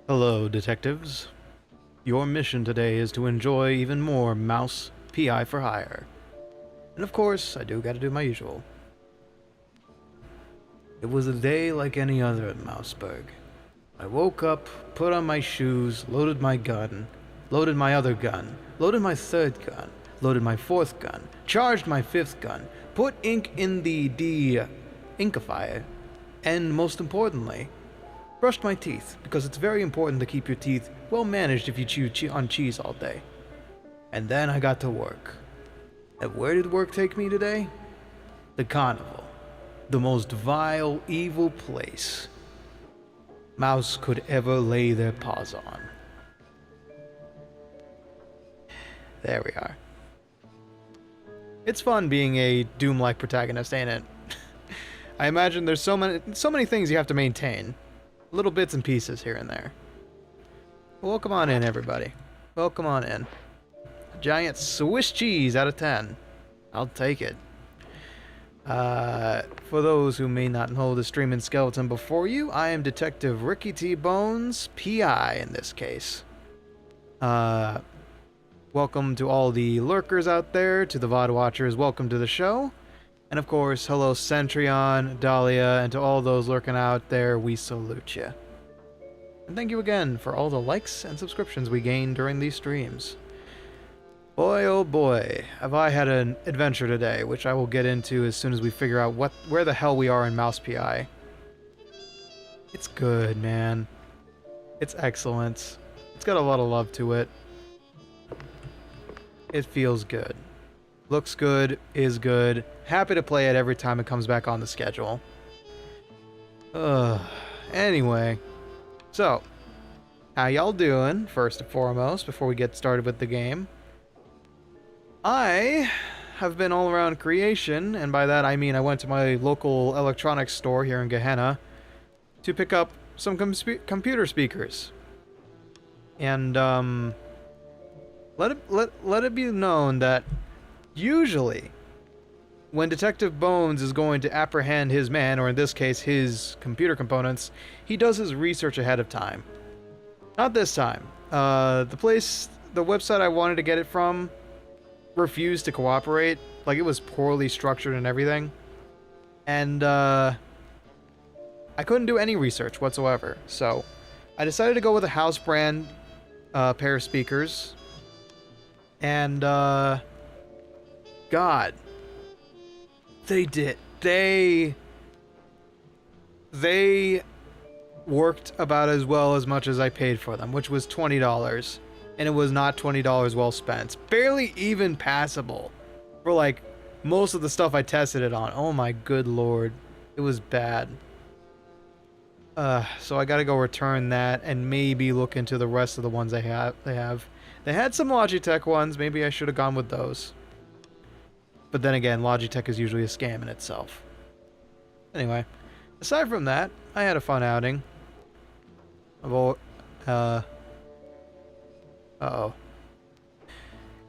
Hello, detectives. Your mission today is to enjoy even more mouse PI for hire. And of course, I do gotta do my usual. It was a day like any other at Mouseburg. I woke up, put on my shoes, loaded my gun, loaded my other gun, loaded my third gun, loaded my fourth gun, charged my fifth gun, put ink in the inkifier, and most importantly, brushed my teeth, because it's very important to keep your teeth well managed if you chew on cheese all day. And then I got to work. And where did work take me today? The Carnival. The most vile, evil place mouse could ever lay their paws on. There we are. It's fun being a Doom-like protagonist, ain't it? I imagine there's so many things you have to maintain. Little bits and pieces here and there. Welcome on in, everybody. Welcome on in. Giant Swiss cheese out of 10. I'll take it. For those who may not know the streaming skeleton before you, I am Detective Ricky T. Bones, PI in this case. Welcome to all the lurkers out there, to the VOD watchers, welcome to the show. And of course, hello Centrion, Dahlia, and to all those lurking out there, we salute you. And thank you again for all the likes and subscriptions we gained during these streams. Boy, oh boy, have I had an adventure today, which I will get into as soon as we figure out where the hell we are in Mouse PI. It's good, man. It's excellent. It's got a lot of love to it. It feels good. Looks good, is good. Happy to play it every time it comes back on the schedule. Anyway. So, how y'all doing, first and foremost, before we get started with the game? I have been all around creation, and by that I mean I went to my local electronics store here in Gehenna to pick up some computer speakers. And, let it be known that usually, when Detective Bones is going to apprehend his man, or in this case, his computer components, he does his research ahead of time. Not this time. The website I wanted to get it from refused to cooperate. Like, it was poorly structured and everything. And, I couldn't do any research whatsoever. So, I decided to go with a house brand, pair of speakers. And, God, they worked about as well as much as I paid for them, which was $20, and it was not $20 well spent. Barely even passable for like most of the stuff I tested it on. Oh my good lord, it was bad. So I gotta go return that and maybe look into the rest of the ones they have. They had some Logitech ones. Maybe I should have gone with those. But then again, Logitech is usually a scam in itself. Anyway, aside from that, I had a fun outing. Uh-oh.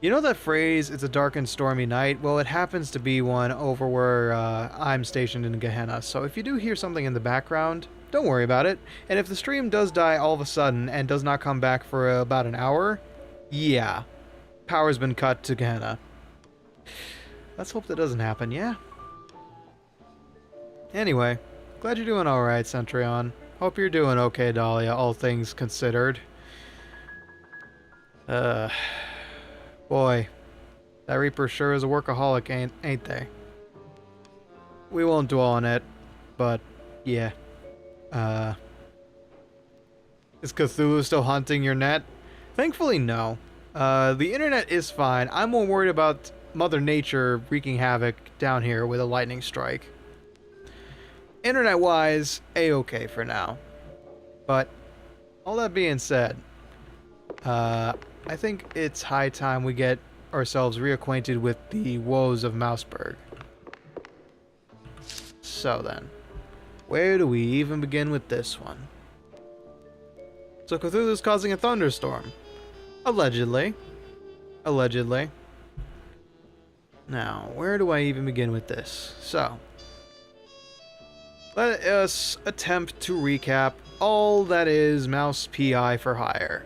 You know that phrase, it's a dark and stormy night? Well, it happens to be one over where I'm stationed in Gehenna. So if you do hear something in the background, don't worry about it. And if the stream does die all of a sudden and does not come back for about an hour, yeah, power's been cut to Gehenna. Let's hope that doesn't happen, yeah? Anyway, glad you're doing alright, Centrion. Hope you're doing okay, Dahlia, all things considered. Boy, that Reaper sure is a workaholic, ain't they? We won't dwell on it, but, yeah. Is Cthulhu still hunting your net? Thankfully, no. The internet is fine. I'm more worried about Mother Nature wreaking havoc down here with a lightning strike. Internet-wise, A-okay for now. But, all that being said, I think it's high time we get ourselves reacquainted with the woes of Mouseburg. So then, where do we even begin with this one? So Cthulhu's causing a thunderstorm. Allegedly. Allegedly. Now, where do I even begin with this? So, let us attempt to recap all that is Mouse PI for hire.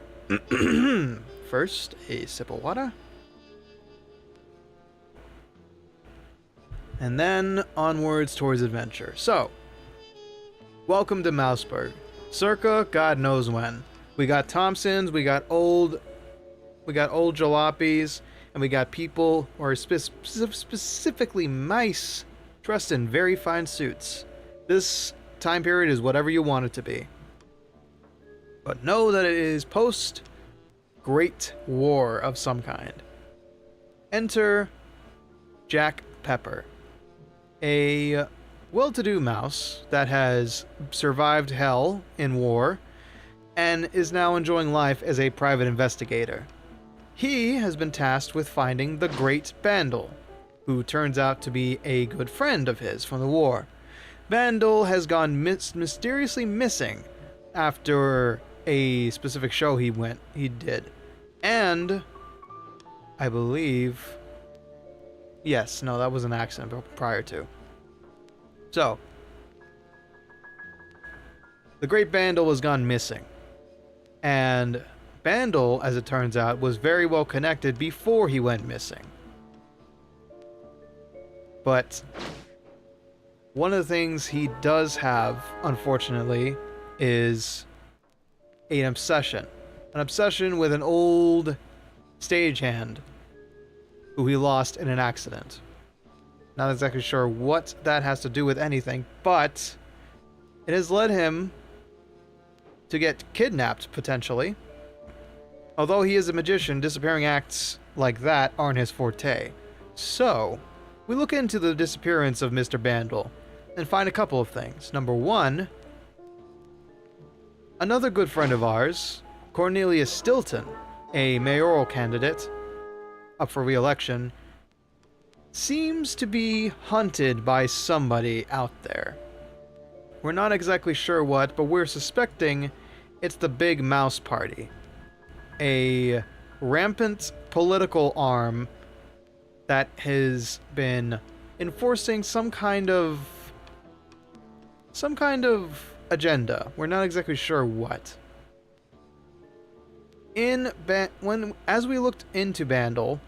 First, a sip of water. And then onwards towards adventure. So, welcome to Mouseburg. Circa God knows when. We got Thompsons, we got old jalopies, and we got people, or specifically mice, dressed in very fine suits. This time period is whatever you want it to be. But know that it is post-Great War of some kind. Enter Jack Pepper, a well-to-do mouse that has survived hell in war and is now enjoying life as a private investigator. He has been tasked with finding the Great Bandle, who turns out to be a good friend of his from the war. Bandle has gone mysteriously missing after a specific show he did. And I believe... Yes, no, that was an accident prior to. So, the Great Bandle has gone missing. And Bandle, as it turns out, was very well connected before he went missing. But one of the things he does have, unfortunately, is an obsession. An obsession with an old stagehand who he lost in an accident. Not exactly sure what that has to do with anything, but it has led him to get kidnapped, potentially. Although he is a magician, disappearing acts like that aren't his forte. So, we look into the disappearance of Mr. Bandle and find a couple of things. Number one, another good friend of ours, Cornelius Stilton, a mayoral candidate up for re-election, seems to be hunted by somebody out there. We're not exactly sure what, but we're suspecting it's the Big Mouse Party, a rampant political arm that has been enforcing some kind of agenda. We're not exactly sure what. As we looked into Bandle,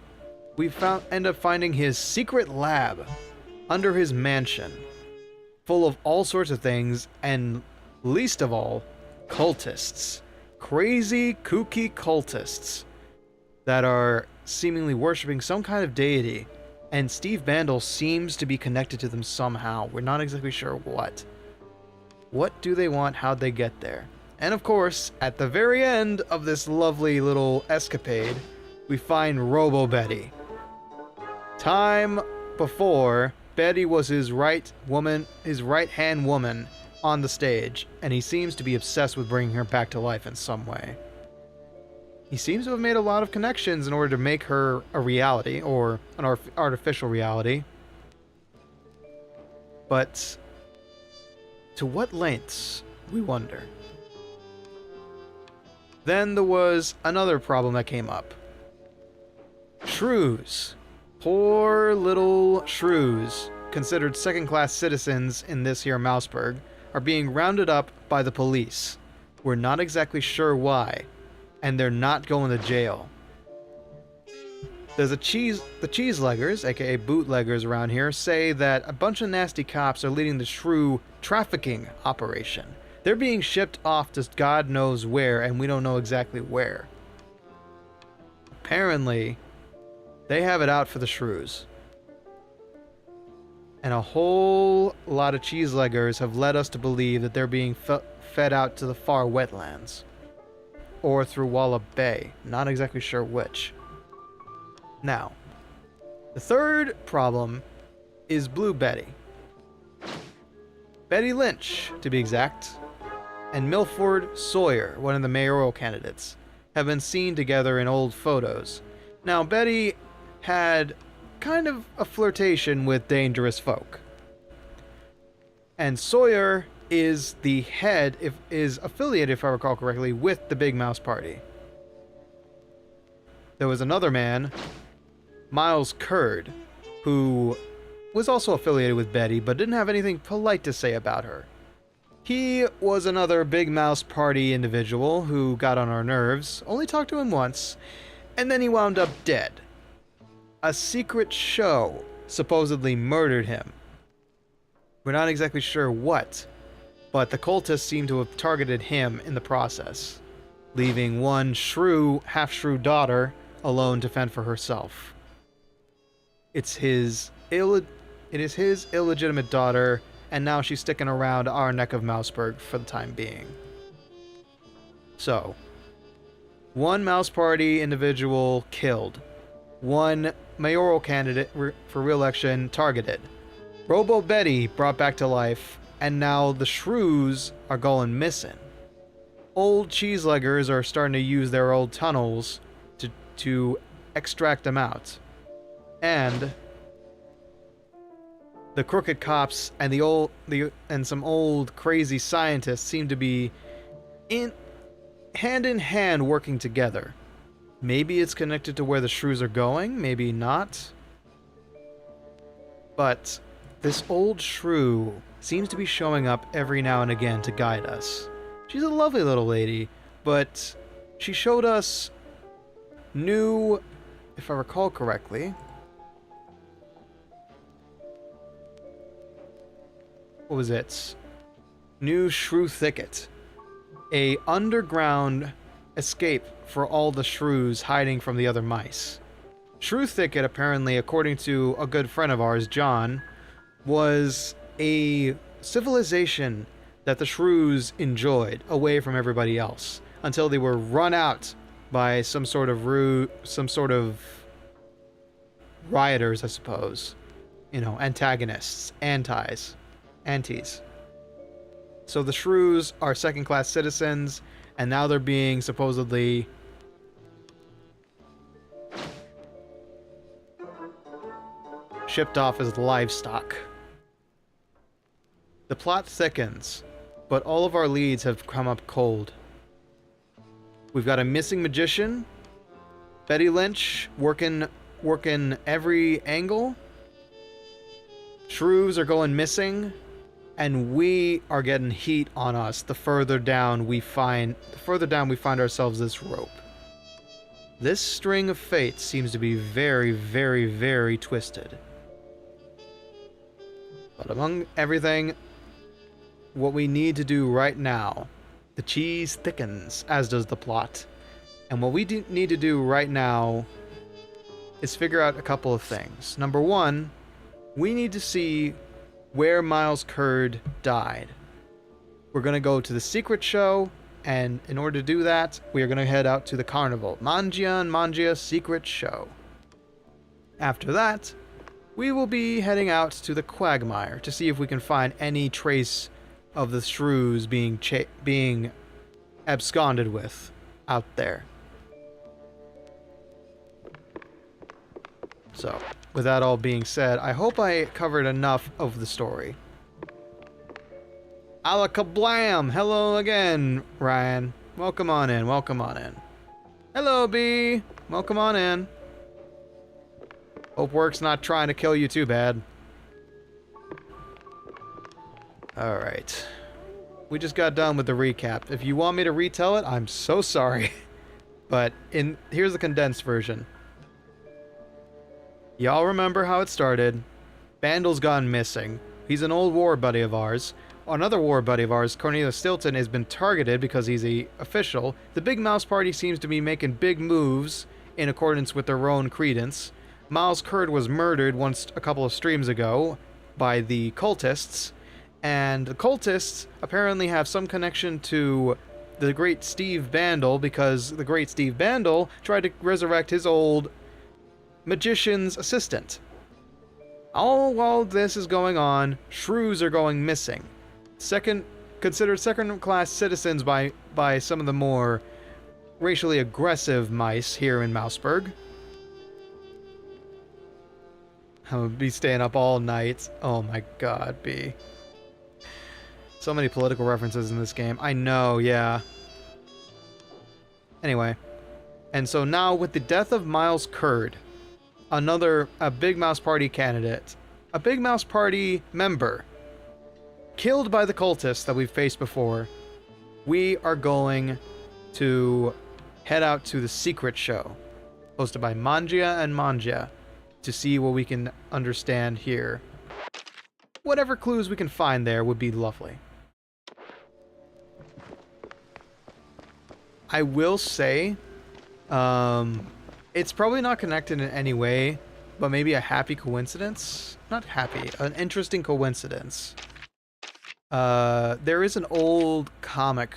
we end up finding his secret lab under his mansion, full of all sorts of things, and least of all, cultists. Crazy, kooky cultists that are seemingly worshipping some kind of deity, and Steve Bandle seems to be connected to them somehow. We're not exactly sure what. What do they want? How'd they get there? And of course, at the very end of this lovely little escapade, we find Robo Betty. Time before, Betty was his right-hand woman on the stage, and he seems to be obsessed with bringing her back to life in some way. He seems to have made a lot of connections in order to make her a reality, or an artificial reality. But to what lengths, we wonder. Then there was another problem that came up. Shrews. Poor little shrews, considered second-class citizens in this here Mouseburg, are being rounded up by the police. We're not exactly sure why, and they're not going to jail. There's the cheeseleggers, aka bootleggers around here, say that a bunch of nasty cops are leading the shrew trafficking operation. They're being shipped off to God knows where, and we don't know exactly where. Apparently, they have it out for the shrews. And a whole lot of cheeseleggers have led us to believe that they're being fed out to the far wetlands. Or through Walla Bay. Not exactly sure which. Now, the third problem is Blue Betty. Betty Lynch, to be exact, and Milford Sawyer, one of the mayoral candidates, have been seen together in old photos. Now, Betty had kind of a flirtation with dangerous folk. And Sawyer is the head, is affiliated, if I recall correctly, with the Big Mouse Party. There was another man, Miles Curd, who was also affiliated with Betty, but didn't have anything polite to say about her. He was another big mouse party individual who got on our nerves, only talked to him once, and then he wound up dead. A secret show supposedly murdered him. We're not exactly sure what, but the cultists seem to have targeted him in the process, leaving one half-shrew daughter alone to fend for herself. It is his illegitimate daughter, and now she's sticking around our neck of Mouseburg for the time being. So, one mouse party individual killed, one mayoral candidate for re-election targeted, Robo Betty brought back to life, and now the shrews are going missing. Old cheeseleggers are starting to use their old tunnels to extract them out. And the crooked cops and and some old crazy scientists seem to be hand in hand working together. Maybe it's connected to where the shrews are going, maybe not. But this old shrew seems to be showing up every now and again to guide us. She's a lovely little lady, but she showed us new, if I recall correctly, what was it? New Shrew Thicket. A underground escape for all the shrews hiding from the other mice. Shrew Thicket, apparently, according to a good friend of ours, John, was a civilization that the shrews enjoyed away from everybody else until they were run out by some sort of rioters, I suppose. You know, antagonists, antis. So the shrews are second-class citizens, and now they're being supposedly shipped off as livestock. The plot thickens, but all of our leads have come up cold. We've got a missing magician, Betty Lynch working every angle, shrews are going missing, and we are getting heat on us the further down we find ourselves this rope. This string of fate seems to be very, very, very twisted. But among everything, what we need to do right now, the cheese thickens, as does the plot. And what we need to do right now is figure out a couple of things. Number one, we need to see where Miles Curd died. We're going to go to the secret show, and in order to do that, we are going to head out to the Carnival. Mangia secret show. After that, we will be heading out to the Quagmire to see if we can find any trace of the shrews being absconded with out there. So, with that all being said, I hope I covered enough of the story. Alakablam! Hello again, Ryan. Welcome on in, welcome on in. Hello, B! Welcome on in. Hope work's not trying to kill you too bad. Alright. We just got done with the recap. If you want me to retell it, I'm so sorry. But here's the condensed version. Y'all remember how it started. Bandle's gone missing. He's an old war buddy of ours. Another war buddy of ours, Cornelius Stilton, has been targeted because he's an official. The Big Mouse Party seems to be making big moves in accordance with their own credence. Miles Curd was murdered a couple of streams ago by the cultists. And the cultists apparently have some connection to the great Steve Bandle, because the great Steve Bandle tried to resurrect his old magician's assistant. All while this is going on, shrews are going missing. Considered second-class citizens by some of the more racially aggressive mice here in Mouseburg. I'm gonna be staying up all night. Oh my god, B. So many political references in this game. I know, yeah. Anyway. And so now, with the death of Miles Curd, a Big Mouse Party candidate, a Big Mouse Party member killed by the cultists that we've faced before, we are going to head out to the secret show hosted by Mangia and Manja to see what we can understand here. Whatever clues we can find there would be lovely. I will say, it's probably not connected in any way, but maybe a happy coincidence? Not happy, an interesting coincidence. There is an old comic,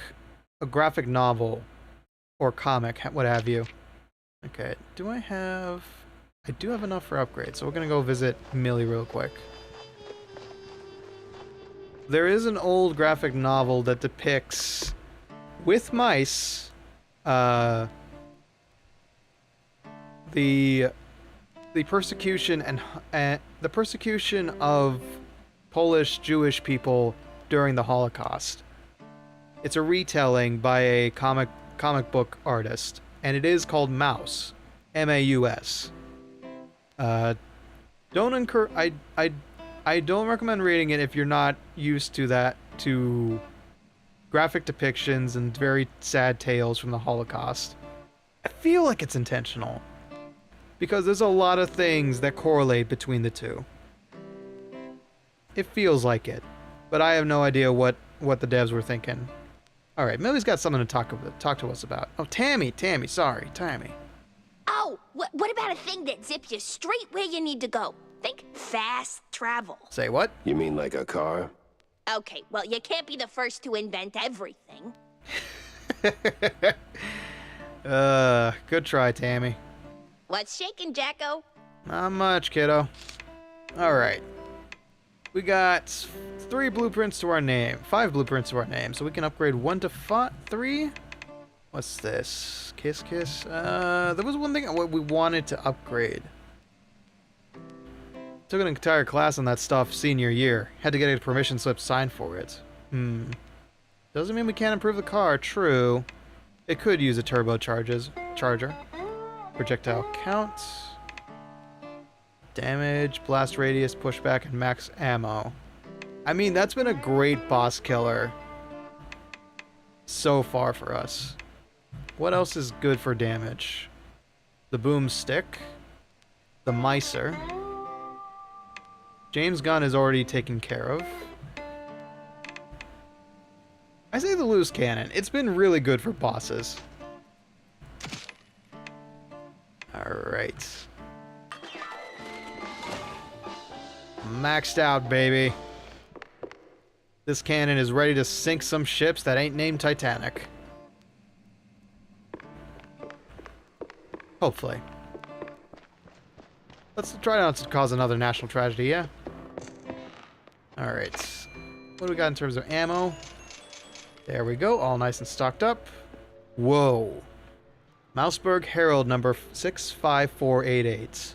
a graphic novel, or comic, what have you. Okay, do I have... I do have enough for upgrades, so we're gonna go visit Millie real quick. There is an old graphic novel that depicts, with mice, the persecution and the persecution of Polish Jewish people during the Holocaust. It's a retelling by a comic book artist, and it is called Mouse, M-A-U-S. I don't recommend reading it if you're not used to graphic depictions and very sad tales from the Holocaust. I feel like it's intentional, because there's a lot of things that correlate between the two. It feels like it, but I have no idea what the devs were thinking. Alright, Millie's got something to talk to us about. Oh, Tammy, sorry, Tammy. Oh, what about a thing that zips you straight where you need to go? Think fast travel. Say what? You mean like a car? Okay, well, you can't be the first to invent everything. Good try, Tammy. What's shaking, Jacko? Not much, kiddo. Alright. We got 5 blueprints to our name, so we can upgrade 1 to 3? What's this? Kiss? There was one thing we wanted to upgrade. Took an entire class on that stuff senior year. Had to get a permission slip signed for it. Doesn't mean we can't improve the car, true. It could use a charger. Projectile count. Damage, blast radius, pushback, and max ammo. I mean, that's been a great boss killer so far for us. What else is good for damage? The boomstick. The micer. James gun is already taken care of. I say the loose cannon. It's been really good for bosses. Alright. Maxed out, baby. This cannon is ready to sink some ships that ain't named Titanic. Hopefully. Let's try not to cause another national tragedy, yeah? Alright. What do we got in terms of ammo? There we go, all nice and stocked up. Whoa. Mouseburg Herald number 65488.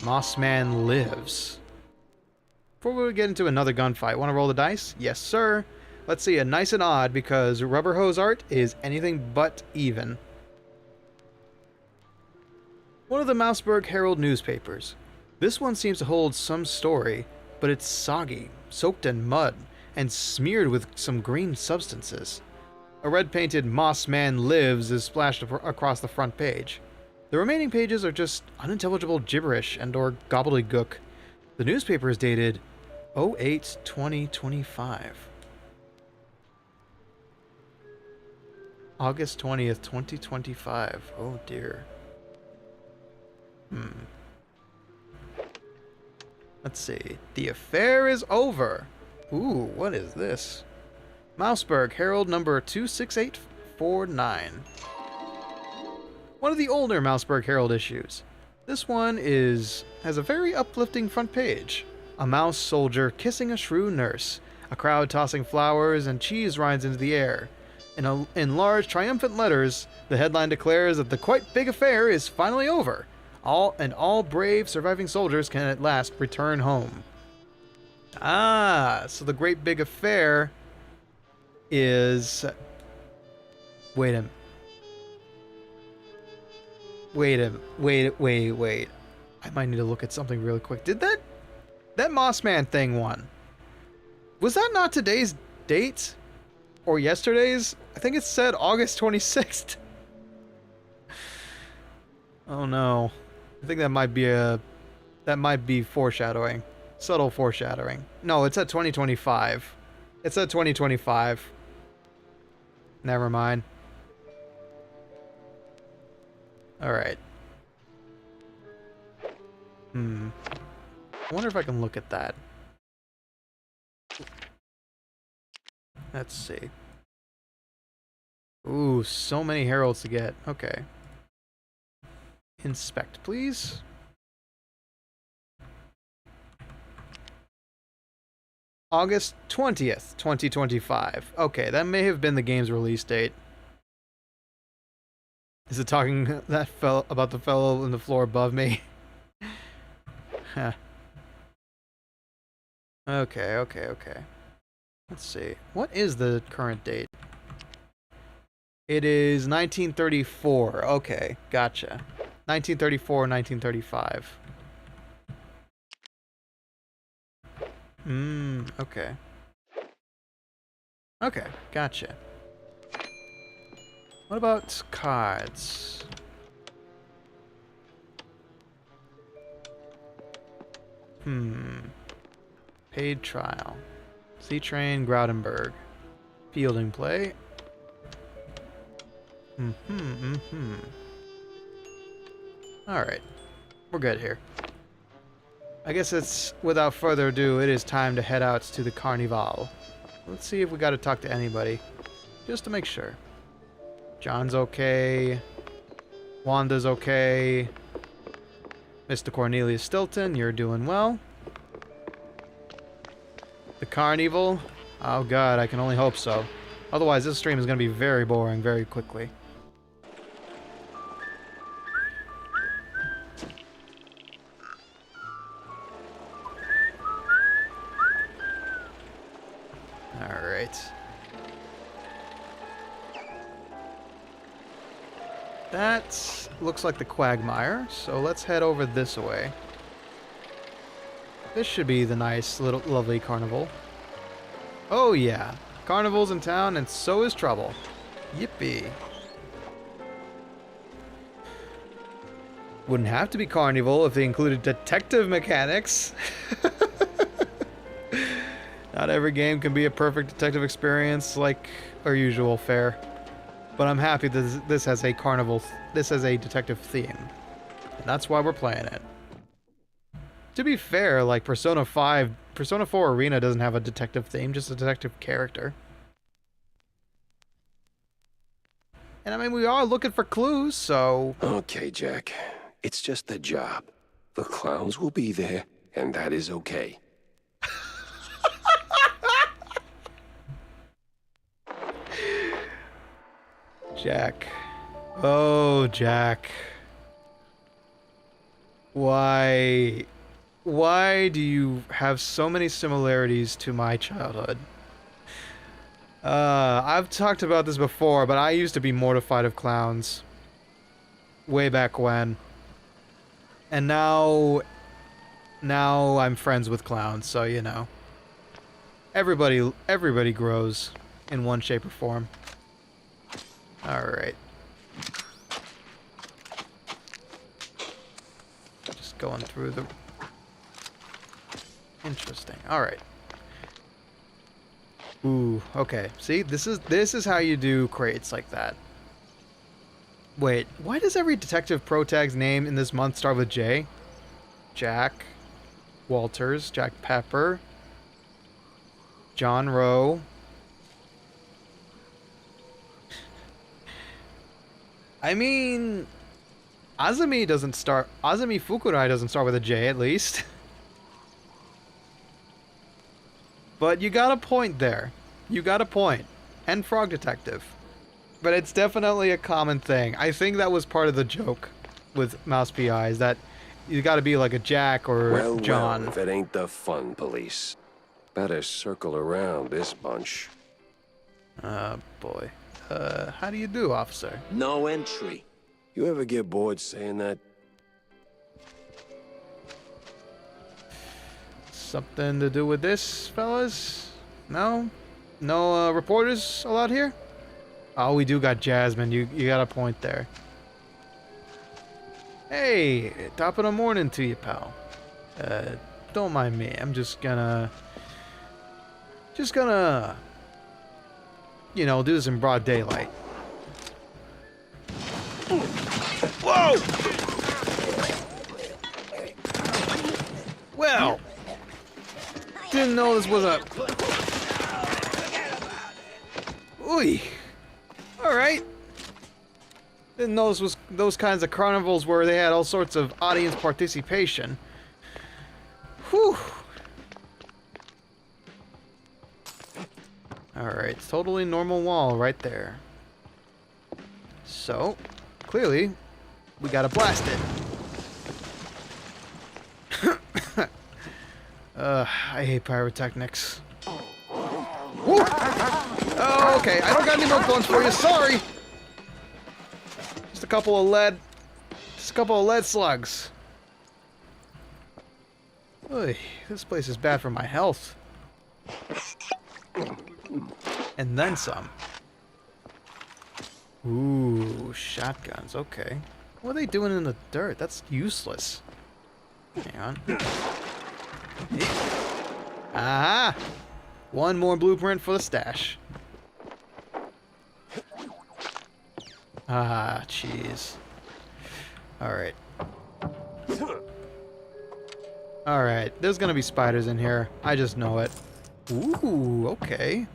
Mossman lives. Before we get into another gunfight, want to roll the dice? Yes, sir. Let's see, a nice and odd, because rubber hose art is anything but even. One of the Mouseburg Herald newspapers. This one seems to hold some story, but it's soggy, soaked in mud, and smeared with some green substances. A red-painted Moss Man Lives is splashed across the front page. The remaining pages are just unintelligible gibberish and or gobbledygook. The newspaper is dated 08/2025. August 20th, 2025. Oh dear. Let's see. The affair is over. Ooh, what is this? Mouseburg Herald number 26849. One of the older Mouseburg Herald issues. This one has a very uplifting front page. A mouse soldier kissing a shrew nurse. A crowd tossing flowers and cheese rinds into the air. In large triumphant letters, the headline declares that the quite big affair is finally over. All brave surviving soldiers can at last return home. Ah, so the great big affair is... Wait. I might need to look at something really quick. Did that That Mossman thing won. Was that not today's date? Or yesterday's? I think it said August 26th. Oh no. I think that might be foreshadowing. Subtle foreshadowing. No, it's at 2025. It's at 2025. Never mind. Alright. I wonder if I can look at that. Let's see. Ooh, so many heralds to get. Okay. Inspect, please. August 20th, 2025. Okay, that may have been the game's release date. Is it talking about the fellow on the floor above me? Huh. Okay. Let's see. What is the current date? It is 1934. Okay, gotcha. 1934, 1935. Okay. Okay, gotcha. What about cards? Paid trial. C-Train, Graudenberg. Fielding play. Alright. We're good here. I guess it's, without further ado, it is time to head out to the Carnival. Let's see if we gotta talk to anybody. Just to make sure. John's okay. Wanda's okay. Mr. Cornelius Stilton, you're doing well. The Carnival? Oh god, I can only hope so. Otherwise, this stream is gonna be very boring very quickly. That looks like the Quagmire, so let's head over this way. This should be the nice, little, lovely carnival. Oh yeah, Carnival's in town and so is trouble. Yippee. Wouldn't have to be Carnival if they included detective mechanics. Not every game can be a perfect detective experience like our usual fare. But I'm happy that this has a detective theme. And that's why we're playing it. To be fair, like Persona 4 Arena doesn't have a detective theme, just a detective character. And I mean, we are looking for clues, so... Okay, Jack. It's just a job. The clowns will be there, and that is okay. Jack. Oh, Jack. Why do you have so many similarities to my childhood? I've talked about this before, but I used to be mortified of clowns. Way back when. And now I'm friends with clowns, so you know. Everybody grows in one shape or form. Alright. Just going through the... Interesting. Alright. Ooh, okay. See, this is how you do crates like that. Wait, why does every Detective Pro Tag's name in this month start with J? Jack Walters, Jack Pepper, John Rowe. I mean, Azumi Fukurai doesn't start with a J, at least. But you got a point there. You got a point. And Frog Detective. But it's definitely a common thing. I think that was part of the joke with Mouse PIs, that you gotta be like a Jack or John. Well, if it ain't the fun police. Better circle around this bunch. Boy. How do you do, officer? No entry. You ever get bored saying that? Something to do with this, fellas? No? No reporters allowed here? Oh, we do got Jasmine. You got a point there. Hey, top of the morning to you, pal. Don't mind me. I'm just gonna, you know, do this in broad daylight. Whoa! Well, didn't know this was a... Ooh. Alright. Didn't know this was those kinds of carnivals where they had all sorts of audience participation. Whew. Alright, totally normal wall right there. So, clearly, we gotta blast it. I hate pyrotechnics. Woo! Oh, okay, I don't got any more bullets for you, sorry! Just a couple of lead slugs. Oy, this place is bad for my health. And then some. Ooh, shotguns, okay. What are they doing in the dirt? That's useless. Hang on. Aha! One more blueprint for the stash. Ah, jeez. Alright. Alright, there's gonna be spiders in here. I just know it. Ooh, okay.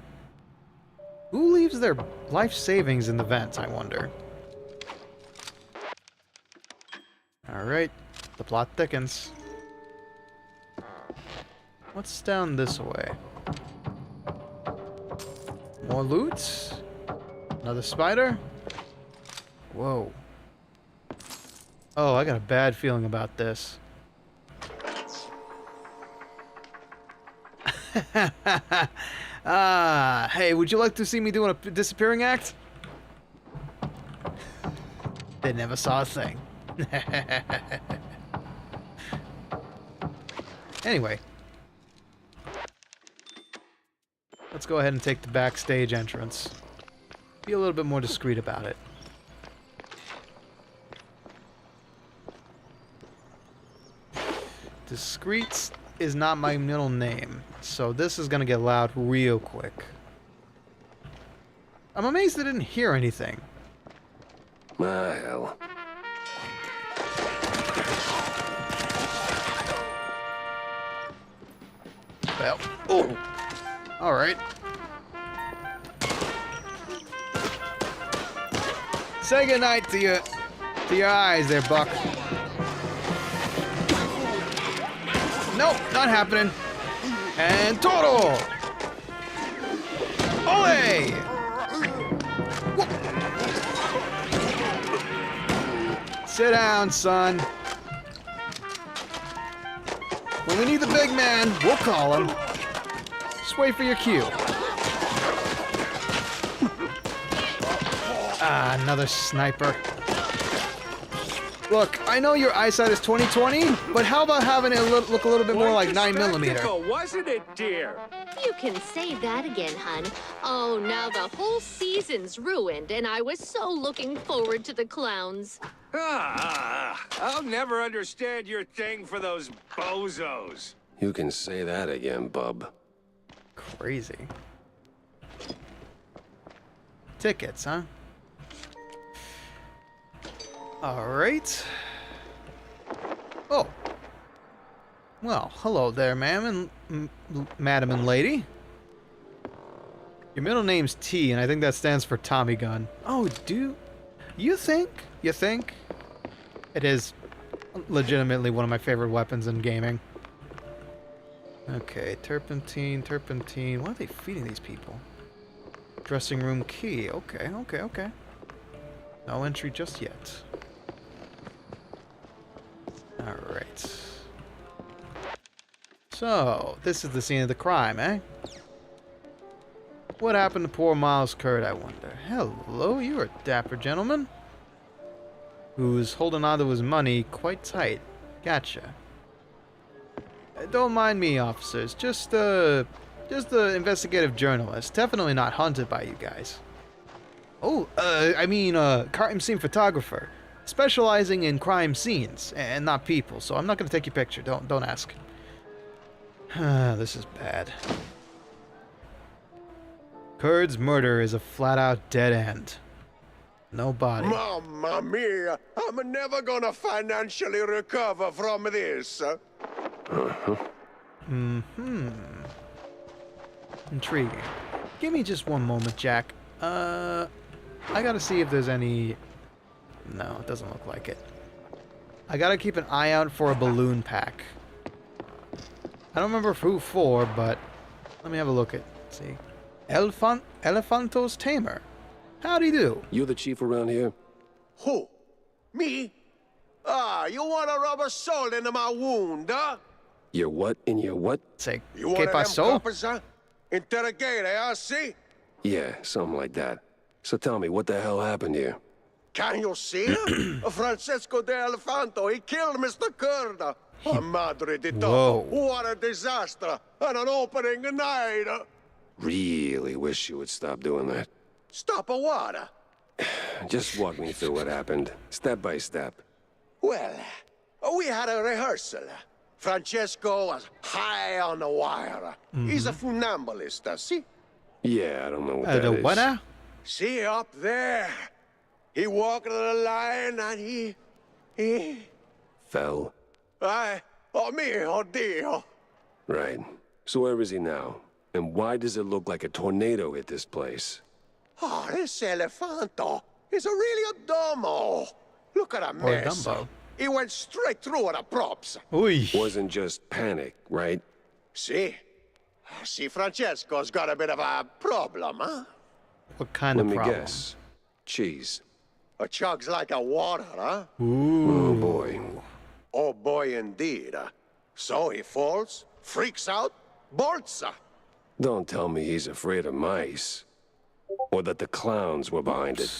Who leaves their life savings in the vents, I wonder? Alright, the plot thickens. What's down this way? More loot? Another spider? Whoa. Oh, I got a bad feeling about this. Hey, would you like to see me doing a disappearing act? They never saw a thing. Anyway. Let's go ahead and take the backstage entrance. Be a little bit more discreet about it. Discreet is not my middle name, so this is gonna get loud real quick. I'm amazed I didn't hear anything. Well. Well, oh, all right. Say goodnight to your eyes there, Buck. Nope, not happening. And total. Ole! Sit down, son. When we need the big man, we'll call him. Just wait for your cue. Ah, another sniper. Look, I know your eyesight is 20/20, but how about having it look a little bit more like 9mm? Wasn't it, dear? You can say that again, hun. Oh, now the whole season's ruined, and I was so looking forward to the clowns. I'll never understand your thing for those bozos. You can say that again, bub. Crazy. Tickets, huh? Alright. Oh. Well, hello there, madam and lady. Your middle name's T, and I think that stands for Tommy Gun. Oh, do you think? You think? It is legitimately one of my favorite weapons in gaming. Okay, turpentine. What are they feeding these people? Dressing room key. Okay. No entry just yet. Alright. So, this is the scene of the crime, eh? What happened to poor Miles Kurt, I wonder? Hello, you're a dapper gentleman. Who's holding on to his money quite tight. Gotcha. Don't mind me, officers. Just the investigative journalist. Definitely not haunted by you guys. Oh, I mean, crime scene photographer, specializing in crime scenes and not people. So I'm not gonna take your picture. Don't ask. This is bad. Kurd's murder is a flat-out dead end. No body. Mamma mia! I'm never gonna financially recover from this. Intriguing. Give me just one moment, Jack. I gotta see if there's any... No, it doesn't look like it. I gotta keep an eye out for a balloon pack. I don't remember who for, but let me have a look at... See. Elephanto's Tamer. How'd he do? You the chief around here? Who? Me? Ah, you wanna rub a salt into my wound, huh? Your what in your what? Say, You ¿qué one of them pasó? coppers, huh? Interrogate, huh? See? Yeah, something like that. So tell me, what the hell happened here? Can you see? Francesco de Elefanto, he killed Mr. Kurda. Oh, madre di Whoa. Dio. What a disaster. And an opening night. Really wish you would stop doing that. Stop a water. Just walk me through what happened, step by step. Well, we had a rehearsal. Francesco was high on the wire. He's a funambulist, see? Yeah, I don't know what that The is. what now? See up there? He walked to the line and he... Fell. Oh mio Dio. Right. So where is he now? And why does it look like a tornado hit this place? Oh, this Elefanto is really a domo. Look at a Or a mess. Dumbo. He went straight through with the props. Uy. Wasn't just panic, right? See? See, Francesco's got a bit of a problem, huh? What kind Let of me problem? guess. Cheese. A chugs like a water, huh? Oh boy. Oh boy, indeed. So he falls, freaks out, bolts. Don't tell me he's afraid of mice. Or that the clowns were behind it.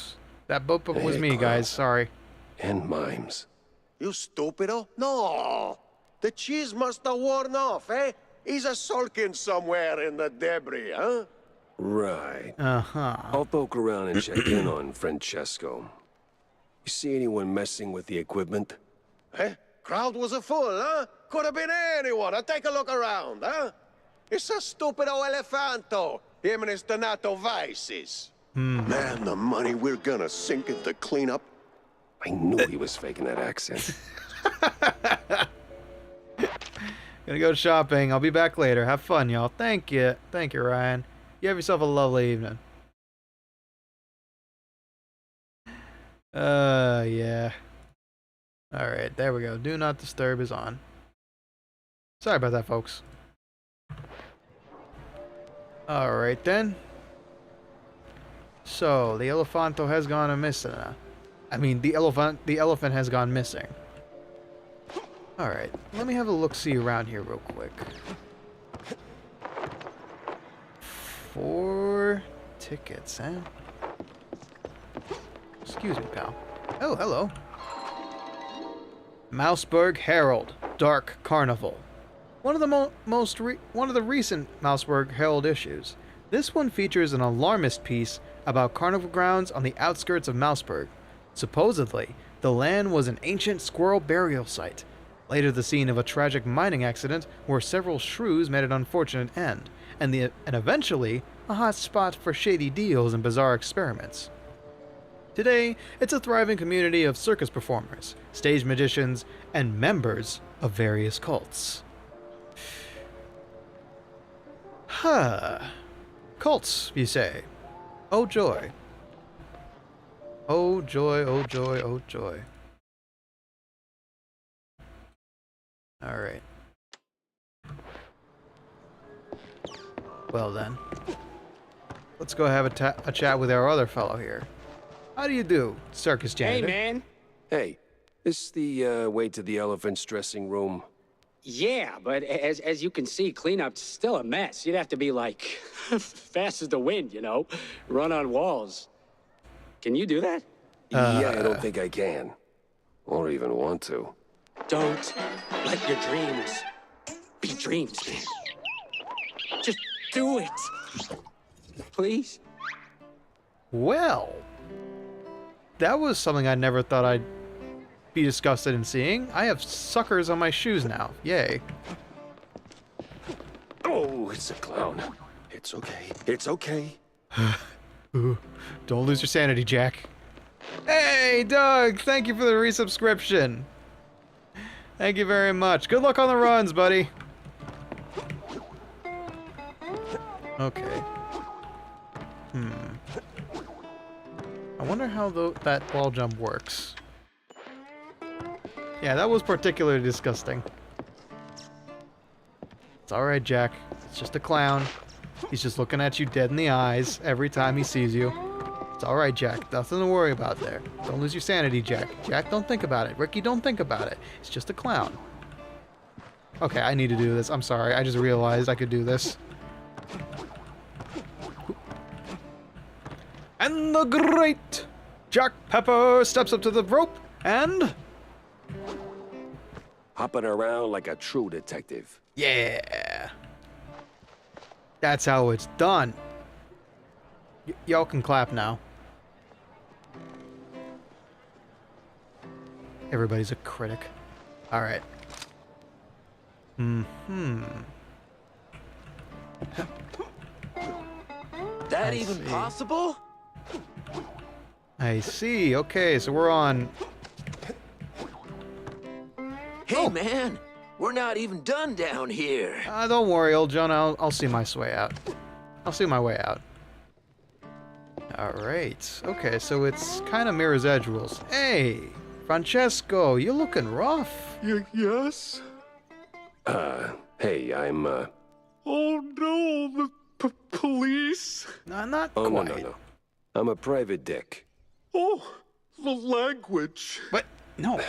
That boat was Hey, me, clown. guys. Sorry. And mimes. You stupido? No. The cheese must have worn off, eh? He's a sulking somewhere in the debris, huh? Right. Uh-huh. I'll poke around and check in on Francesco. You see anyone messing with the equipment? Eh? Crowd was a full, huh? Could have been anyone. Take a look around, huh? It's a stupido Elefanto. Him and his Donato vices. Man, the money we're gonna sink into cleanup. I knew he was faking that accent. Gonna go shopping. I'll be back later. Have fun, y'all. Thank you. Thank you, Ryan. You have yourself a lovely evening. Yeah. Alright, there we go. Do not disturb is on. Sorry about that, folks. Alright then. So, the Elefanto has gone missing. I mean, the elephant has gone missing. Alright, let me have a look-see around here real quick. 4 tickets, eh? Excuse me, pal. Oh, hello. Mouseburg Herald, Dark Carnival. One of the recent Mouseburg Herald issues. This one features an alarmist piece about carnival grounds on the outskirts of Mouseburg. Supposedly, the land was an ancient squirrel burial site, later the scene of a tragic mining accident where several shrews met an unfortunate end, and eventually a hot spot for shady deals and bizarre experiments. Today, it's a thriving community of circus performers, stage magicians, and members of various cults. Huh. Cults, you say? Oh joy. Oh joy, oh joy, oh joy. Alright. Well then. Let's go have a chat with our other fellow here. How do you do, circus janitor? Hey, man. Hey, this the way to the elephant's dressing room? Yeah, but as you can see, cleanup's still a mess. You'd have to be like fast as the wind, you know, run on walls. Can you do that? Yeah, I don't think I can. Or even want to. Don't let your dreams be dreams, man. Just do it. Please? Well, that was something I never thought I'd be disgusted in seeing. I have suckers on my shoes now. Yay. Oh, it's a clown. It's okay. It's okay. Ooh, don't lose your sanity, Jack. Hey, Doug! Thank you for the resubscription. Thank you very much. Good luck on the runs, buddy. Okay. I wonder how that wall jump works. Yeah, that was particularly disgusting. It's alright, Jack. It's just a clown. He's just looking at you dead in the eyes every time he sees you. It's alright, Jack. Nothing to worry about there. Don't lose your sanity, Jack. Jack, don't think about it. Ricky, don't think about it. It's just a clown. Okay, I need to do this. I'm sorry. I just realized I could do this. And the great Jack Pepper steps up to the rope and... Hopping around like a true detective. Yeah. That's how it's done. Y'all can clap now. Everybody's a critic. Alright. That even possible? I see. Okay, so we're on... Hey, man, we're not even done down here. Don't worry, old John. I'll see my way out. I'll see my way out. Alright. Okay, so it's kind of Mirror's Edge rules. Hey, Francesco, you're looking rough. Yes? Hey, I'm, Oh no, the police? Not Oh, quite. no. I'm a private dick. Oh, the language. But, no.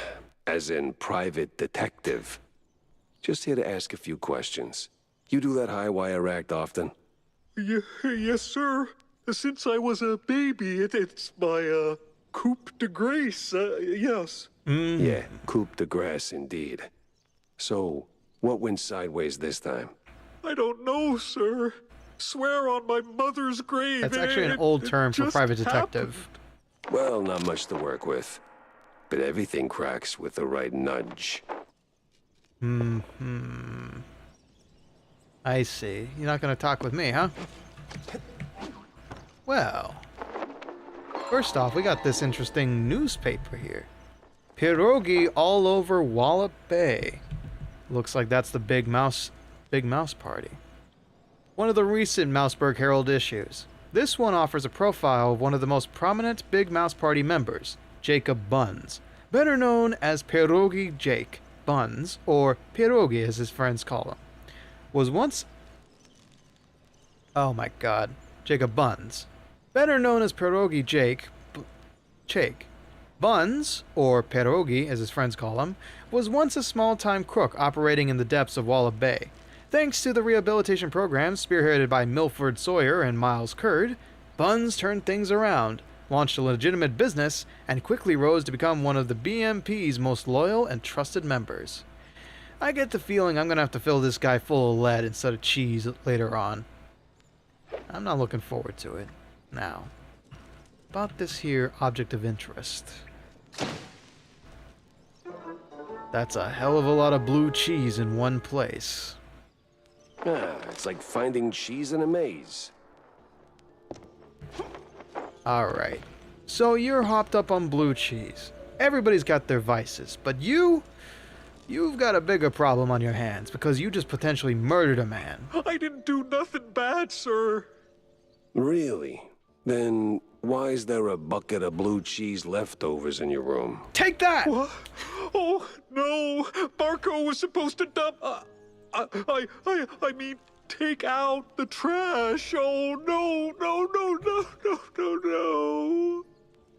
As in private detective. Just here to ask a few questions. You do that high wire act often? Yes, sir. Since I was a baby, it's my, coup de grace, yes. Yeah, coup de grace indeed. So, what went sideways this time? I don't know, sir. Swear on my mother's grave. That's actually an old term for private detective. Well, not much to work with. But everything cracks with the right nudge. I see. You're not going to talk with me, huh? Well, first off, we got this interesting newspaper here. Pierogi all over Wallop Bay. Looks like that's the Big Mouse Party. One of the recent Mouseburg Herald issues. This one offers a profile of one of the most prominent Big Mouse Party members, Jacob Buns, better known as Pierogi Jake Buns, or Pierogi as his friends call him, was once... Oh my god. Jacob Buns. Better known as Pierogi Jake Buns, or Pierogi as his friends call him, was once a small-time crook operating in the depths of Wallop Bay. Thanks to the rehabilitation program spearheaded by Milford Sawyer and Miles Curd, Buns turned things around, launched a legitimate business, and quickly rose to become one of the BMP's most loyal and trusted members. I get the feeling I'm going to have to fill this guy full of lead instead of cheese later on. I'm not looking forward to it. Now, about this here object of interest. That's a hell of a lot of blue cheese in one place. It's like finding cheese in a maze. Alright, so you're hopped up on blue cheese. Everybody's got their vices, but you've got a bigger problem on your hands because you just potentially murdered a man. I didn't do nothing bad, sir. Really? Then why is there a bucket of blue cheese leftovers in your room? Take that! What? Oh, no. Barco was supposed to dump... I mean, take out the trash. Oh, no.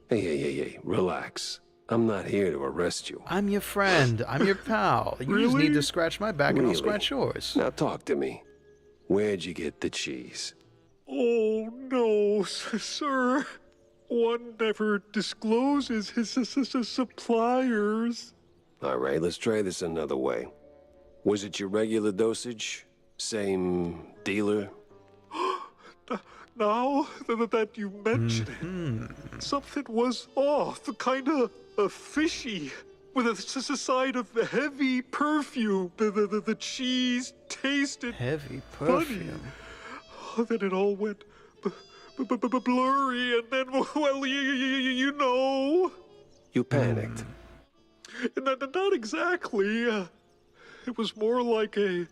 Hey, relax. I'm not here to arrest you. I'm your friend. I'm your pal. You just need to scratch my back and I'll Really? scratch yours. Now talk to me. Where'd you get the cheese? Oh, no, sir. One never discloses his suppliers. All right, let's try this another way. Was it your regular dosage? Same dealer? Now that you mention it, something was off, kind of fishy, with a side of heavy perfume. The cheese tasted Heavy funny. perfume. Then it all went blurry, and then, well, you know. You panicked. Not exactly. It was more like a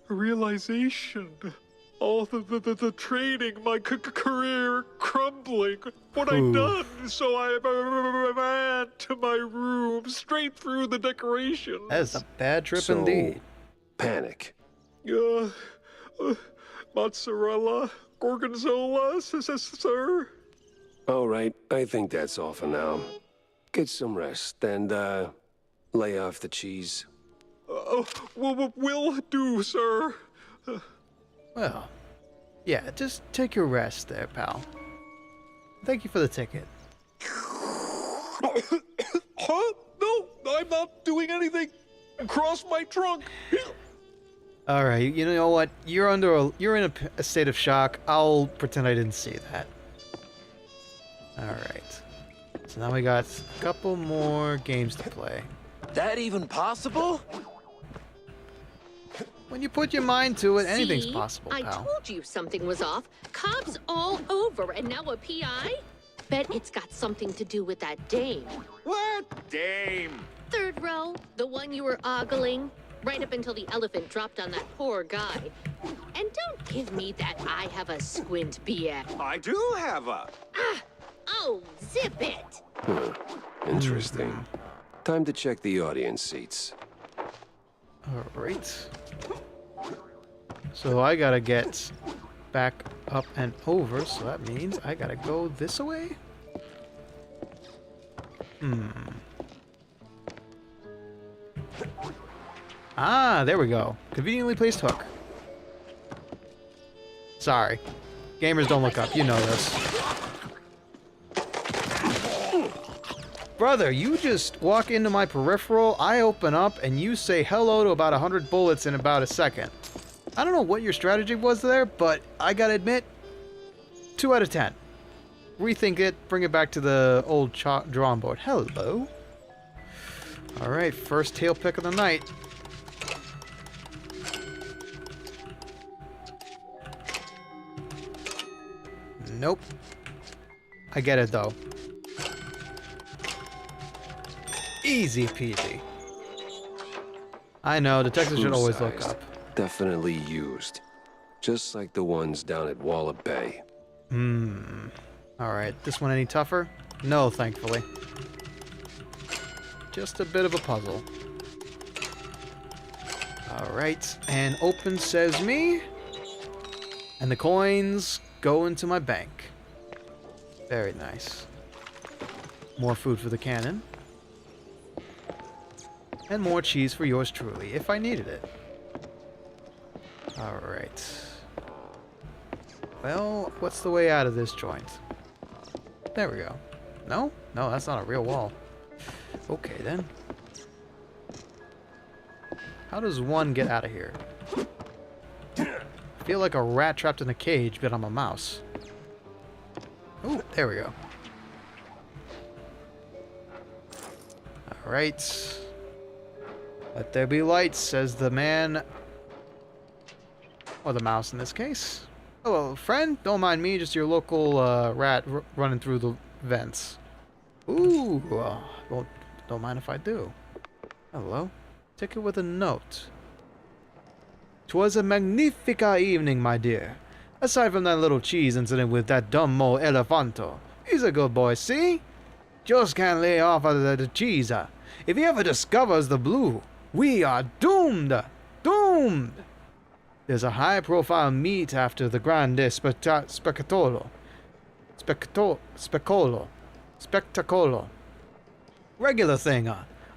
realization. All the training, my career crumbling. What I'd done, so I ran to my room, straight through the decorations. That is a bad trip So, indeed. Panic. Mozzarella, gorgonzola, sir. All right, I think that's all for now. Get some rest and, lay off the cheese. Will do, sir. Well, yeah, just take your rest there, pal. Thank you for the ticket. Huh? No, I'm not doing anything. Cross my trunk. All right, you know what? You're in a state of shock. I'll pretend I didn't see that. All right. So now we got a couple more games to play. That even possible? When you put your mind to it, anything's See? possible, I pal. told you something was off. Cops all over, and now a PI? Bet it's got something to do with that dame. What dame? Third row, the one you were ogling, right up until the elephant dropped on that poor guy. And don't give me that I have a squint BS. I do have a... Oh, zip it! Interesting. Time to check the audience seats. All right. So I gotta get back up and over, so that means I gotta go this way? Ah, there we go. Conveniently placed hook. Sorry. Gamers don't look up, you know this. Brother, you just walk into my peripheral, I open up, and you say hello to about 100 bullets in about a second. I don't know what your strategy was there, but I gotta admit, 2 out of 10. Rethink it, bring it back to the old drawing board. Hello. Alright, first tail pick of the night. Nope. I get it though. Easy peasy. I know, detectives should always look True-sized. up. Definitely used. Just like the ones down at Walla Bay. Alright, this one any tougher? No, thankfully. Just a bit of a puzzle. Alright, and open says me. And the coins go into my bank. Very nice. More food for the cannon. And more cheese for yours truly, if I needed it. Alright. Well, what's the way out of this joint? There we go. No? No, that's not a real wall. Okay, then. How does one get out of here? I feel like a rat trapped in a cage, but I'm a mouse. Oh, there we go. Alright. Let there be light, says the man. Or the mouse in this case. Hello, friend. Don't mind me, just your local rat running through the vents. Ooh. Well, don't mind if I do. Hello. Ticket with a note. 'Twas a magnifica evening, my dear. Aside from that little cheese incident with that dumb mole Elefanto. He's a good boy, see? Just can't lay off of the cheese. If he ever discovers the blue, we are doomed! Doomed! There's a high-profile meet after the grande spectacolo. Spectacolo. Regular thing,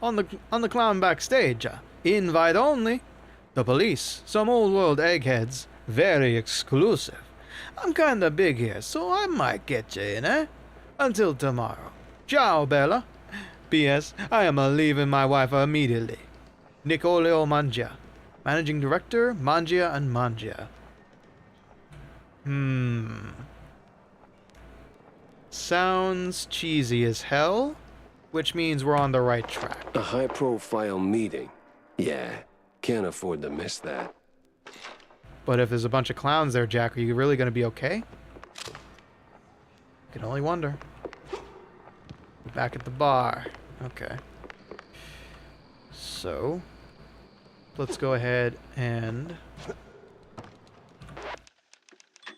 on the clown backstage. Invite only. The police, some old-world eggheads, very exclusive. I'm kinda big here, so I might get you in, eh? Until tomorrow. Ciao, Bella. P.S. I am leaving my wife immediately. Nicoleo Mangia. Managing Director, Mangia and Mangia. Sounds cheesy as hell, which means we're on the right track. A high-profile meeting. Yeah, can't afford to miss that. But if there's a bunch of clowns there, Jack, are you really going to be okay? Can only wonder. Back at the bar. Okay. So, let's go ahead and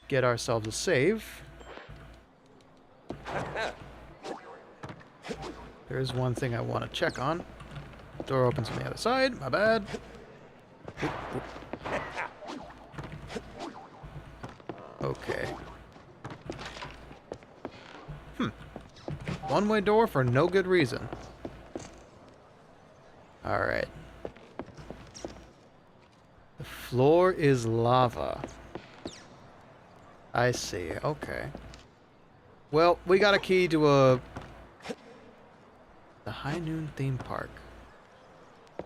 get ourselves a save. There's one thing I want to check on. Door opens from the other side. My bad. Oop, oop. Okay. One-way door for no good reason. Alright. The floor is lava. I see. Okay. Well, we got a key to the High Noon theme park.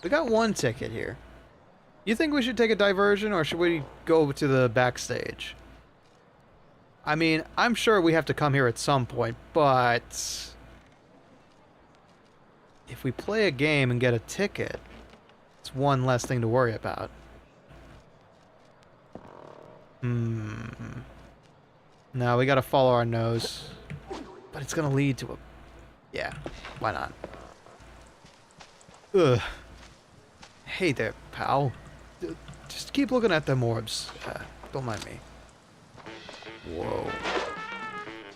We got one ticket here. You think we should take a diversion, or should we go to the backstage? I mean, I'm sure we have to come here at some point, but if we play a game and get a ticket, it's one less thing to worry about. No, we gotta follow our nose. But it's gonna lead to a... Yeah, why not? Ugh. Hey there, pal. Just keep looking at them orbs. Don't mind me. Whoa.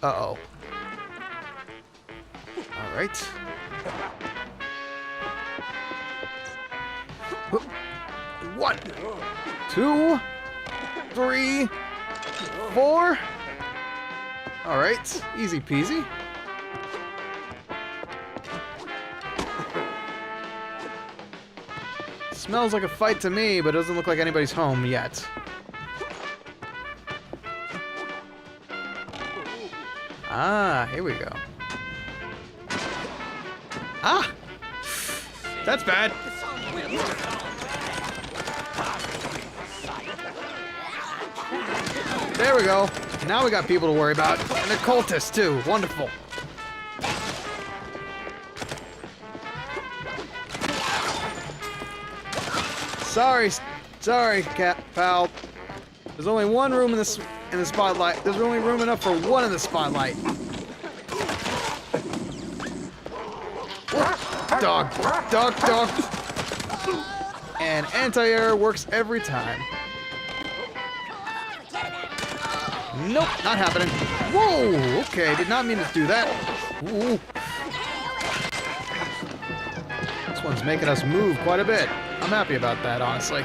Uh-oh. Alright. 1, 2, 3, 4. Alright, easy peasy. Smells like a fight to me, but it doesn't look like anybody's home yet. Ah, here we go. Ah! That's bad. There we go. Now we got people to worry about. And they're cultists, too. Wonderful. Sorry, cat pal. There's only one room in the spotlight. There's only room enough for one in the spotlight. Dog. And anti-air works every time. Nope, not happening. Whoa, okay, did not mean to do that. Ooh. This one's making us move quite a bit. I'm happy about that, honestly.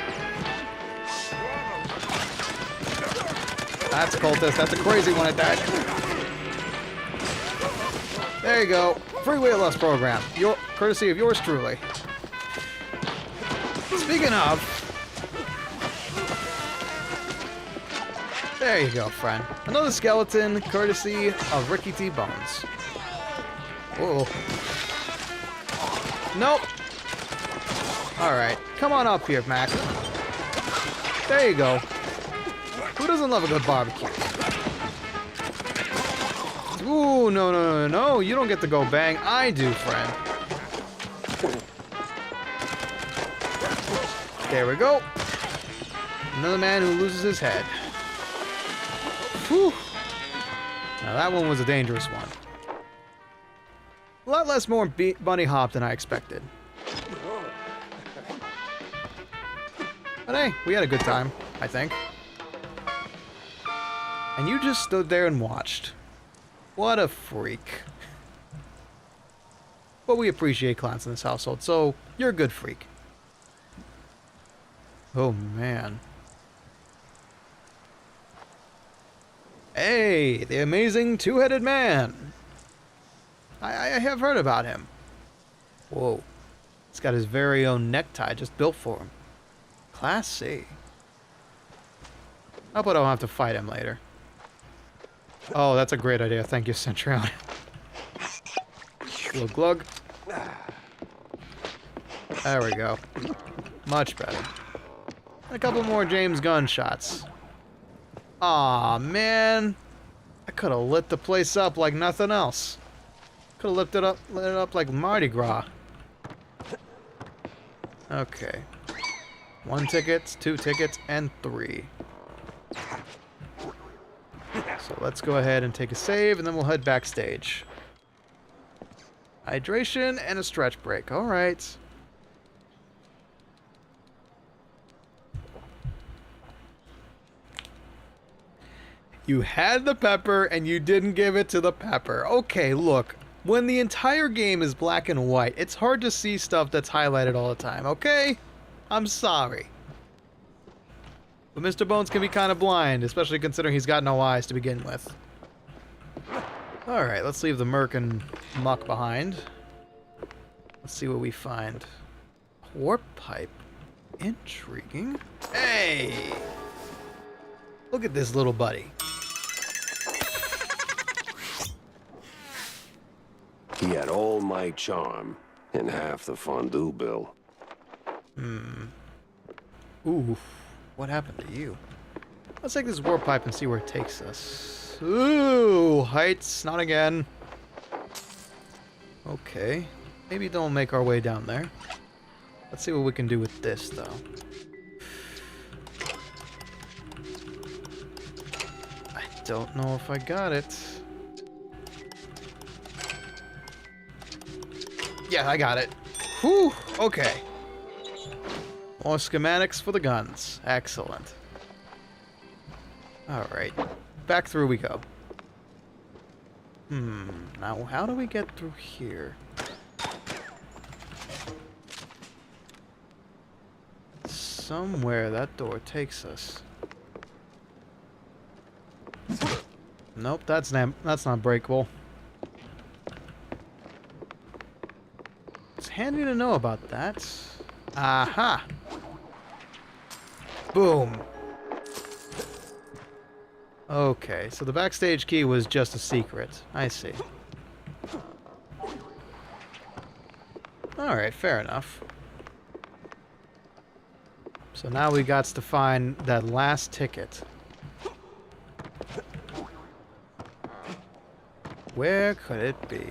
That's a cultist. That's a crazy one at that. There you go. Free weight loss program. Courtesy of yours truly. Speaking of... There you go, friend. Another skeleton, courtesy of Ricky T. Bones. Whoa. Nope. Alright. Come on up here, Mac. There you go. Who doesn't love a good barbecue? Ooh, no. You don't get to go bang. I do, friend. There we go. Another man who loses his head. Whew. Now that one was a dangerous one. A lot less more bunny hop than I expected. But hey, we had a good time, I think. And you just stood there and watched. What a freak. But we appreciate clowns in this household, so you're a good freak. Oh, man. Hey, the amazing two-headed man. I have heard about him. Whoa. He's got his very own necktie just built for him. Class C. I hope I don't have to fight him later. Oh, that's a great idea. Thank you, Centurion. Glug glug. There we go. Much better. And a couple more James Gunn shots. Aw, man. I could have lit the place up like nothing else. Could have lit it up like Mardi Gras. Okay. 1 ticket, 2 tickets, and 3. So let's go ahead and take a save, and then we'll head backstage. Hydration and a stretch break. All right. You had the pepper, and you didn't give it to the pepper. Okay, look. When the entire game is black and white, it's hard to see stuff that's highlighted all the time, okay? I'm sorry. But Mr. Bones can be kind of blind, especially considering he's got no eyes to begin with. Alright, let's leave the murk and muck behind. Let's see what we find. Warp pipe. Intriguing. Hey! Look at this little buddy. He had all my charm and half the fondue bill. Ooh, what happened to you? Let's take this warp pipe and see where it takes us. Ooh, heights, not again. Okay, maybe don't make our way down there. Let's see what we can do with this, though. I don't know if I got it. Yeah, I got it. Whew, okay. More schematics for the guns. Excellent. Alright. Back through we go. Now how do we get through here? Somewhere that door takes us. Nope, that's not breakable. It's handy to know about that. Aha! Boom. Okay, so the backstage key was just a secret. I see. Alright, fair enough. So now we got to find that last ticket. Where could it be?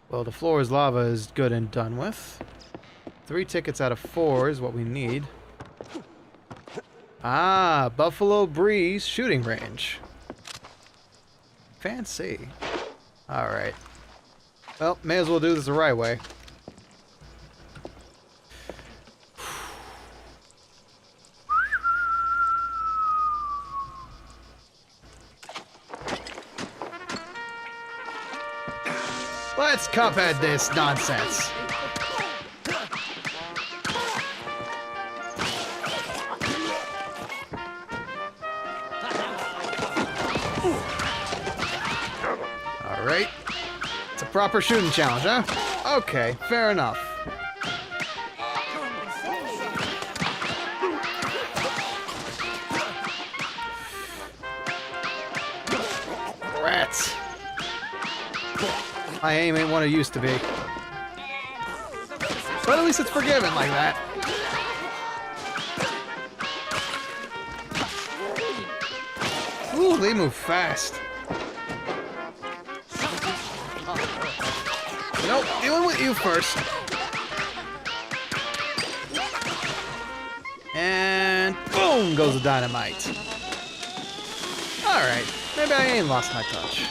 Well, the floor is lava is good and done with. 3 tickets out of 4 is what we need. Ah, Buffalo Breeze shooting range. Fancy. Alright. Well, may as well do this the right way. Let's Cuphead this nonsense. Alright. It's a proper shooting challenge, huh? Okay, fair enough. Rats. My aim ain't what it used to be. But at least it's forgiven like that. Ooh, they move fast. Nope, dealing with you first. And boom goes the dynamite. Alright, maybe I ain't lost my touch.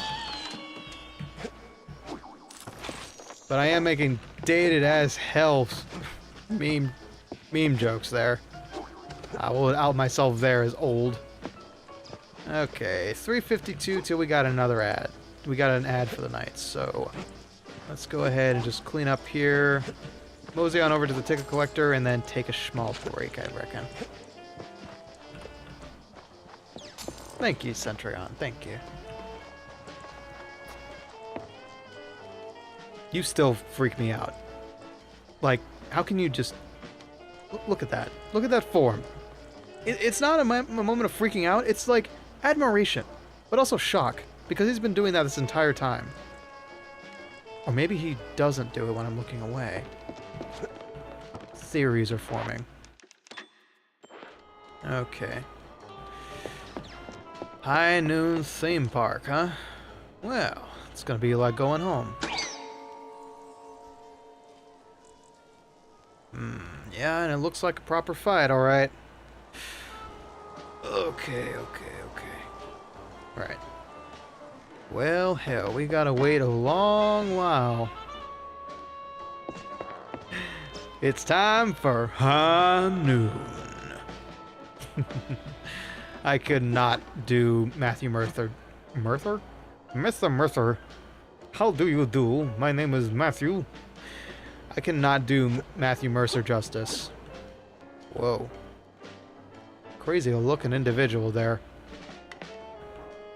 But I am making dated as hell meme jokes there. I will out myself there as old. Okay, 3:52 till we got another ad. We got an ad for the night, so let's go ahead and just clean up here. Mosey on over to the ticket collector and then take a small break, I reckon. Thank you, Centurion. Thank you. You still freak me out. Like, how can you just... Look at that. Look at that form. It's not a moment of freaking out. It's like admiration, but also shock, because he's been doing that this entire time. Or maybe he doesn't do it when I'm looking away. Theories are forming. Okay. High noon theme park, huh? Well, it's gonna be like going home. Yeah, and it looks like a proper fight, alright. Okay. Alright. Well, hell, we gotta wait a long while. It's time for high noon. I could not do Matthew Mercer. Mercer? Mr. Mercer. How do you do? My name is Matthew. I cannot do Matthew Mercer justice. Whoa. Crazy looking individual there.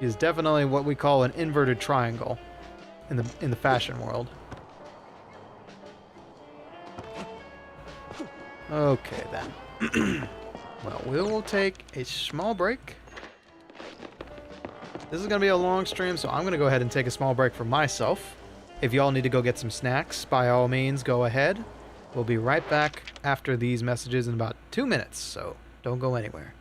He's definitely what we call an inverted triangle in the fashion world. Okay then. Well, we will take a small break. This is going to be a long stream, so I'm going to go ahead and take a small break for myself. If y'all need to go get some snacks, by all means, go ahead. We'll be right back after these messages in about 2 minutes, so don't go anywhere.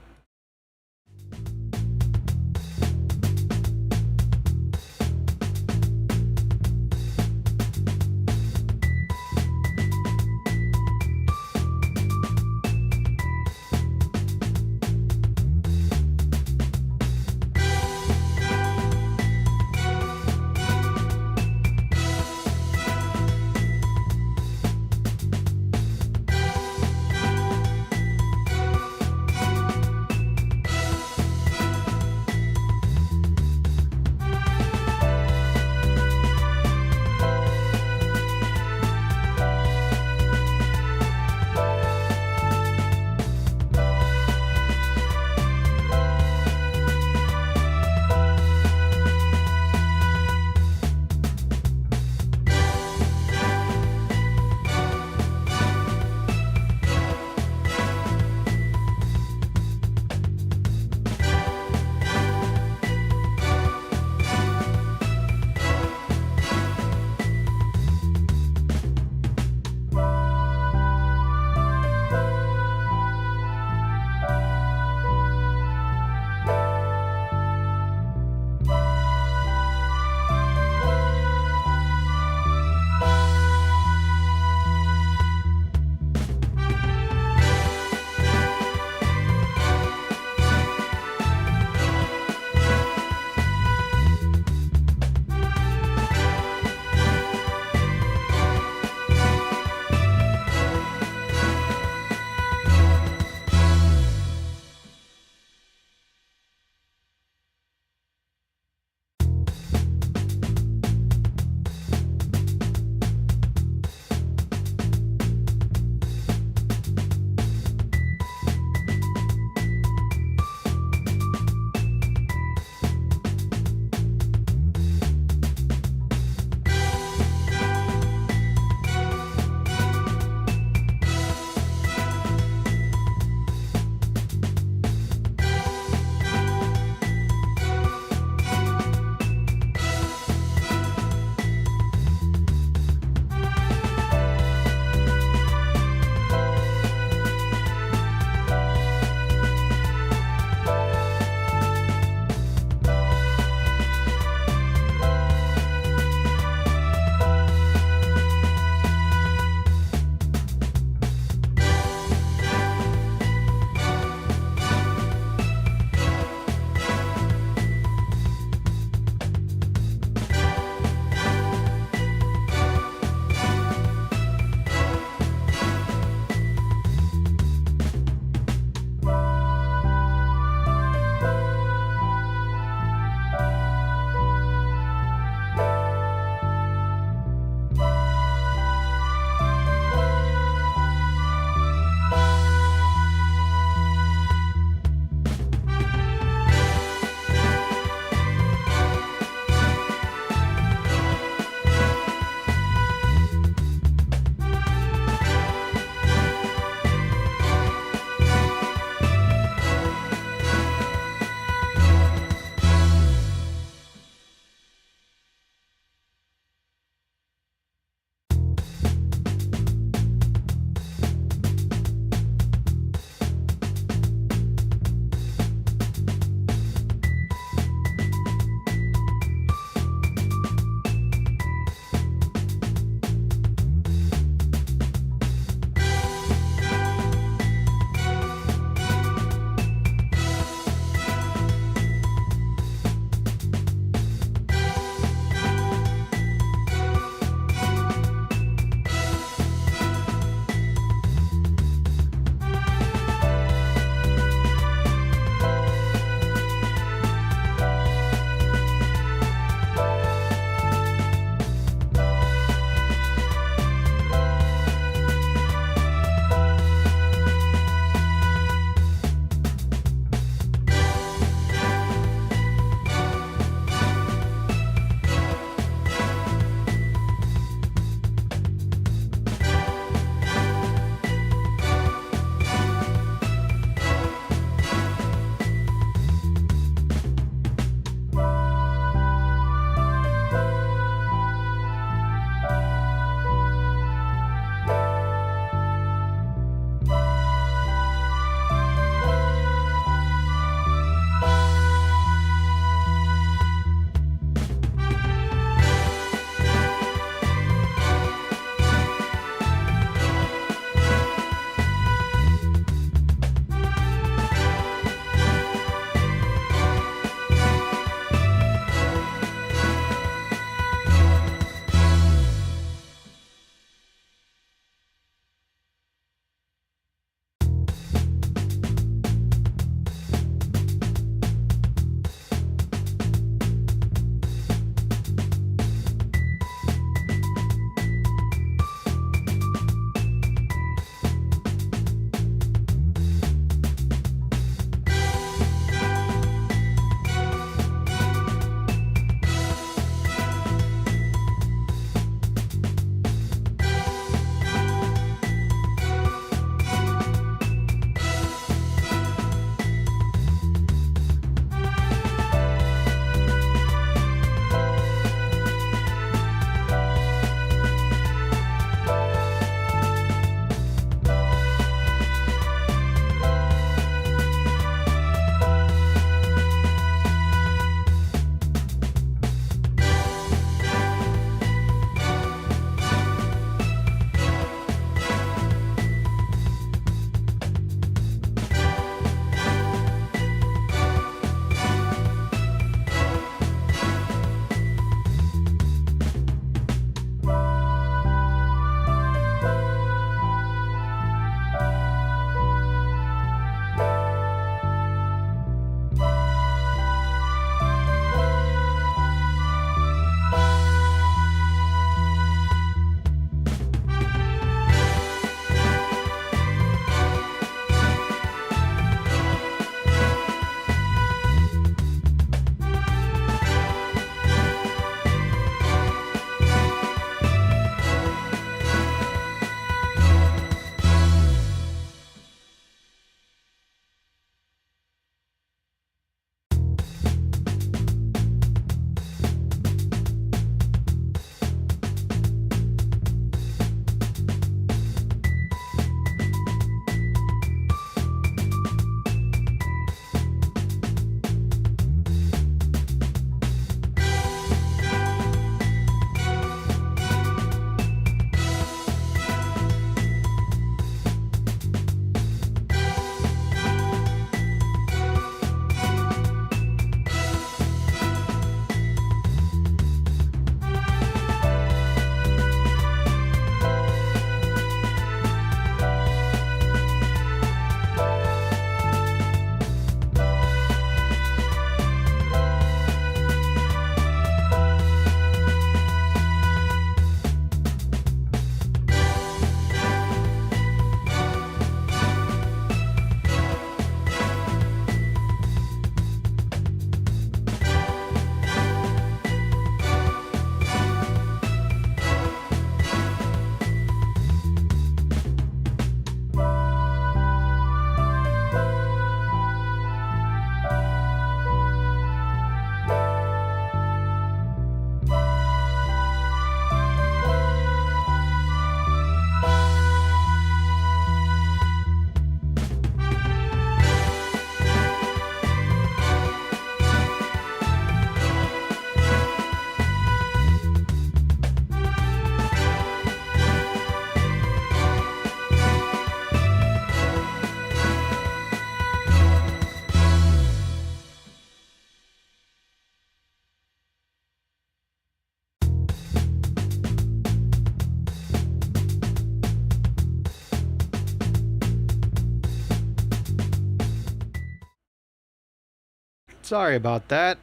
Sorry about that.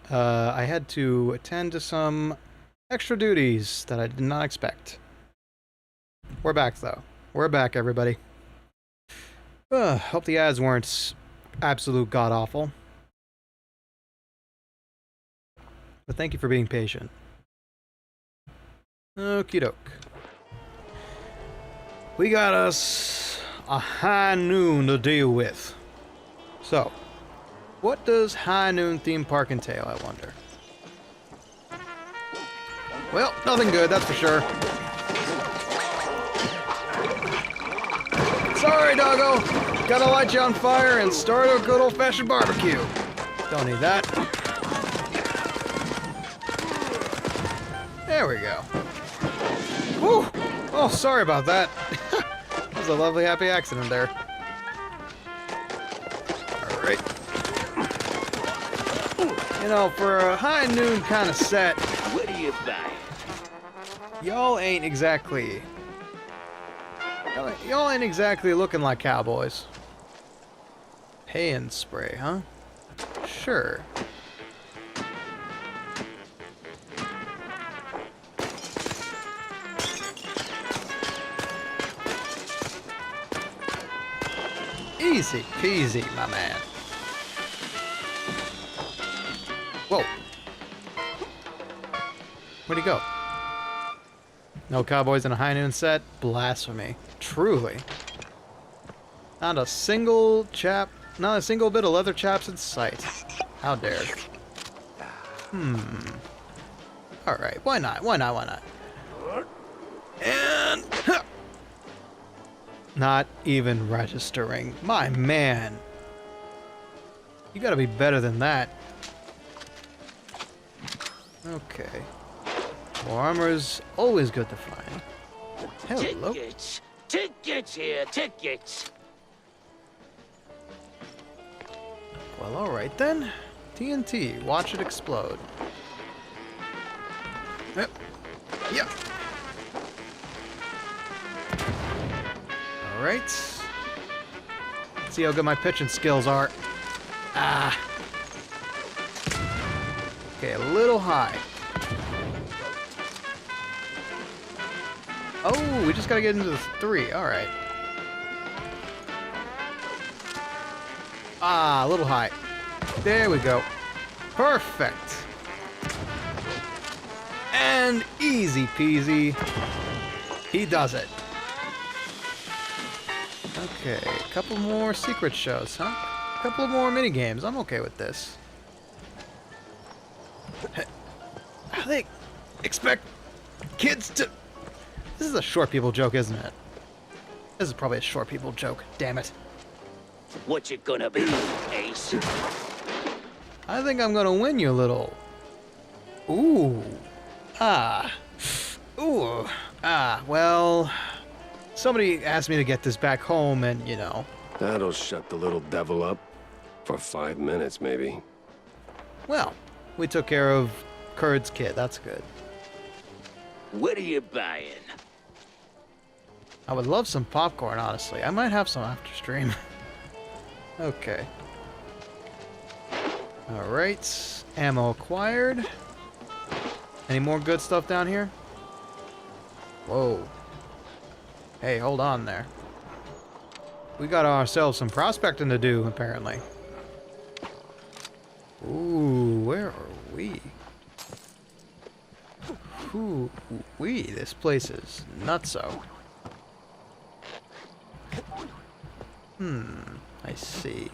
I had to attend to some extra duties that I did not expect. We're back, though. We're back, everybody. Hope the ads weren't absolute god-awful. But thank you for being patient. Okie doke. We got us a high noon to deal with. So, what does high noon theme park entail, I wonder? Well, nothing good, that's for sure. Sorry, doggo. Gotta light you on fire and start a good old-fashioned barbecue. Don't need that. There we go. Whew. Oh, sorry about that. That was a lovely, happy accident there. Alright. You know, for a high noon kind of set, What are you buying? y'all ain't exactly looking like cowboys. Pay and spray, huh? Sure. Easy peasy, my man. Whoa. Where'd he go? No cowboys in a high noon set? Blasphemy. Truly. Not a single bit of leather chaps in sight. How dare. Alright, why not? Why not? And... Not even registering. My man. You gotta be better than that. Okay. More armor is always good to find. Hello. Tickets! Tickets here! Tickets! Well, alright then. TNT. Watch it explode. Yep. Yep. Alright. Let's see how good my pitching skills are. Ah. Okay, a little high. Oh, we just gotta get into the 3. Alright. Ah, a little high. There we go. Perfect. And easy peasy. He does it. Okay, a couple more secret shows, huh? A couple more mini games. I'm okay with this. How they expect kids to... This is a short people joke, isn't it? This is probably a short people joke. Damn it. What you gonna be, Ace? I think I'm gonna win you a little. Ooh. Ah. Ooh. Ah, well... Somebody asked me to get this back home and, you know... That'll shut the little devil up. For 5 minutes, maybe. Well, we took care of Kurd's kid. That's good. What are you buying? I would love some popcorn, honestly. I might have some after stream. Okay. Alright. Ammo acquired. Any more good stuff down here? Whoa. Hey, hold on there. We got ourselves some prospecting to do, apparently. Ooh, where are we? Ooh, this place is nutso. I see.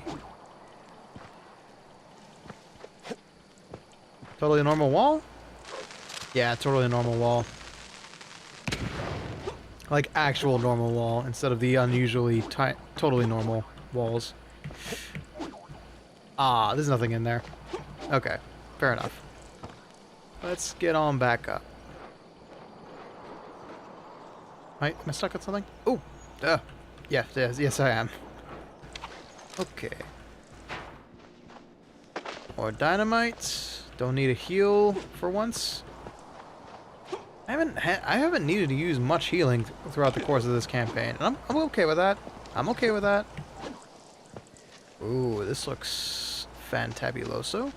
Totally normal wall? Yeah, totally normal wall. Like actual normal wall instead of the unusually totally normal walls. Ah, there's nothing in there. Okay, fair enough. Let's get on back up. Am I stuck at something? Oh, yes, I am. Okay. More dynamite. Don't need a heal for once. I haven't needed to use much healing throughout the course of this campaign, and I'm okay with that. I'm okay with that. Ooh, this looks Fantabuloso.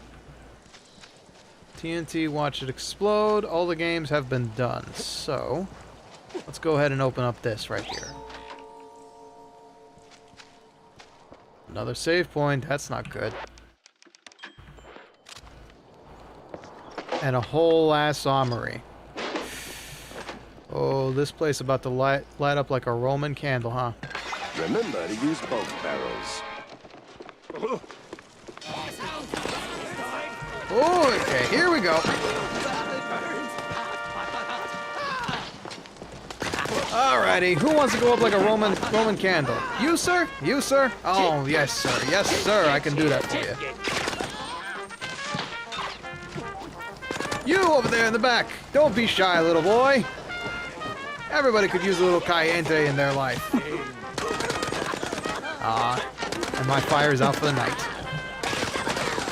TNT, watch it explode. All the games have been done. So, let's go ahead and open up this right here. Another save point. That's not good. And a whole ass armory. Oh, this place about to light up like a Roman candle, huh? Remember to use both barrels. Oh, okay, here we go. Alrighty, who wants to go up like a Roman candle? You, sir? You, sir? Oh, yes, sir. Yes, sir. I can do that for you. You over there in the back. Don't be shy, little boy. Everybody could use a little cayenne in their life. And my fire is out for the night.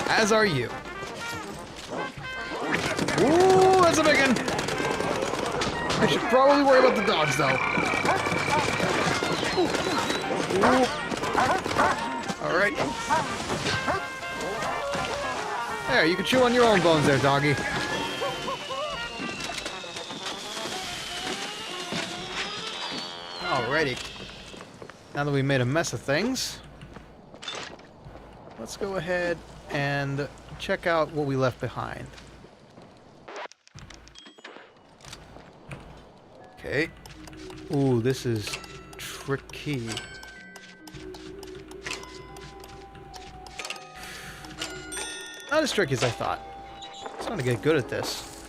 As are you. Ooh, that's a big one. I should probably worry about the dogs, though. Alright. There, you can chew on your own bones there, doggy. Alrighty. Now that we made a mess of things, let's go ahead and check out what we left behind. Okay. Ooh, this is tricky. Not as tricky as I thought. I'm starting to get good at this.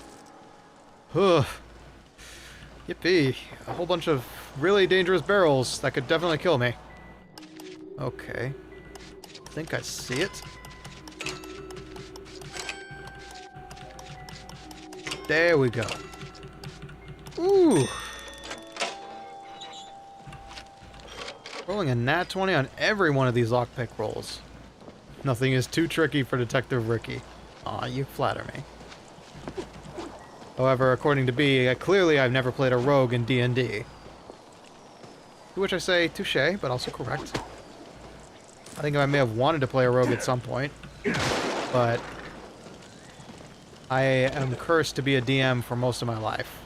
Ugh. Yippee. A whole bunch of really dangerous barrels that could definitely kill me. Okay. I think I see it. There we go. Ooh. Rolling a nat 20 on every one of these lockpick rolls. Nothing is too tricky for Detective Ricky. Aw, you flatter me. However, according to B, clearly I've never played a rogue in D&D. To which I say, touche, but also correct. I think I may have wanted to play a rogue at some point, but I am cursed to be a DM for most of my life.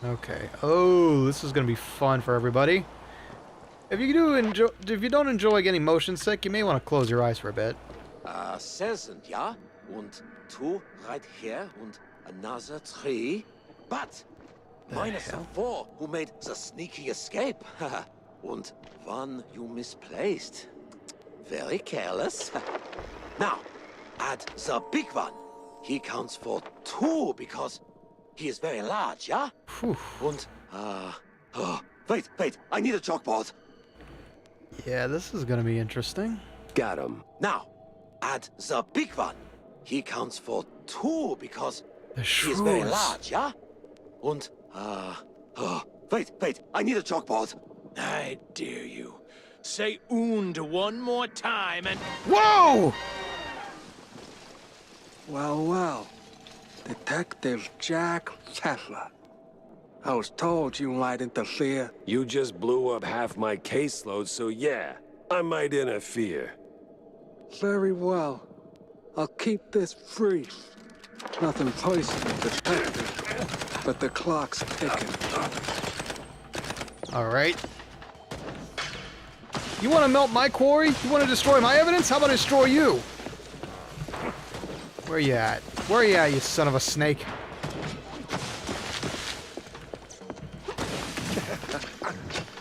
Okay. Oh, this is gonna be fun for everybody. If you don't enjoy getting motion sick, you may want to close your eyes for a bit. 7, ja? Und 2 right here, and another 3. But minus the 4 who made the sneaky escape. And 1 you misplaced. Very careless. Now, add the big one. He counts for 2 because he is very large, yeah? And, wait, I need a chalkboard. Yeah, this is gonna be interesting. Got him. Now, add the big one. He counts for 2 because The he is very shrews. large, yeah? And, wait, I need a chalkboard. I dare you. Say und one more time and... Whoa! Well, Detective Jack Tefla. I was told you might interfere. You just blew up half my caseload, so yeah, I might interfere. Very well. I'll keep this brief. Nothing personal, Detective, but the clock's ticking. Alright. You want to melt my quarry? You want to destroy my evidence? How about I destroy you? Where you at? Where you at, you son of a snake?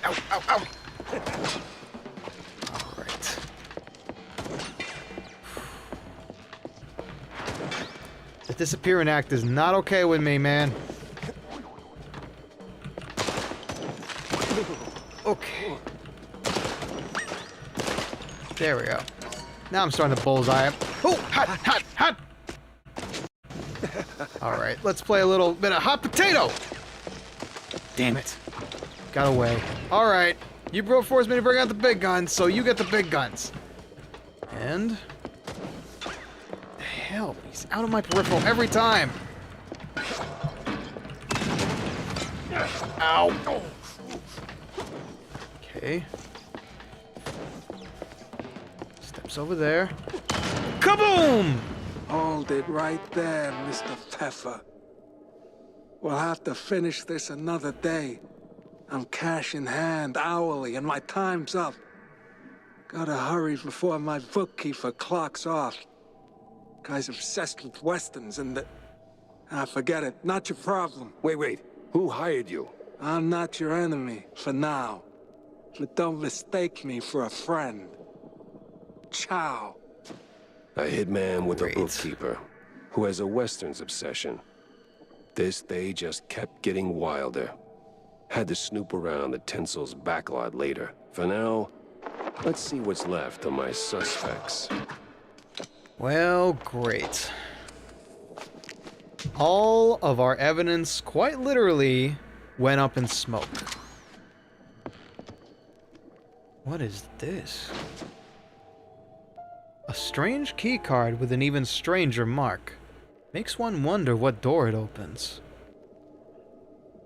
Ow, ow, ow. Alright. The disappearing act is not okay with me, man. Okay. There we go. Now I'm starting to bullseye it. Oh, hot! Alright, let's play a little bit of hot potato! Damn it. Got away. Alright, you forced me to bring out the big guns, so you get the big guns. And... the hell, he's out of my peripheral every time! Ow! Okay. Oops, over there. Kaboom! Hold it right there, Mr. Pfeffer. We'll have to finish this another day. I'm cash in hand hourly, and my time's up. Gotta hurry before my bookkeeper clocks off. Guy's obsessed with westerns and the... Ah, forget it. Not your problem. Wait. Who hired you? I'm not your enemy, for now. But don't mistake me for a friend. Ciao. A hitman with a bookkeeper who has a westerns obsession. This day just kept getting wilder. Had to snoop around the Tinsel's backlot later. For now, let's see what's left of my suspects. Well, great. All of our evidence, quite literally, went up in smoke. What is this? A strange keycard with an even stranger mark. Makes one wonder what door it opens.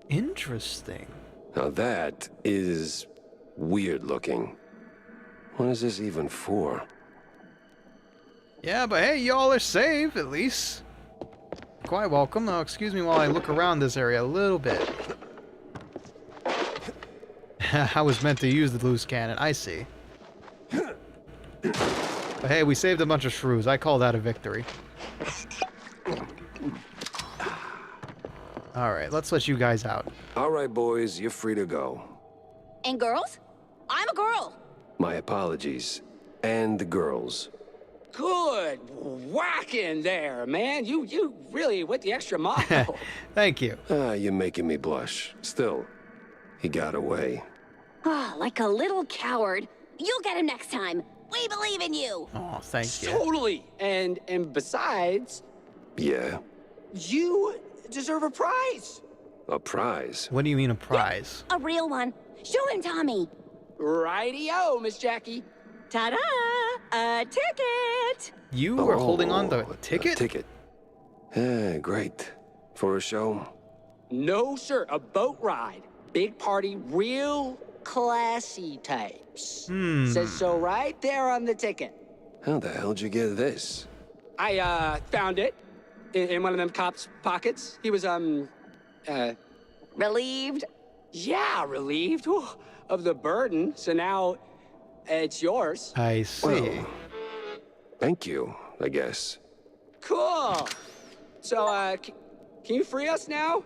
Interesting. Now that is weird looking. What is this even for? Yeah, but hey, y'all are safe, at least. Quite welcome. Now, excuse me while I look around this area a little bit. I was meant to use the loose cannon, I see. But hey, we saved a bunch of shrews. I call that a victory. Alright, let's let you guys out. Alright, boys, you're free to go. And girls? I'm a girl. My apologies. And the girls. Good whacking there, man. You really went the extra mile. Thank you. You're making me blush. Still, he got away. Ah, like a little coward. You'll get him next time. We believe in you. Oh, thank you. Totally. And besides... Yeah? You deserve a prize. A prize? What do you mean a prize? Yeah, a real one. Show him, Tommy. Righty-o, Miss Jackie. Ta-da! A ticket! You were holding on to a ticket? A ticket. Great. For a show? No, sir. A boat ride. Big party, real classy types. Says so right there on the ticket. How the hell'd you get this? I, found it in one of them cops' pockets. He was, Relieved? Yeah, relieved of the burden. So now it's yours. I see. Well, thank you, I guess. Cool. So, can you free us now?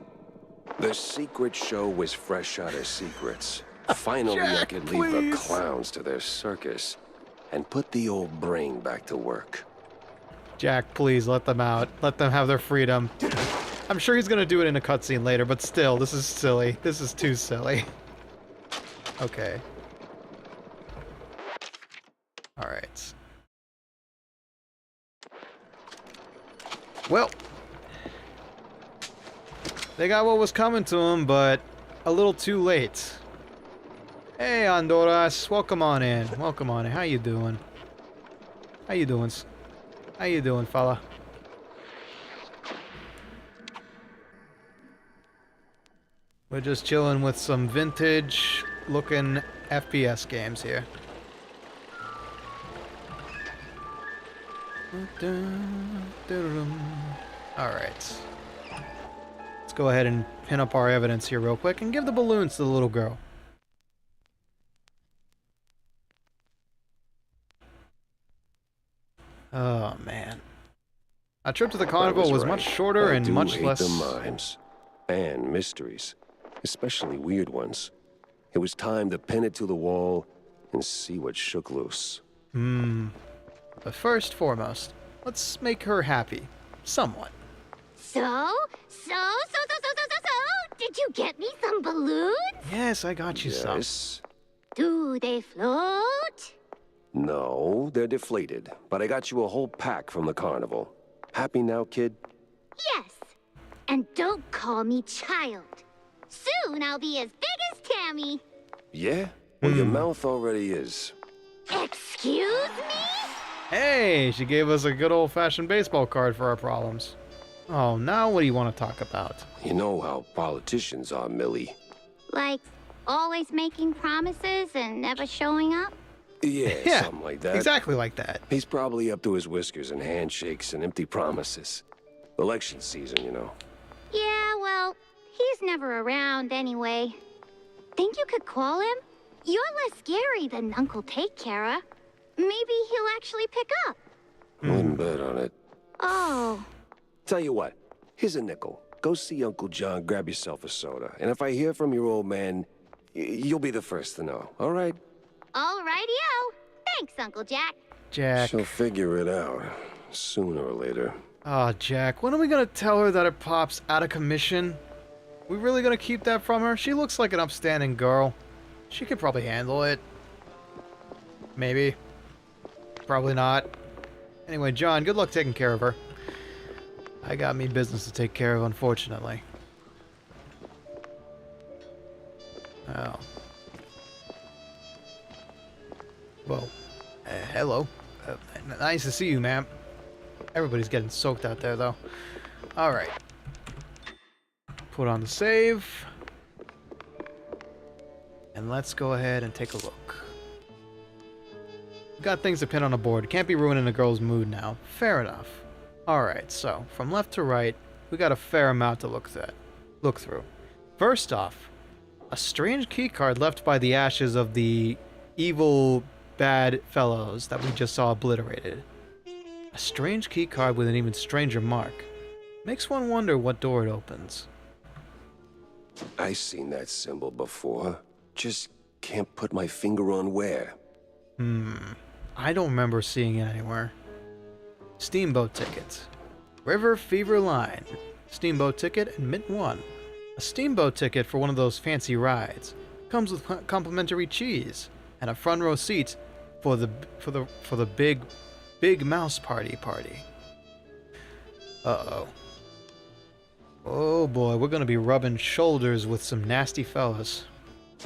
The secret show was fresh out of secrets. Finally, I Jack, could leave the please. clowns to their circus and put the old brain back to work. Jack, please let them out. Let them have their freedom. I'm sure he's gonna do it in a cutscene later, but still, this is silly. This is too silly. Okay. Alright. Well, they got what was coming to them, but a little too late. Hey, Honduras, welcome on in. Welcome on in. How you doing? How you doing? How you doing, fella? We're just chilling with some vintage-looking FPS games here. Alright. Let's go ahead and pin up our evidence here real quick and give the balloons to the little girl. Oh, man. Our trip to the Carnival was much shorter and much less... I do hate the mimes. And mysteries. Especially weird ones. It was time to pin it to the wall and see what shook loose. But first, foremost, let's make her happy. Somewhat. So, did you get me some balloons? Yes, I got you some. Yes. Do they float? No, they're deflated. But I got you a whole pack from the Carnival. Happy now, kid? Yes. And don't call me child. Soon I'll be as big as Tammy. Yeah? Well, your mouth already is. Excuse me? Hey, she gave us a good old-fashioned baseball card for our problems. Oh, now what do you want to talk about? You know how politicians are, Millie. Like, always making promises and never showing up? Yeah, something like that. Exactly like that. He's probably up to his whiskers in handshakes and empty promises. Election season, you know. Yeah, well, he's never around anyway. Think you could call him? You're less scary than Uncle Take Care. Maybe he'll actually pick up. Wouldn't bet on it. Oh. Tell you what, here's a nickel. Go see Uncle John, grab yourself a soda. And if I hear from your old man, you'll be the first to know, all right? Alrighty-o. Thanks, Uncle Jack. Jack. She'll figure it out, sooner or later. Oh, Jack, when are we gonna tell her that her pop's out of commission? We really gonna keep that from her? She looks like an upstanding girl. She could probably handle it. Maybe. Probably not. Anyway, John, good luck taking care of her. I got me business to take care of, unfortunately. Oh. Whoa. Hello. Nice to see you, ma'am. Everybody's getting soaked out there, though. Alright. Put on the save. And let's go ahead and take a look. Got things to pin on a board. Can't be ruining a girl's mood now. Fair enough. Alright, so from left to right, we got a fair amount to look through. First off, a strange keycard left by the ashes of the evil bad fellows that we just saw obliterated. A strange keycard with an even stranger mark. Makes one wonder what door it opens. I've seen that symbol before. Just can't put my finger on where. I don't remember seeing it anywhere. Steamboat ticket. River Fever Line. Steamboat ticket and Mint 1. A steamboat ticket for one of those fancy rides. Comes with complimentary cheese and a front row seat for the big mouse party. Uh-oh. Oh boy, we're gonna be rubbing shoulders with some nasty fellas.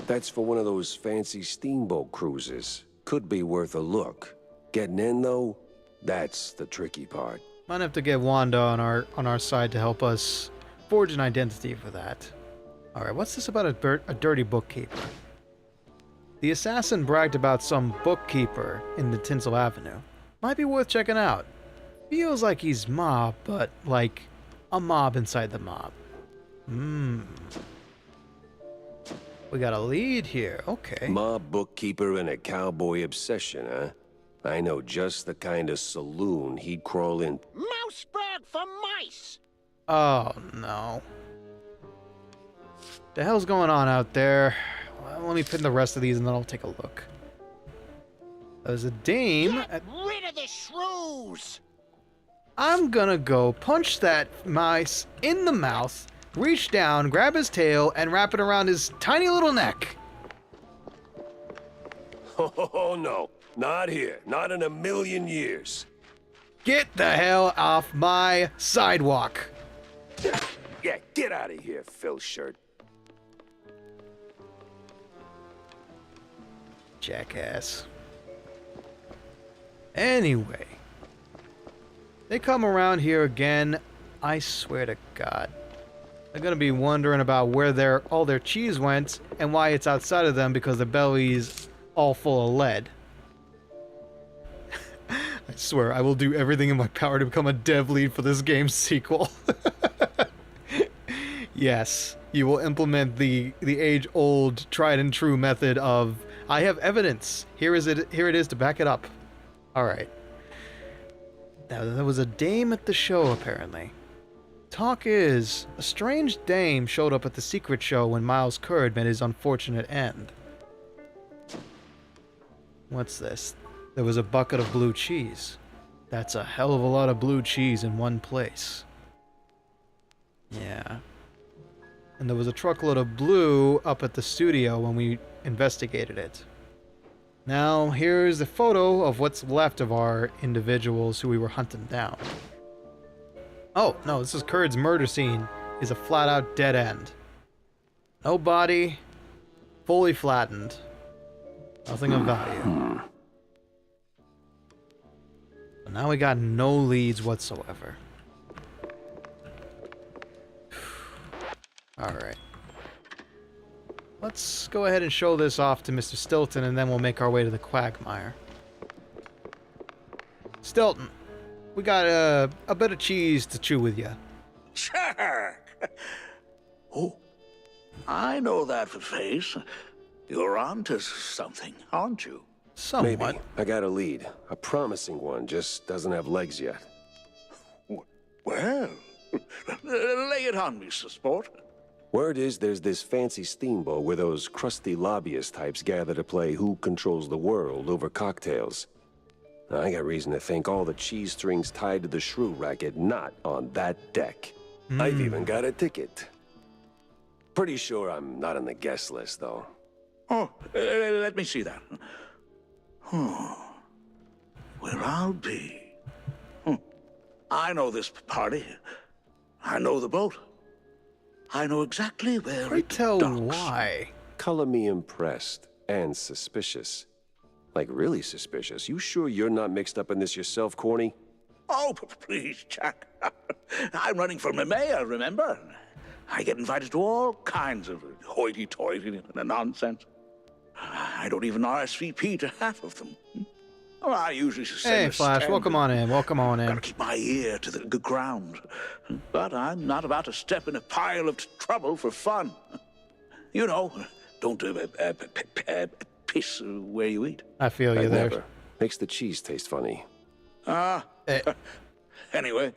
That's for one of those fancy steamboat cruises. Could be worth a look. Getting in, though, that's the tricky part. Might have to get Wanda on our side to help us forge an identity for that. Alright, what's this about a dirty bookkeeper? The assassin bragged about some bookkeeper in the Tinsel Avenue. Might be worth checking out. Feels like he's mob, but like a mob inside the mob. We got a lead here, okay. Mob bookkeeper and a cowboy obsession, huh? I know just the kind of saloon he'd crawl in. Mouseburg for mice! Oh, no. The hell's going on out there? Well, let me pin the rest of these and then I'll take a look. There's a dame. Get rid of the shrews! I'm gonna go punch that mice in the mouth, reach down, grab his tail, and wrap it around his tiny little neck. Oh, no. Not here. Not in a million years. Get the hell off my sidewalk. Yeah, get out of here, Phil Shirt. Jackass. Anyway. They come around here again, I swear to God. They're gonna be wondering about where all their cheese went and why it's outside of them because the belly's all full of lead. I swear, I will do everything in my power to become a dev lead for this game's sequel. Yes, you will implement the age-old, tried-and-true method of, I have evidence. Here it is to back it up. Alright. Now, there was a dame at the show, apparently. Talk is, a strange dame showed up at the secret show when Miles Curd met his unfortunate end. What's this? There was a bucket of blue cheese. That's a hell of a lot of blue cheese in one place. Yeah. And there was a truckload of blue up at the studio when we investigated it. Now, here's a photo of what's left of our individuals who we were hunting down. Oh, no, this is Curd's murder scene. Is a flat-out dead end. No body. Fully flattened. Nothing of value. But now we got no leads whatsoever. Alright. Let's go ahead and show this off to Mr. Stilton, and then we'll make our way to the quagmire. Stilton, we got a bit of cheese to chew with you. Sure. Oh, I know that face. You're onto something, aren't you? Somewhat. Maybe. I got a lead. A promising one, just doesn't have legs yet. Well, lay it on me, sport. Word is there's this fancy steamboat where those crusty lobbyist types gather to play Who Controls the World over cocktails. I got reason to think all the cheese strings tied to the shrew racket not on that deck. I've even got a ticket. Pretty sure I'm not on the guest list, though. Oh, let me see that. Where I'll be. I know this party. I know the boat. I know exactly where Pray it tell docks. why. Color me impressed and suspicious. Like, really suspicious. You sure you're not mixed up in this yourself, Corny? Oh, please, Jack. I'm running for mayor, remember? I get invited to all kinds of hoity-toity nonsense. I don't even RSVP to half of them. Well, I usually send Hey, a Flash, standard. welcome on in. Welcome on in. Gotta keep my ear to the ground. But I'm not about to step in a pile of trouble for fun. You know, don't piss where you eat. I feel you I'd there. never. Makes the cheese taste funny. Anyway,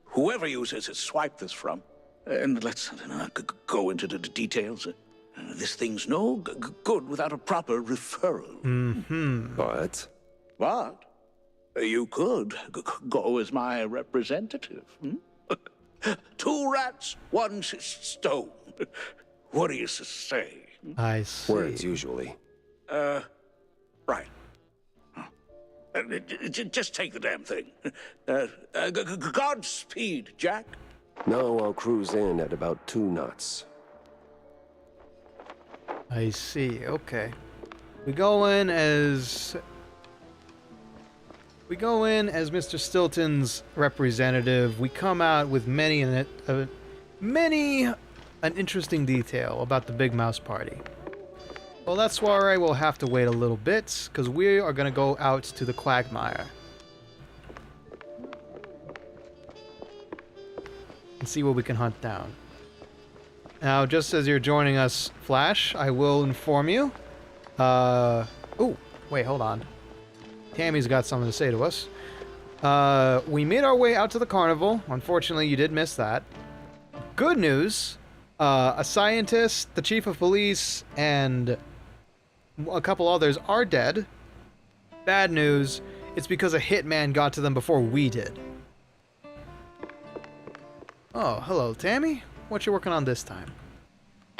whoever you swipe this from, and let's go into the details. This thing's no good without a proper referral. Mm-hmm. But you could go as my representative. 2 rats, 1 stone. What do you say? I see. Words, usually. Right. Just take the damn thing. Godspeed, Jack. No, I'll cruise in at about 2 knots. I see. Okay. We go in as Mr. Stilton's representative. We come out with many an interesting detail about the Big Mouse Party. Well, that's why we'll have to wait a little bit, because we are going to go out to the quagmire and see what we can hunt down. Now, just as you're joining us, Flash, I will inform you. Oh, wait, hold on. Tammy's got something to say to us. We made our way out to the carnival. Unfortunately, you did miss that. Good news, a scientist, the chief of police, and a couple others are dead. Bad news, it's because a hitman got to them before we did. Oh, hello, Tammy. What you working on this time?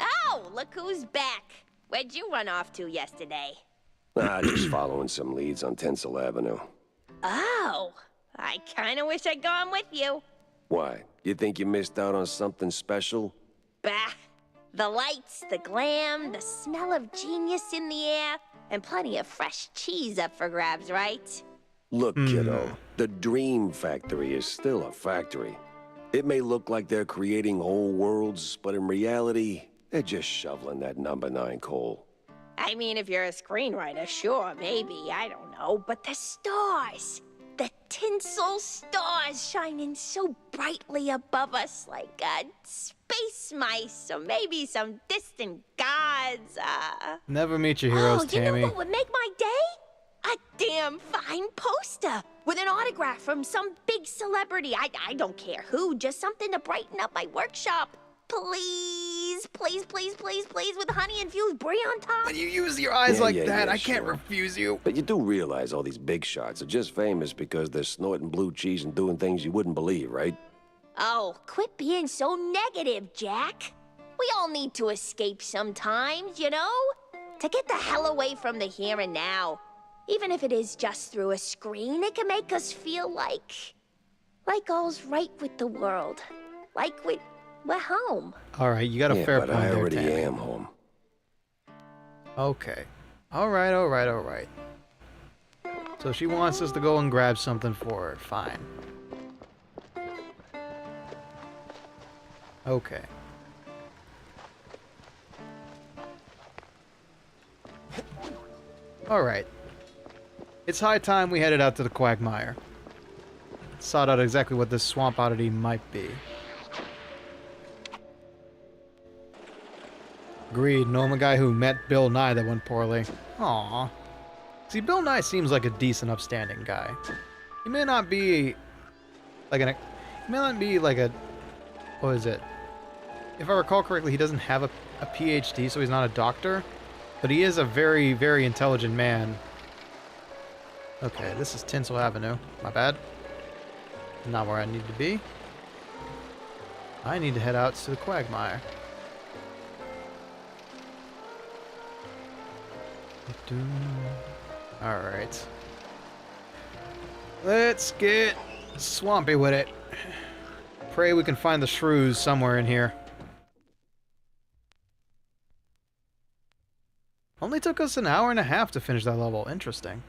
Oh, look who's back. Where'd you run off to yesterday? Just following some leads on Tinsel Avenue. Oh, I kind of wish I'd gone with you. Why? You think you missed out on something special? Bah. The lights, the glam, the smell of genius in the air, and plenty of fresh cheese up for grabs, right? Look, kiddo, the Dream Factory is still a factory. It may look like they're creating whole worlds, but in reality, they're just shoveling that number 9 coal. I mean, if you're a screenwriter, sure, maybe, I don't know. But the stars, the tinsel stars shining so brightly above us like space mice or maybe some distant gods. Never meet your heroes, Tammy. You know what would make my day? A damn fine poster with an autograph from some big celebrity. I don't care who, just something to brighten up my workshop. Please, please, please, please, please, with honey-infused brie on top. When you use your eyes like that, I can't refuse you. But you do realize all these big shots are just famous because they're snorting blue cheese and doing things you wouldn't believe, right? Oh, quit being so negative, Jack. We all need to escape sometimes, you know? To get the hell away from the here and now. Even if it is just through a screen, it can make us feel like all's right with the world. Like we're home. All right, you got a fair point I there, already Tammy. am home. Okay. All right. So she wants us to go and grab something for her. Fine. Okay. Alright. It's high time we headed out to the quagmire. Sought out exactly what this swamp oddity might be. Agreed. No, I'm a guy who met Bill Nye that went poorly. Aww. See, Bill Nye seems like a decent, upstanding guy. He may not be like an... He may not be like a... What is it? If I recall correctly, he doesn't have a PhD, so he's not a doctor. But he is a very, very intelligent man. Okay, this is Tinsel Avenue. My bad. Not where I need to be. I need to head out to the quagmire. Alright. Let's get swampy with it. Pray we can find the shrews somewhere in here. Only took us an hour and a half to finish that level. Interesting.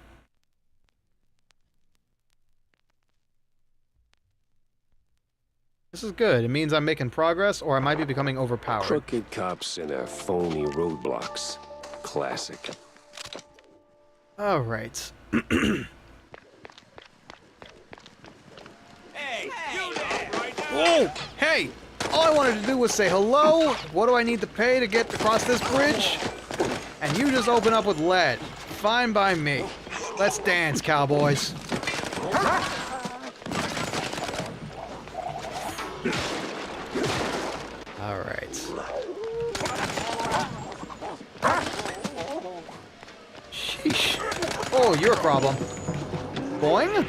This is good. It means I'm making progress, or I might be becoming overpowered. Crooked cops and their phony roadblocks. Classic. Alright. Whoa! Hey! All I wanted to do was say hello. What do I need to pay to get across this bridge? And you just open up with lead. Fine by me. Let's dance, cowboys. Alright. Sheesh. Oh, you're a problem. Boing?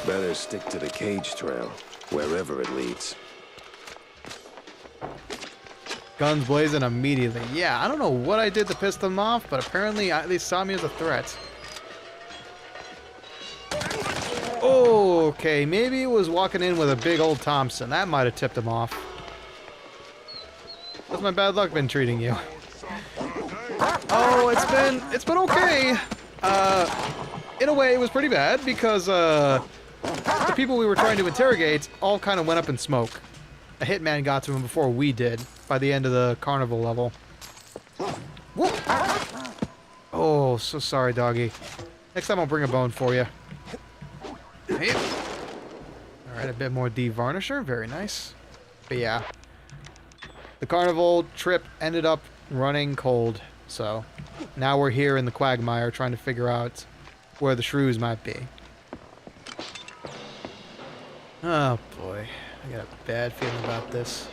Better stick to the cage trail, wherever it leads. Guns blazing immediately. Yeah, I don't know what I did to piss them off, but apparently they saw me as a threat. Okay, maybe it was walking in with a big old Thompson. That might have tipped them off. How's my bad luck been treating you? Oh, it's been okay. In a way, it was pretty bad because the people we were trying to interrogate all kind of went up in smoke. A hitman got to him before we did by the end of the Carnival level. Whoop. Oh, so sorry, doggy. Next time I'll bring a bone for you. Alright, a bit more de-varnisher. Very nice. But yeah. The Carnival trip ended up running cold. So, now we're here in the quagmire trying to figure out where the shrews might be. Oh boy. I got a bad feeling about this.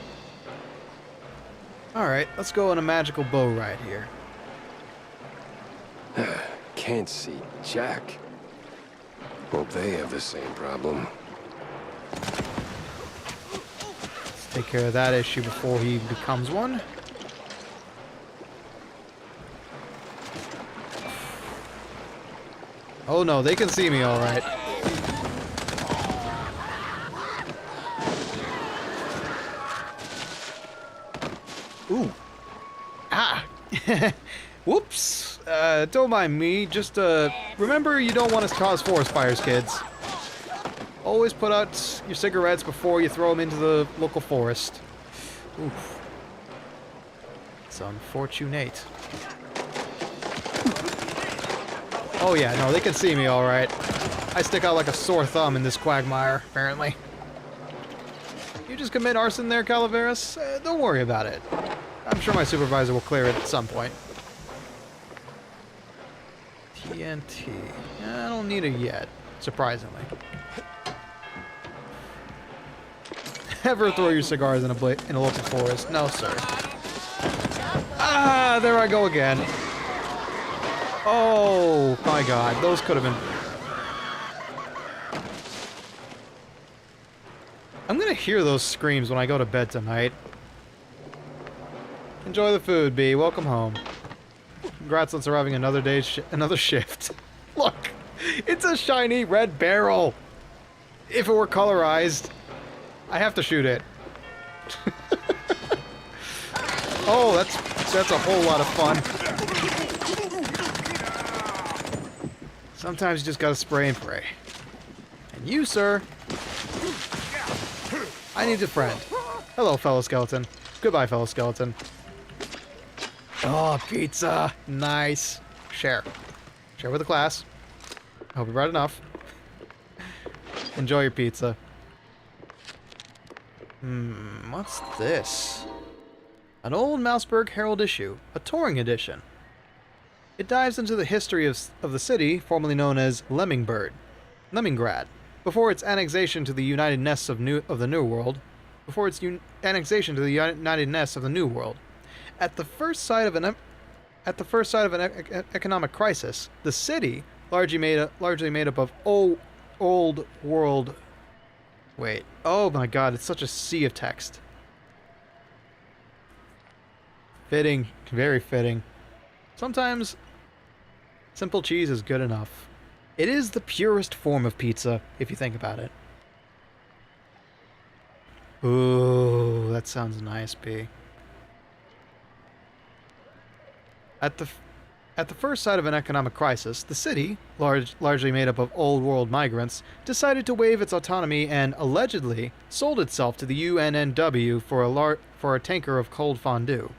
Alright, let's go on a magical bow ride here. Can't see Jack. Hope they have the same problem. Let's take care of that issue before he becomes one. Oh no, they can see me alright. Ooh. Ah! Whoops. Don't mind me. Just, remember you don't want to cause forest fires, kids. Always put out your cigarettes before you throw them into the local forest. Oof. It's unfortunate. Oh yeah, no, they can see me alright. I stick out like a sore thumb in this quagmire, apparently. You just commit arson there, Calaveras? Don't worry about it. I'm sure my supervisor will clear it at some point. TNT. I don't need it yet, surprisingly. Never throw your cigars in a local forest. No, sir. Ah, there I go again. Oh, my God. Those could have been... I'm gonna hear those screams when I go to bed tonight. Enjoy the food, B. Welcome home. Congrats on surviving another day, another shift. Look, it's a shiny red barrel. If it were colorized, I have to shoot it. Oh, that's a whole lot of fun. Sometimes you just gotta spray and pray. And you, sir, I need a friend. Hello, fellow skeleton. Goodbye, fellow skeleton. Oh, pizza. Nice. Share. Share with the class. I hope you brought enough. Enjoy your pizza. What's this? An old Mouseburg Herald issue, a touring edition. It dives into the history of the city, formerly known as Leningrad, before its annexation to the United Nests of the New World. At the first sight of an economic crisis, the city, largely made up of old world. Wait. Oh my God! It's such a sea of text. Fitting, very fitting. Sometimes simple cheese is good enough. It is the purest form of pizza, if you think about it. Ooh, that sounds nice, B. At the first sight of an economic crisis, the city, largely made up of old world migrants, decided to waive its autonomy and allegedly sold itself to the UNNW for a tanker of cold fondue.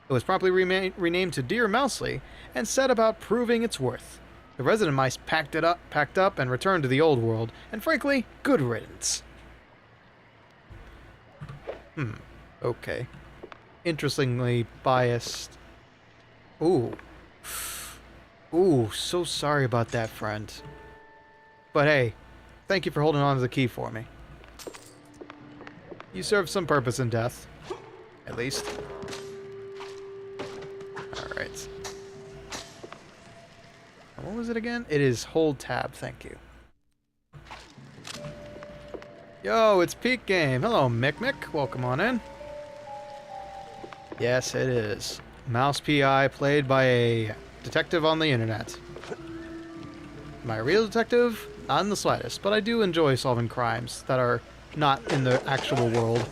It was promptly renamed to Dear Mouseley and set about proving its worth. The resident mice packed up and returned to the old world, and frankly, good riddance. Okay. Interestingly biased. Ooh, so sorry about that, friend. But hey, thank you for holding on to the key for me. You served some purpose in death. At least. Alright. What was it again? It is hold tab, thank you. Yo, it's Peak Game. Hello, Mick. Welcome on in. Yes, it is. Mouse PI played by a detective on the internet. Am I a real detective? Not in the slightest, but I do enjoy solving crimes that are not in the actual world.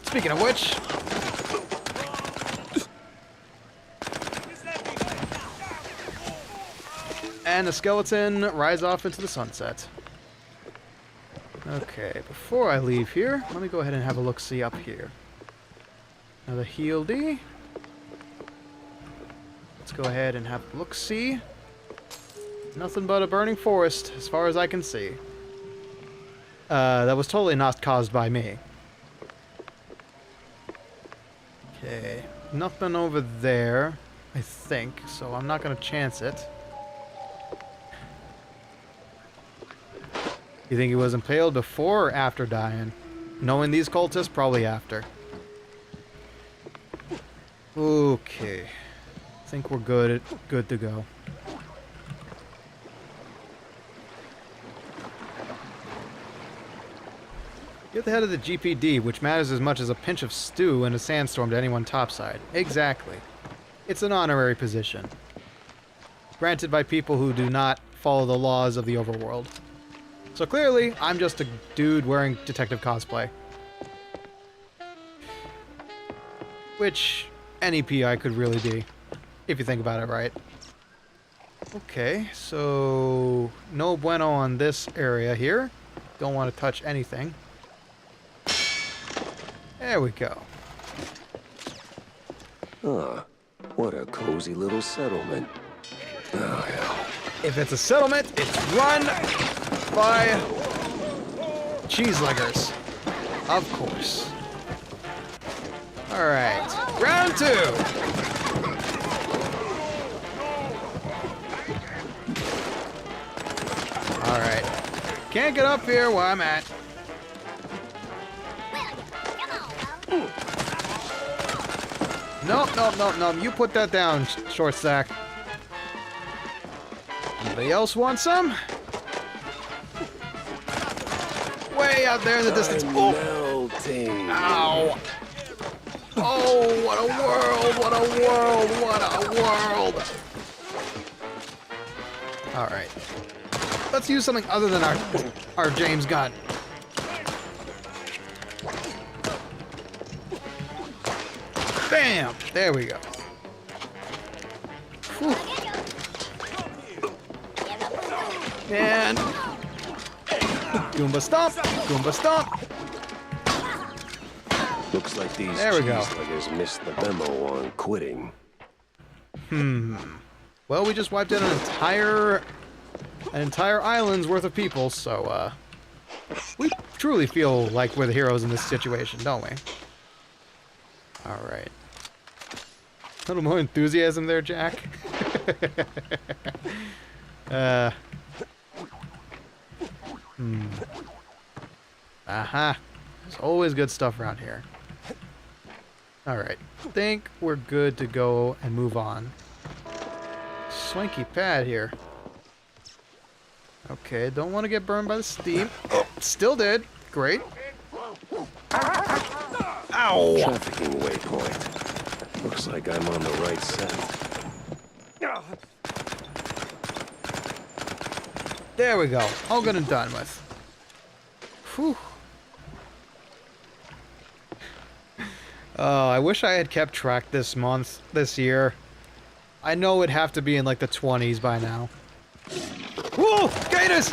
Speaking of which... and the skeleton rides off into the sunset. Okay, before I leave here, let me go ahead and have a look-see up here. Another heal D. Let's go ahead and have a look-see. Nothing but a burning forest, as far as I can see. That was totally not caused by me. Okay, nothing over there, I think, so I'm not gonna chance it. You think he was impaled before or after dying? Knowing these cultists, probably after. Okay. I think we're good to go. You're the head of the GPD, which matters as much as a pinch of stew in a sandstorm to anyone topside. Exactly. It's an honorary position. Granted by people who do not follow the laws of the overworld. So clearly, I'm just a dude wearing detective cosplay. Which any PI could really be, if you think about it right. Okay, so no bueno on this area here. Don't want to touch anything. There we go. Ah, what a cozy little settlement. Oh, hell. If it's a settlement, it's run by cheeseleggers. Of course. Alright, round 2! Alright. Can't get up here where I'm at. Nope. You put that down, short stack. Anybody else want some? Way out there in the distance. Oh! Ow! Oh, what a world! Alright. Let's use something other than our James gun. Bam! There we go. Whew. And... Goomba stomp! Goomba stomp! Looks like these cheesemakers missed the memo on quitting. Well, we just wiped out an entire island's worth of people, so, we truly feel like we're the heroes in this situation, don't we? Alright. A little more enthusiasm there, Jack. Aha. There's always good stuff around here. Alright. Think we're good to go and move on. Swanky pad here. Okay, don't want to get burned by the steam. Oh, still did. Great. Ow! Trafficking waypoint. Looks like I'm on the right scent. There we go. All good and done with. Whew. I wish I had kept track this year. I know it'd have to be in like the 20s by now. Whoa! Gators!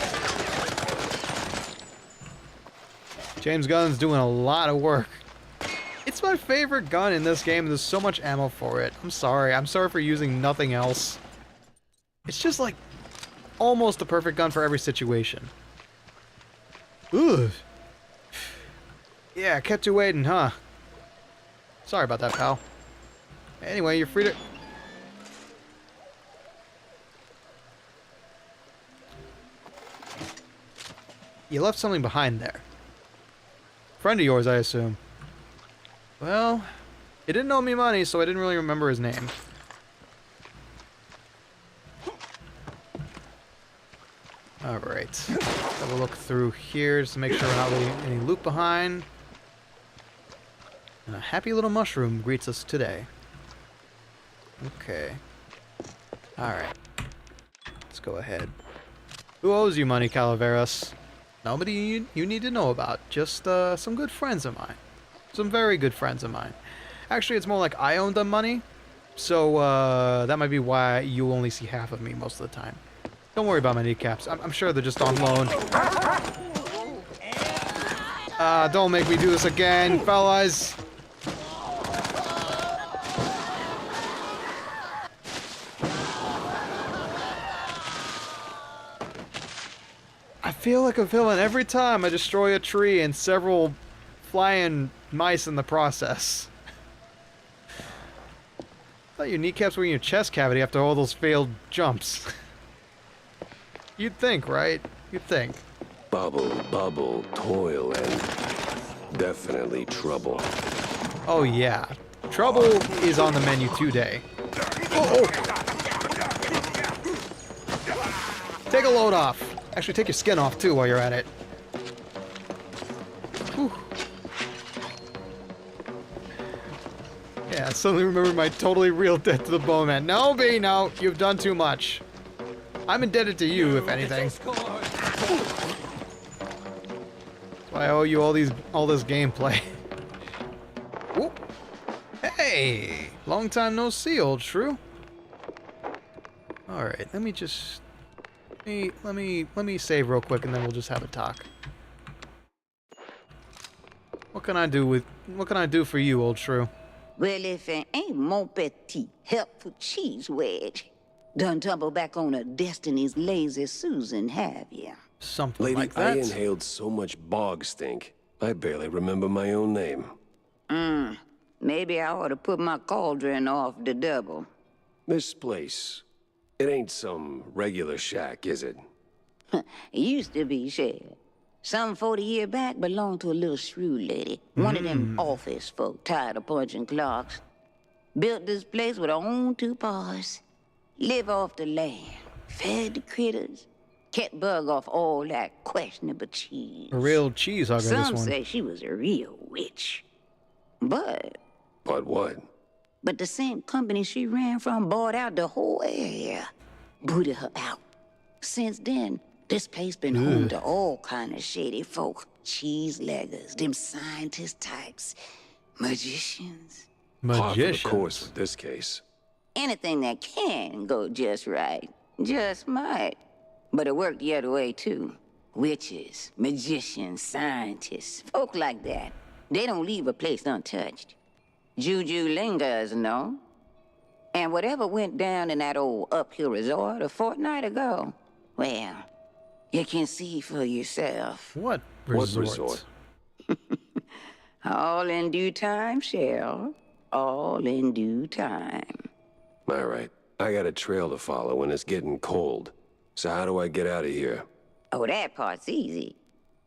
James Gunn's doing a lot of work. It's my favorite gun in this game. There's so much ammo for it. I'm sorry. I'm sorry for using nothing else. It's just like almost the perfect gun for every situation. Ugh. Yeah, kept you waiting, huh? Sorry about that, pal. Anyway, you're free to... You left something behind there. Friend of yours, I assume. Well, he didn't owe me money, so I didn't really remember his name. Alright. Have a look through here just to make sure we're not leaving any loot behind. And a happy little mushroom greets us today. Okay. Alright. Let's go ahead. Who owes you money, Calaveras? Nobody you need to know about. Just some good friends of mine. Some very good friends of mine. Actually, it's more like I owe them money. So that might be why you only see half of me most of the time. Don't worry about my kneecaps. I'm sure they're just on loan. Don't make me do this again, fellas. I feel like a villain every time I destroy a tree and several flying mice in the process. I thought your kneecaps were in your chest cavity after all those failed jumps. You'd think, right? You'd think. Bubble, bubble, toil, and definitely trouble. Oh yeah. Trouble is on the menu today. Oh, oh. Take a load off. Actually, take your skin off too while you're at it. Whew. Yeah, I suddenly remember my totally real debt to the bowman. No, B, no. You've done too much. I'm indebted to you, if anything. That's why I owe you all this gameplay. Whoop. Hey! Long time no see, old shrew. Alright, let me just... Let me save real quick and then we'll just have a talk. What can I do for you, old shrew? Well, if it ain't mon petit helpful cheese wedge, done tumble back on a Destiny's lazy Susan, have ya? Something Lady, like that. I inhaled so much bog stink, I barely remember my own name. Maybe I ought to put my cauldron off the double. This place, it ain't some regular shack, is it? It used to be, shed. Some 40 years back belonged to a little shrew lady. One of them office folk tired of punching clocks. Built this place with her own 2 paws. Live off the land. Fed the critters. Kept bug off all that questionable cheese. A real cheese hugger, this one. Some say she was a real witch. But what? But the same company she ran from bought out the whole area. Booted her out. Since then, this place been home to all kind of shady folk. Cheese leggers, them scientist types, magicians. Par for the course with this case. Anything that can go just right, just might. But it worked the other way, too. Witches, magicians, scientists, folk like that. They don't leave a place untouched. Juju lingers, no? And whatever went down in that old uphill resort a fortnight ago, well, you can see for yourself. What What resort? resort? All in due time, Cheryl. All in due time. All right. I got a trail to follow and it's getting cold. So how do I get out of here? Oh, that part's easy.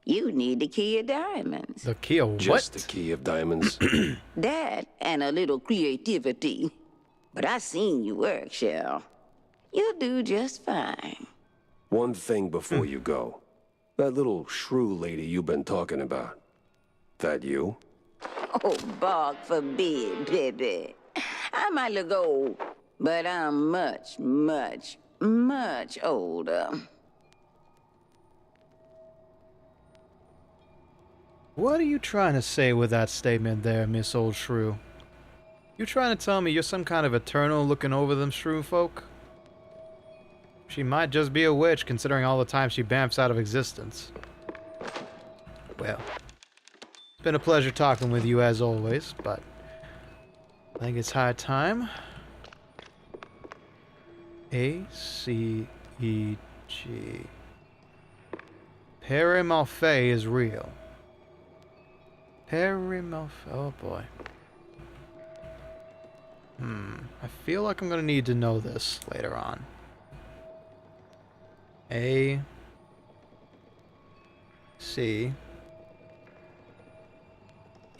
You need the key of diamonds. The key of what? Just the key of diamonds? That and a little creativity. But I seen you work, Cheryl. You'll do just fine. One thing before you go. That little shrew lady you've been talking about. That you? Oh, bog forbid, baby. I might look old, but I'm much, much, much older. What are you trying to say with that statement there, Miss Old Shrew? You trying to tell me you're some kind of eternal looking over them shrew folk? She might just be a witch, considering all the time she bamfs out of existence. Well, it's been a pleasure talking with you as always, but I think it's high time. A-C-E-G. Perry Malfay is real. Perry Malfay, oh boy. I feel like I'm gonna need to know this later on. A C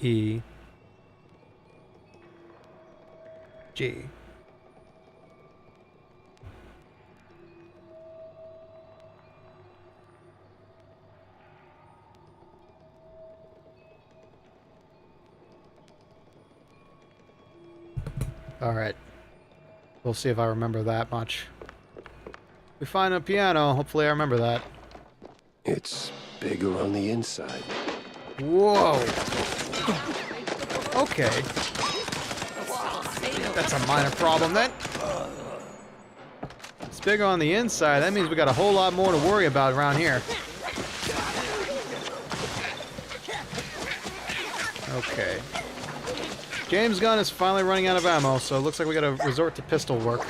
E G. Alright. We'll see if I remember that much. We find a piano, hopefully I remember that. It's bigger on the inside. Whoa! Okay. That's a minor problem then. It's bigger on the inside, that means we got a whole lot more to worry about around here. Okay. James' gun is finally running out of ammo, so it looks like we gotta resort to pistol work.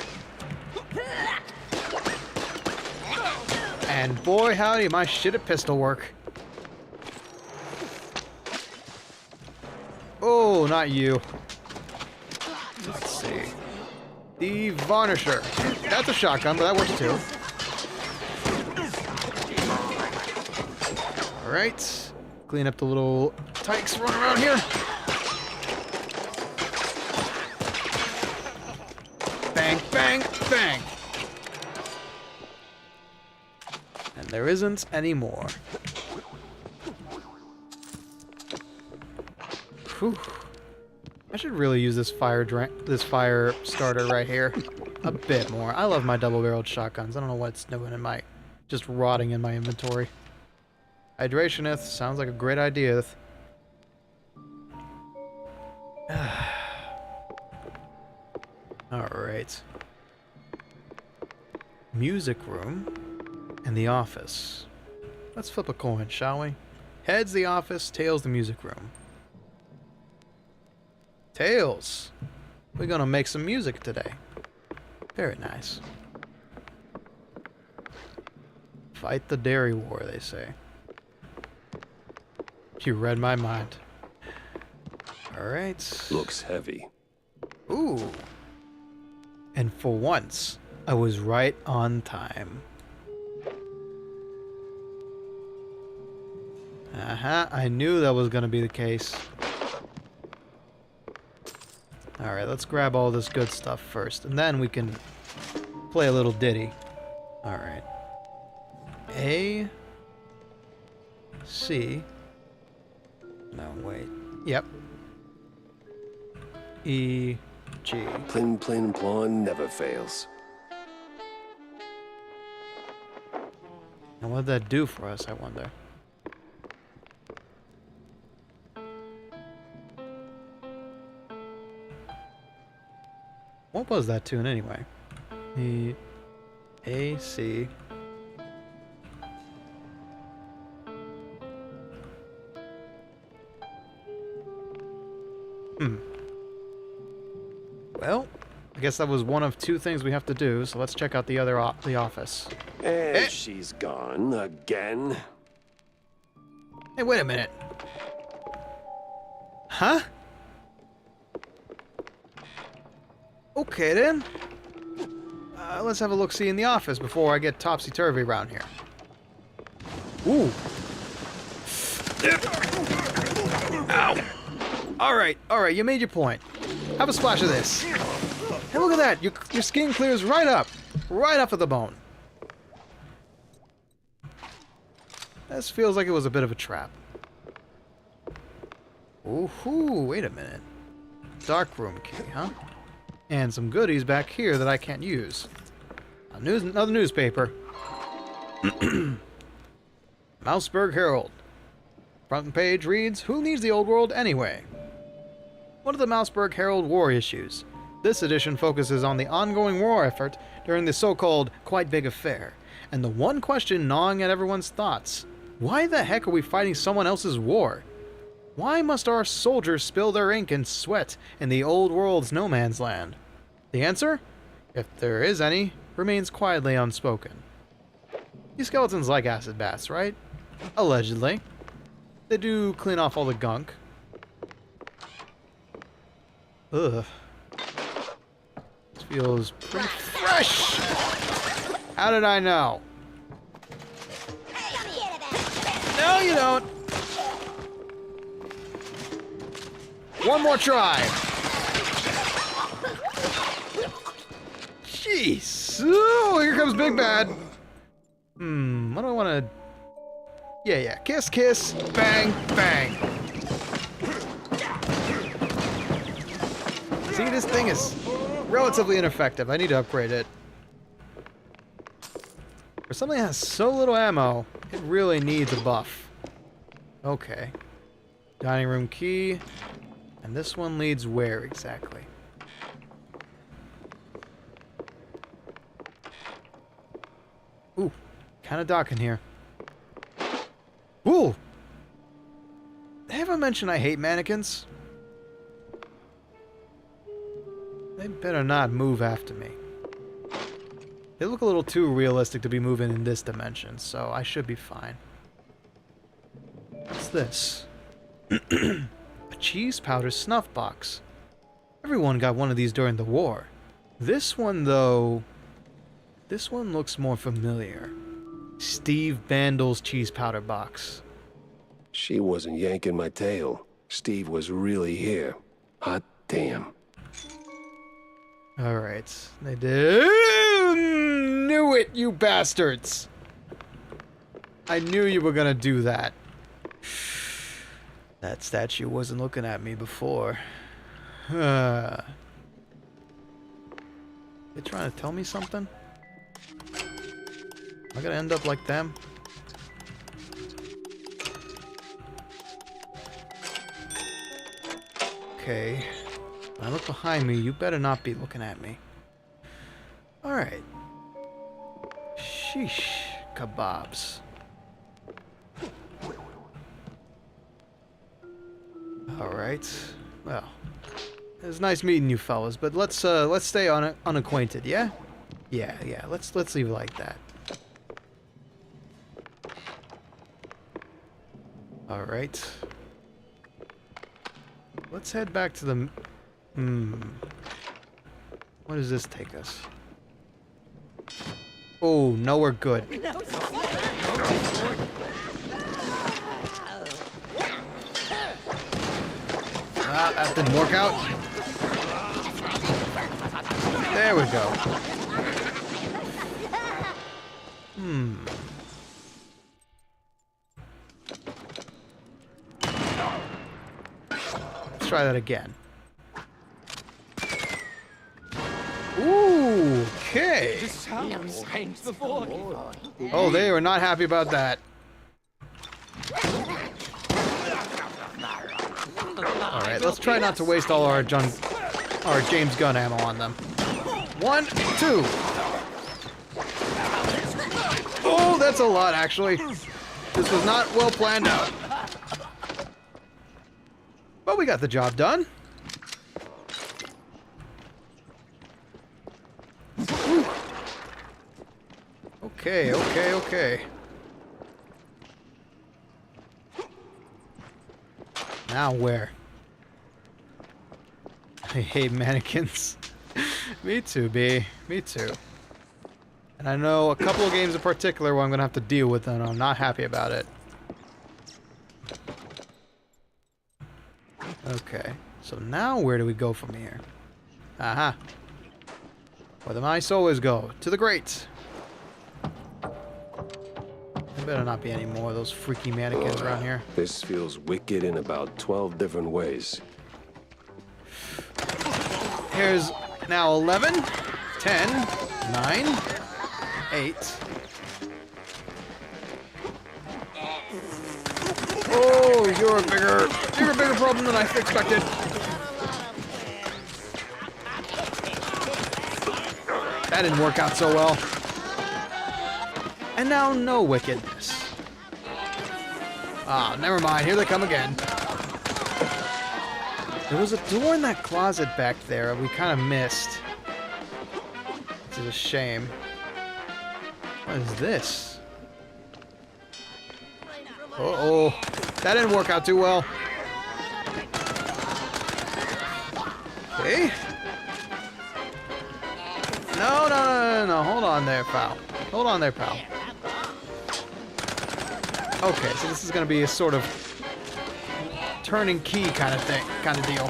And boy howdy, am I shit at pistol work. Oh, not you. Let's see. The Varnisher. That's a shotgun, but that works too. Alright. Clean up the little tykes running around here. Bang, bang, bang. And there isn't any more. Whew. I should really use this fire starter right here a bit more. I love my double-barreled shotguns. I don't know what's doing in my, just rotting in my inventory. Hydrationeth sounds like a great idea. Alright. Music room and the office. Let's flip a coin, shall we? Heads the office, tails the music room. Tails! We're gonna make some music today. Very nice. Fight the dairy war, they say. You read my mind. Alright. Looks heavy. Ooh. And for once, I was right on time. I knew that was gonna be the case. Alright, let's grab all this good stuff first, and then we can play a little ditty. Alright. A... C... No, wait. Yep. E... G. Plin, plin, plon never fails. And what did that do for us, I wonder? What was that tune anyway? E... A, C... Well, I guess that was one of two things we have to do, so let's check out the other the office. And she's gone again. Hey, wait a minute. Huh? Okay, then. Let's have a look-see in the office before I get topsy-turvy around here. Ooh. Ow. Alright, you made your point. Have a splash of this. Hey, look at that. Your skin clears right up. Right up at the bone. This feels like it was a bit of a trap. Ooh, wait a minute. Darkroom key, huh? And some goodies back here that I can't use. Another newspaper. Mouseburg Herald. Front page reads, "Who needs the old world anyway?" One of the Mouseburg Herald war issues. This edition focuses on the ongoing war effort during the so-called Quite Big Affair, and the one question gnawing at everyone's thoughts: why the heck are we fighting someone else's war? Why must our soldiers spill their ink and sweat in the old world's no man's land? The answer, if there is any, remains quietly unspoken. These skeletons like acid baths, right? Allegedly. They do clean off all the gunk. Ugh. This feels pretty fresh! How did I know? No, you don't! One more try! Jeez! Ooh, here comes Big Bad! What do I want to... Yeah. Kiss, kiss, bang, bang. See, this thing is relatively ineffective. I need to upgrade it. For something that has so little ammo, it really needs a buff. Okay. Dining room key. And this one leads where exactly? Ooh, kind of dark in here. Ooh! Have I mentioned I hate mannequins? They better not move after me. They look a little too realistic to be moving in this dimension, so I should be fine. What's this? A cheese powder snuff box. Everyone got one of these during the war. This one, though... This one looks more familiar. Steve Bandle's cheese powder box. She wasn't yanking my tail. Steve was really here. Hot damn. Alright. They did... Knew it, you bastards! I knew you were gonna do that. That statue wasn't looking at me before. They trying to tell me something? Am I gonna end up like them? Okay. When I look behind me, you better not be looking at me. Alright. Sheesh. Kebabs. Alright. Well. It was nice meeting you fellas, but let's stay unacquainted, yeah? Yeah, let's leave it like that. Alright. Let's head back to the... What does this take us? Oh, no, we're good. That didn't work out. There we go. Let's try that again. Ooh, okay. Oh, they were not happy about that. Alright, let's try not to waste all our James Gunn ammo on them. 1, 2. Oh, that's a lot, actually. This was not well planned out. But we got the job done. Okay, okay, okay. Now where? I hate mannequins. Me too, B. Me too. And I know a couple of games in particular where I'm gonna have to deal with them, and I'm not happy about it. Okay, so now where do we go from here? Aha. Where the mice always go. To the grate. There better not be any more of those freaky mannequins around here. This feels wicked in about 12 different ways. Here's now 11, 10, 9, 8. Oh, you're a bigger problem than I expected. That didn't work out so well. And now no wickedness. Ah, never mind. Here they come again. There was a door in that closet back there we kind of missed. This is a shame. What is this? Uh-oh. That didn't work out too well. Okay. No. Hold on there, pal. Hold on there, pal. Okay, so this is going to be a sort of turning key kind of thing, kind of deal.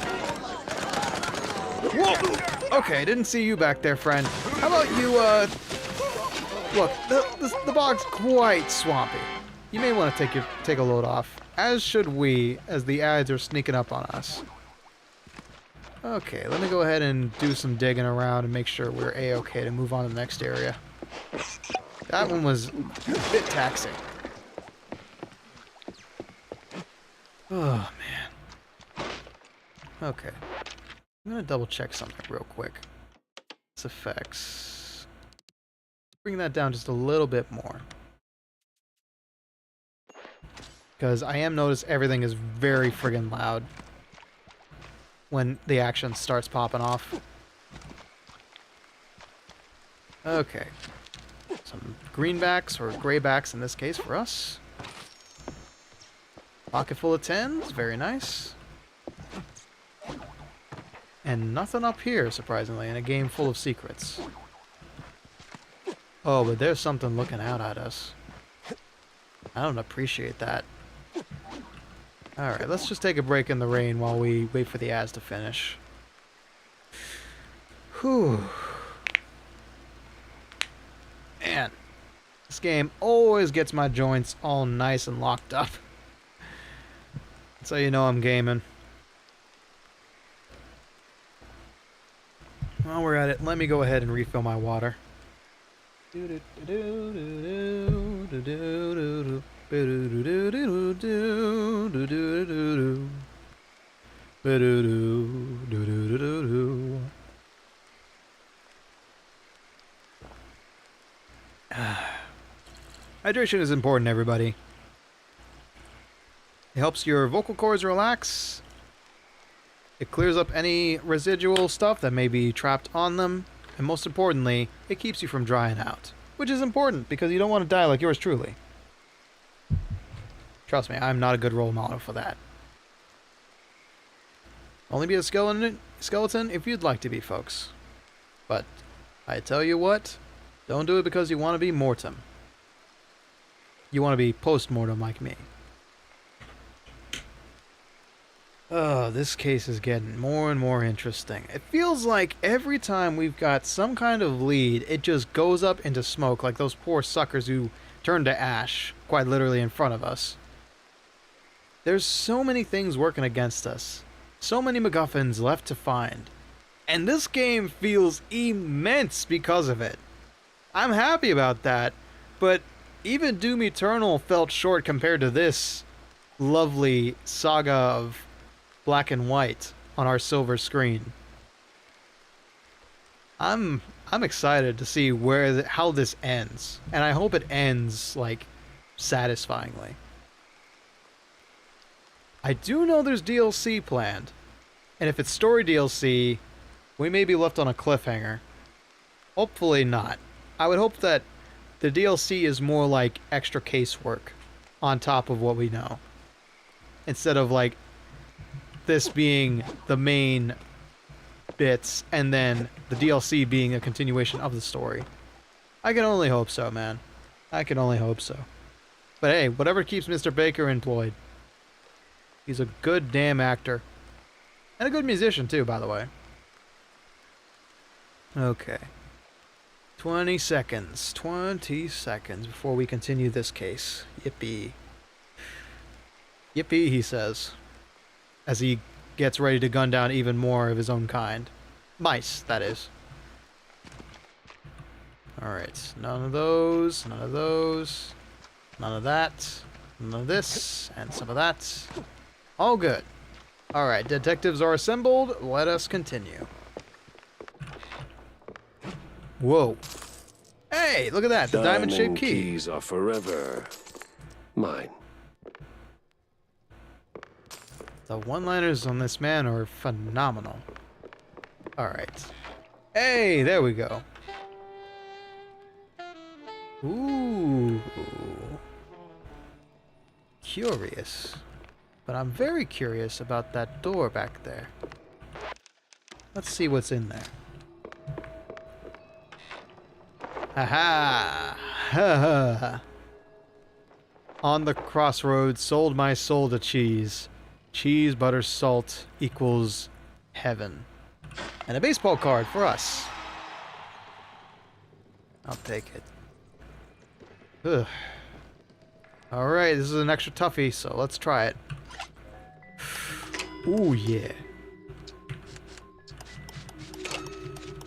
Whoa! Okay, didn't see you back there, friend. How about you, look, the bog's quite swampy. You may want to take a load off, as should we, as the ads are sneaking up on us. Okay, let me go ahead and do some digging around and make sure we're A-okay to move on to the next area. That one was a bit taxing. Oh, man. Okay. I'm gonna double check something real quick. This effects. Bring that down just a little bit more. Because I am noticing everything is very friggin' loud when the action starts popping off. Okay. Some greenbacks, or graybacks in this case for us. Pocket full of 10s, very nice. And nothing up here, surprisingly, in a game full of secrets. Oh, but there's something looking out at us. I don't appreciate that. Alright, let's just take a break in the rain while we wait for the ads to finish. Whew. Man, this game always gets my joints all nice and locked up. That's how you know I'm gaming. While we're at it, let me go ahead and refill my water. Hydration is important, everybody. It helps your vocal cords relax. It clears up any residual stuff that may be trapped on them. And most importantly, it keeps you from drying out. Which is important, because you don't want to die like yours truly. Trust me, I'm not a good role model for that. Only be a skeleton if you'd like to be, folks. But, I tell you what, don't do it because you want to be mortem. You want to be post-mortem like me. Oh, this case is getting more and more interesting. It feels like every time we've got some kind of lead, it just goes up into smoke like those poor suckers who turned to ash, quite literally in front of us. There's so many things working against us. So many MacGuffins left to find. And this game feels immense because of it. I'm happy about that, but even Doom Eternal felt short compared to this lovely saga of black and white on our silver screen. I'm excited to see how this ends, and I hope it ends like satisfyingly. I do know there's DLC planned, and if it's story DLC, we may be left on a cliffhanger. Hopefully not. I would hope that the DLC is more like extra casework on top of what we know. Instead of like this being the main bits and then the DLC being a continuation of the story. I can only hope so, man. I can only hope so. But hey, whatever keeps Mr. Baker employed. He's a good damn actor. And a good musician too, by the way. Okay. 20 seconds. 20 seconds before we continue this case. Yippee. Yippee, he says. As he gets ready to gun down even more of his own kind. Mice, that is. Alright. None of those. None of those. None of that. None of this. And some of that. All good. Alright, detectives are assembled. Let us continue. Whoa. Hey, look at that. The diamond-shaped key. Keys are forever mine. The one-liners on this man are phenomenal. Alright. Hey, there we go. Ooh. Curious. But I'm very curious about that door back there. Let's see what's in there. Ha ha! On the crossroads, sold my soul to cheese. Cheese, butter, salt equals heaven. And a baseball card for us. I'll take it. Ugh. Alright, this is an extra toughie, so let's try it. Ooh, yeah.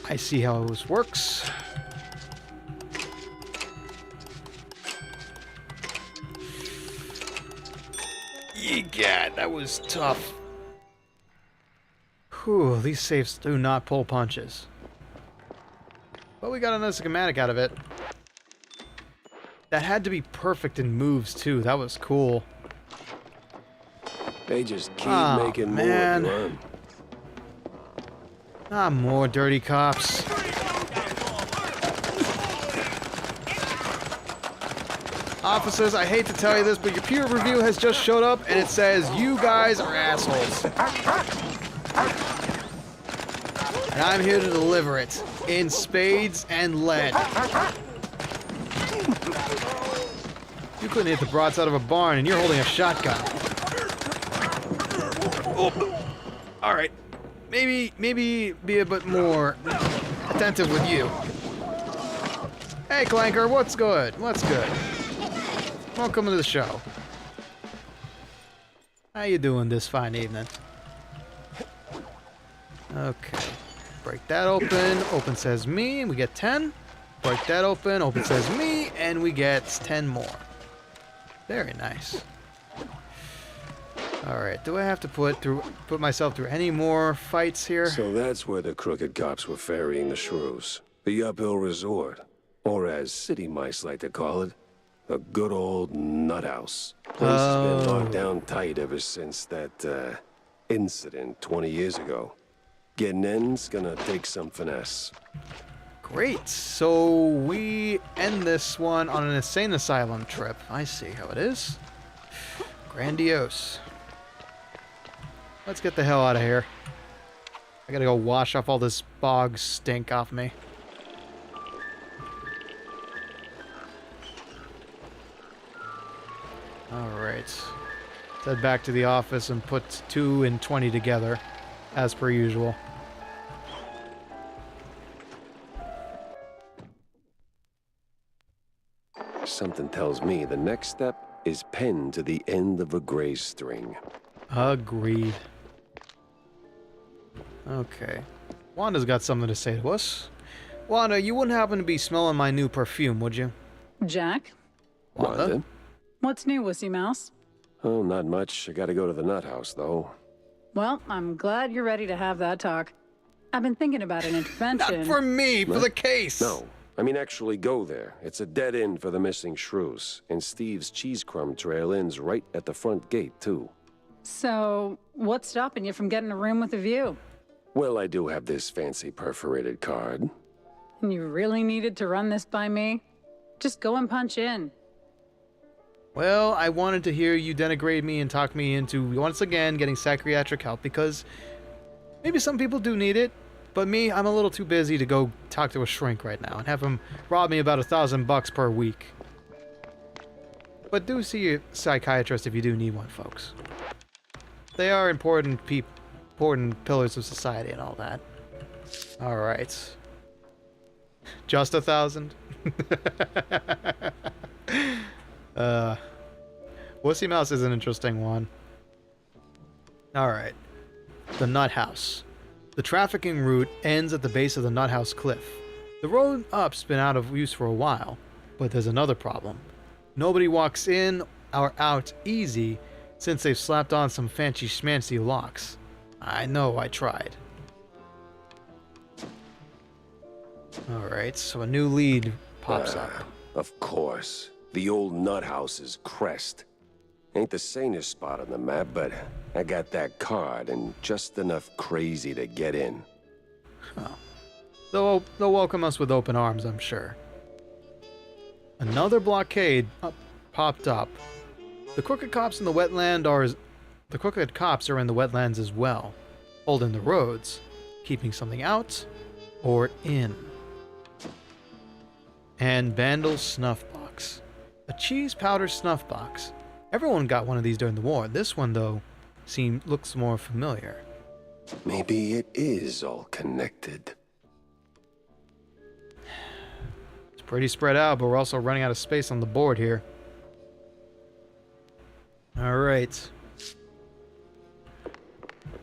I see how this works. Egad, that was tough. Whew, these safes do not pull punches. But we got another schematic out of it. That had to be perfect in moves, too. That was cool. They just keep making man. more. More dirty cops. Officers, I hate to tell you this, but your peer review has just showed up, and it says you guys are assholes. And I'm here to deliver it in spades and lead. You couldn't hit the broadside of a barn, and you're holding a shotgun. Oh. All right, maybe be a bit more attentive with you. Hey, Clanker, what's good? What's good? Welcome to the show. How you doing this fine evening? Okay, break that open. Open says me, and we get 10. Break that open. Open says me, and we get 10 more. Very nice. Alright, do I have to put myself through any more fights here? So that's where the crooked cops were ferrying the shrews. The uphill resort. Or as city mice like to call it, a good old nut house. Place has been locked down tight ever since that, incident 20 years ago. Getting in's gonna take some finesse. Great. So we end this one on an insane asylum trip. I see how it is. Grandiose. Let's get the hell out of here. I gotta go wash off all this bog stink off me. Alright. Let's head back to the office and put 2 and 20 together, as per usual. Something tells me the next step is pinned to the end of a gray string. Agreed. Okay. Wanda's got something to say to us. Wanda, you wouldn't happen to be smelling my new perfume, would you? Jack? Wanda? What's new, Wussy Mouse? Oh, not much. I gotta go to the nut house, though. Well, I'm glad you're ready to have that talk. I've been thinking about an intervention. Not for me, for the case! No. I mean, actually go there. It's a dead end for the missing shrews. And Steve's cheese crumb trail ends right at the front gate, too. So, what's stopping you from getting a room with a view? Well, I do have this fancy perforated card. And you really needed to run this by me? Just go and punch in. Well, I wanted to hear you denigrate me and talk me into, once again, getting psychiatric help, because maybe some people do need it, but me, I'm a little too busy to go talk to a shrink right now and have him rob me about $1,000 per week. But do see a psychiatrist if you do need one, folks. They are important pillars of society and all that. Alright. Just 1,000? Wussy Mouse is an interesting one. Alright. The Nut House. The trafficking route ends at the base of the Nut House cliff. The road up's been out of use for a while, but there's another problem. Nobody walks in or out easy since they've slapped on some fancy schmancy locks. I know, I tried. Alright, so a new lead pops up. Of course. The old Nut House's crest. Ain't the sanest spot on the map, but I got that card and just enough crazy to get in. They'll welcome us with open arms, I'm sure. Another blockade popped up. The crooked cops in the wetland the crooked cops are in the wetlands as well, holding the roads, keeping something out or in. And Vandal's snuff box. A cheese powder snuff box. Everyone got one of these during the war. This one, though, looks more familiar. Maybe it is all connected. It's pretty spread out, but we're also running out of space on the board here. Alright.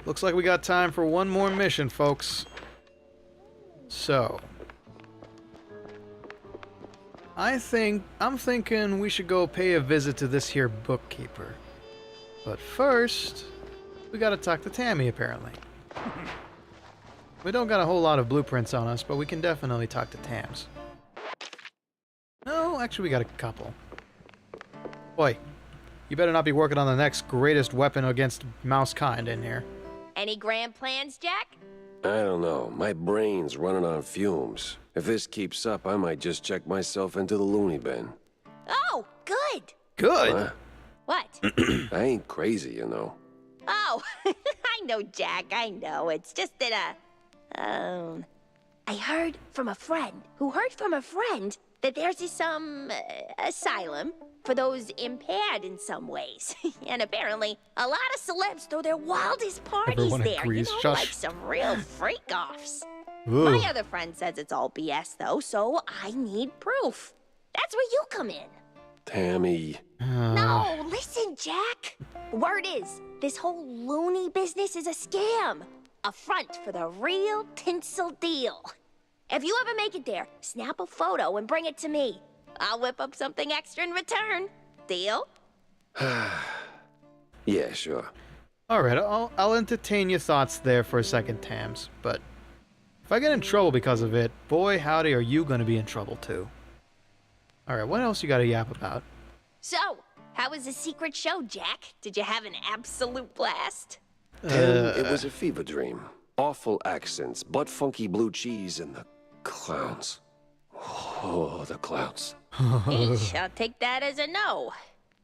Looks like we got time for one more mission, folks. So, I'm thinking we should go pay a visit to this here bookkeeper. But first, we gotta talk to Tammy, apparently. We don't got a whole lot of blueprints on us, but we can definitely talk to Tams. No, actually we got a couple. Boy, you better not be working on the next greatest weapon against mouse kind in here. Any grand plans, Jack? I don't know. My brain's running on fumes. If this keeps up, I might just check myself into the loony bin. Oh, good. Good? What? I ain't crazy, you know. Oh, I know, Jack. I know. It's just that, I heard from a friend who heard from a friend that there's this, asylum for those impaired in some ways. And apparently, a lot of celebs throw their wildest parties Everyone there. agrees. You know, Shush. like some real freak-offs. Ooh. My other friend says it's all BS, though, so I need proof. That's where you come in. Tammy. No, listen, Jack. Word is, this whole loony business is a scam. A front for the real tinsel deal. If you ever make it there, snap a photo and bring it to me. I'll whip up something extra in return. Deal? Yeah, sure. Alright, I'll entertain your thoughts there for a second, Tams, but if I get in trouble because of it, boy howdy are you gonna be in trouble too. Alright, what else you gotta yap about? So, how was the secret show, Jack? Did you have an absolute blast? It was a fever dream. Awful accents, butt-funky blue cheese, and the clowns. Oh, the clowns. Eesh, I'll take that as a no.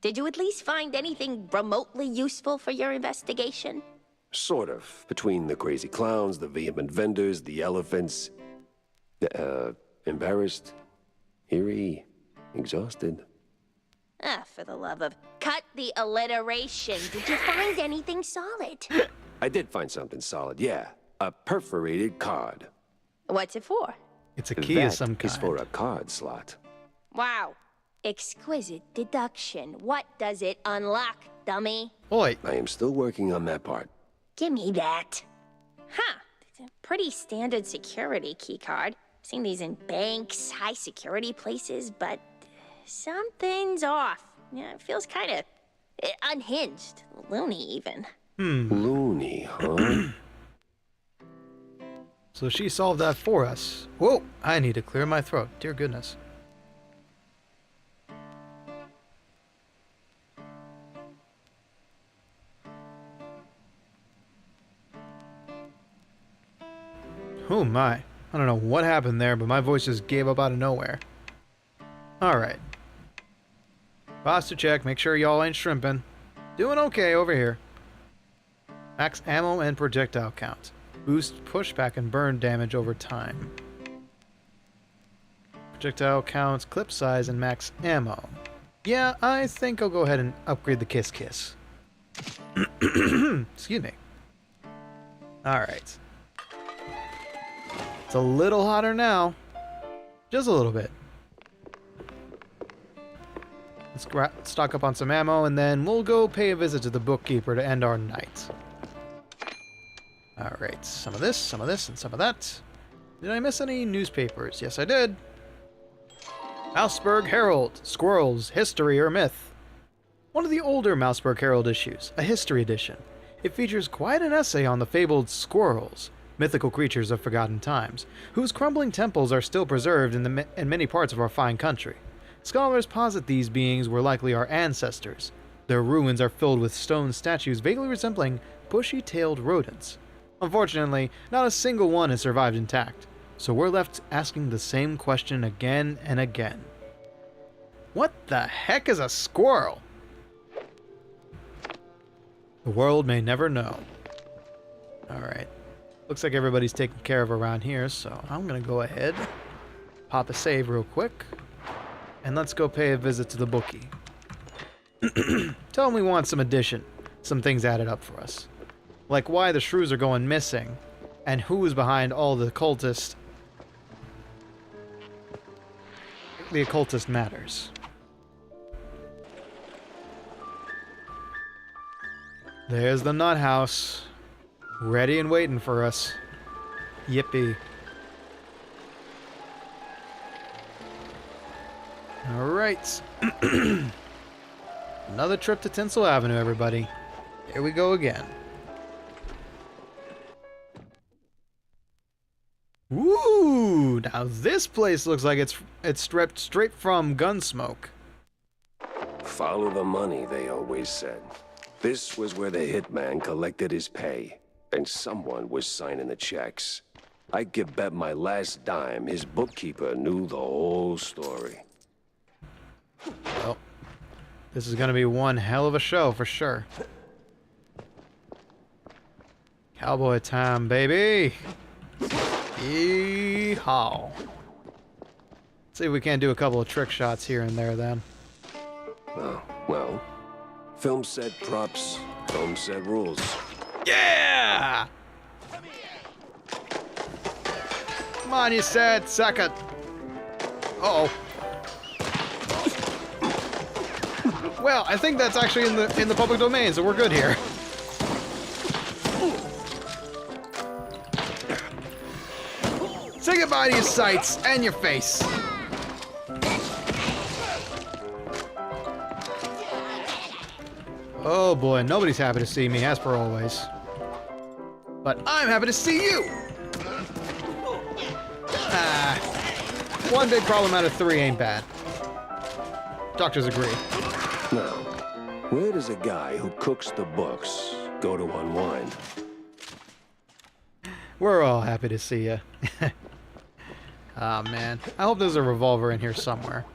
Did you at least find anything remotely useful for your investigation? Sort of. Between the crazy clowns, the vehement vendors, the elephants. Embarrassed, eerie, exhausted. Ah, for the love of... Cut the alliteration. Did you find anything solid? I did find something solid, yeah. A perforated card. What's it for? It's a key of some That is kind. for a card slot. Wow. Exquisite deduction. What does it unlock, dummy? Oi. I am still working on that part. Give me that. Huh. It's a pretty standard security keycard. Seen these in banks, high security places, but something's off. Yeah, it feels kind of unhinged. Loony, even. Loony, huh? So she solved that for us. Whoa, I need to clear my throat. Dear goodness. Oh my. I don't know what happened there, but my voice just gave up out of nowhere. Alright. Posture check, make sure y'all ain't shrimping. Doing okay over here. Max ammo and projectile count. Boost pushback and burn damage over time. Projectile counts, clip size, and max ammo. Yeah, I think I'll go ahead and upgrade the Kiss Kiss. Excuse me. Alright. It's a little hotter now. Just a little bit. Let's stock up on some ammo, and then we'll go pay a visit to the bookkeeper to end our night. Alright, some of this, and some of that. Did I miss any newspapers? Yes, I did. Mouseburg Herald, Squirrels, History or Myth. One of the older Mouseburg Herald issues, a history edition. It features quite an essay on the fabled squirrels, mythical creatures of forgotten times, whose crumbling temples are still preserved in many parts of our fine country. Scholars posit these beings were likely our ancestors. Their ruins are filled with stone statues vaguely resembling bushy-tailed rodents. Unfortunately, not a single one has survived intact, so we're left asking the same question again and again. What the heck is a squirrel? The world may never know. Alright. Looks like everybody's taken care of around here, so I'm gonna go ahead, pop a save real quick, and let's go pay a visit to the bookie. Tell him we want some things added up for us. Like why the shrews are going missing, and who is behind all the occultist matters. There's the nut house, ready and waiting for us. Yippee. Alright. Another trip to Tinsel Avenue, everybody. Here we go again. Woo! Now this place looks like it's stripped straight from Gunsmoke. Follow the money, they always said. This was where the hitman collected his pay, and someone was signing the checks. I could bet my last dime his bookkeeper knew the whole story. Well, this is gonna be one hell of a show for sure. Cowboy time, baby! Yee-haw. See if we can't do a couple of trick shots here and there then. Well, film set props, film set rules. Yeah! Come on, you sad sucker. Uh-oh. Well, I think that's actually in the public domain, so we're good here. Say goodbye to your sights and your face. Oh boy, nobody's happy to see me, as per always. But I'm happy to see you! One big problem out of 3 ain't bad. Doctors agree. Now, where does a guy who cooks the books go to unwind? We're all happy to see you. Oh man, I hope there's a revolver in here somewhere.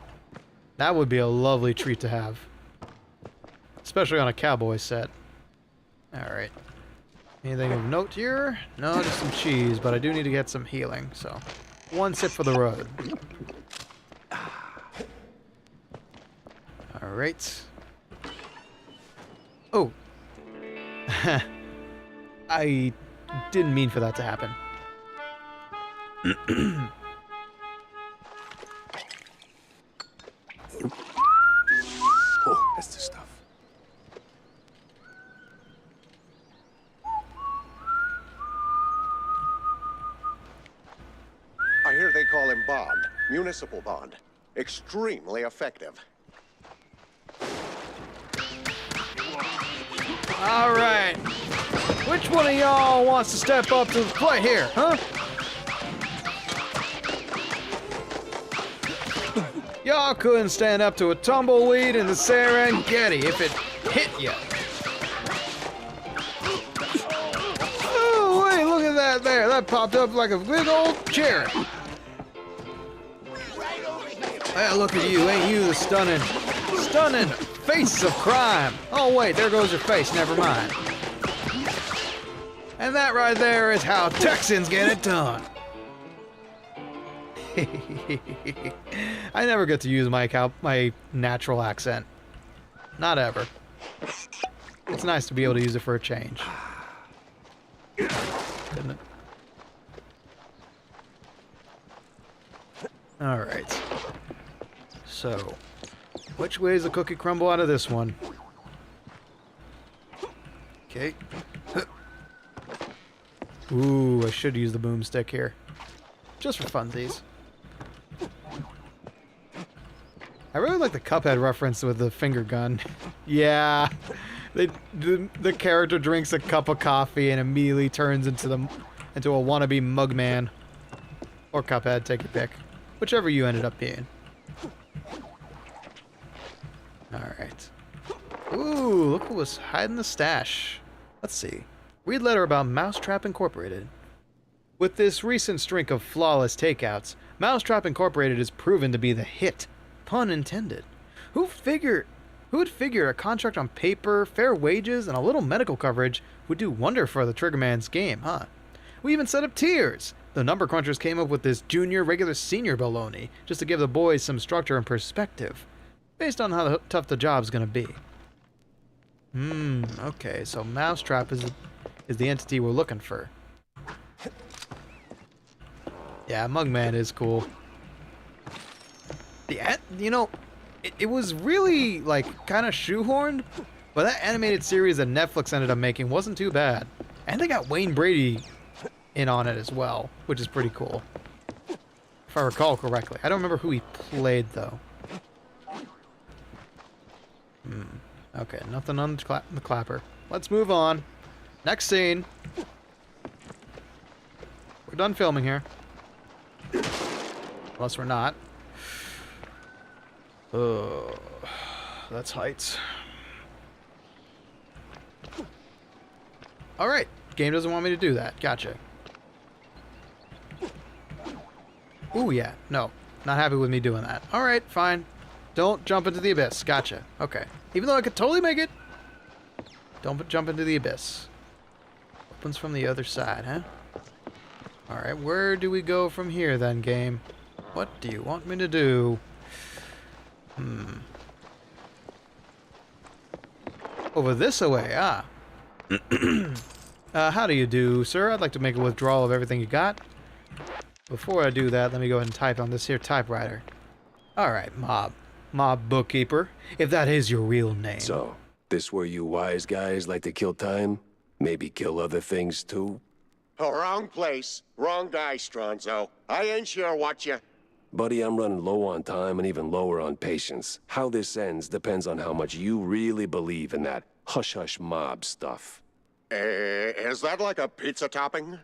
That would be a lovely treat to have. Especially on a cowboy set. Alright. Anything of note here? No, just some cheese, but I do need to get some healing, so... One sip for the road. Alright. Oh. I didn't mean for that to happen. Oh, that's the stuff. I hear they call him bond. Municipal bond. Extremely effective. Alright. Which one of y'all wants to step up to the plate here, huh? Y'all couldn't stand up to a tumbleweed in the Serengeti if it hit you. Oh, wait, look at that there. That popped up like a big old cherry. Well, look at you. Ain't you the stunning face of crime? Oh, wait, there goes your face. Never mind. And that right there is how Texans get it done. I never get to use my natural accent. Not ever. It's nice to be able to use it for a change. Isn't it? Alright. So, which way is the cookie crumble out of this one? Okay. Ooh, I should use the boomstick here. Just for funsies. I really like the Cuphead reference with the finger gun. Yeah. The character drinks a cup of coffee and immediately turns into a wannabe Mugman. Or Cuphead, take your pick. Whichever you ended up being. Alright. Ooh, look who was hiding the stash. Let's see. Read letter about Mousetrap Incorporated. With this recent string of flawless takeouts, Mousetrap Incorporated is proven to be the hit. Pun intended. Who would figure a contract on paper, fair wages, and a little medical coverage would do wonder for the Triggerman's game, huh? We even set up tiers. The number crunchers came up with this junior, regular, senior baloney, just to give the boys some structure and perspective, based on how tough the job's gonna be. Okay, so Mousetrap is the entity we're looking for. Yeah, Mugman is cool. You know, it was really, like, kind of shoehorned, but that animated series that Netflix ended up making wasn't too bad. And they got Wayne Brady in on it as well, which is pretty cool. If I recall correctly. I don't remember who he played, though. Okay, nothing on the clapper. Let's move on. Next scene. We're done filming here. Unless we're not. That's heights. Alright. Game doesn't want me to do that. Gotcha. Ooh, yeah. No. Not happy with me doing that. Alright, fine. Don't jump into the abyss. Gotcha. Okay. Even though I could totally make it. Don't jump into the abyss. Opens from the other side, huh? Alright, where do we go from here then, game? What do you want me to do? Over this way, ah. How do you do, sir? I'd like to make a withdrawal of everything you got. Before I do that, let me go ahead and type on this here typewriter. Alright, Mob Bookkeeper, if that is your real name. So, this where you wise guys like to kill time? Maybe kill other things too? Oh, wrong place. Wrong guy, Stronzo. I ain't sure what you... Buddy, I'm running low on time and even lower on patience. How this ends depends on how much you really believe in that hush-hush mob stuff. Is that like a pizza topping?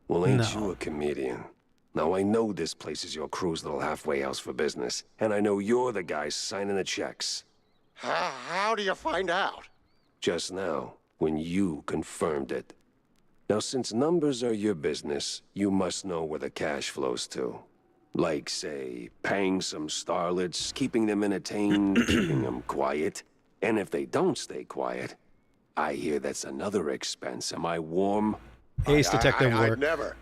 Well, ain't you a comedian? Now, I know this place is your crew's little halfway house for business, and I know you're the guy signing the checks. How do you find out? Just now, when you confirmed it. Now, since numbers are your business, you must know where the cash flows to. Like, say, paying some starlets, keeping them entertained, keeping them quiet. And if they don't stay quiet, I hear that's another expense. Am I warm? Ace detective work. I'd never.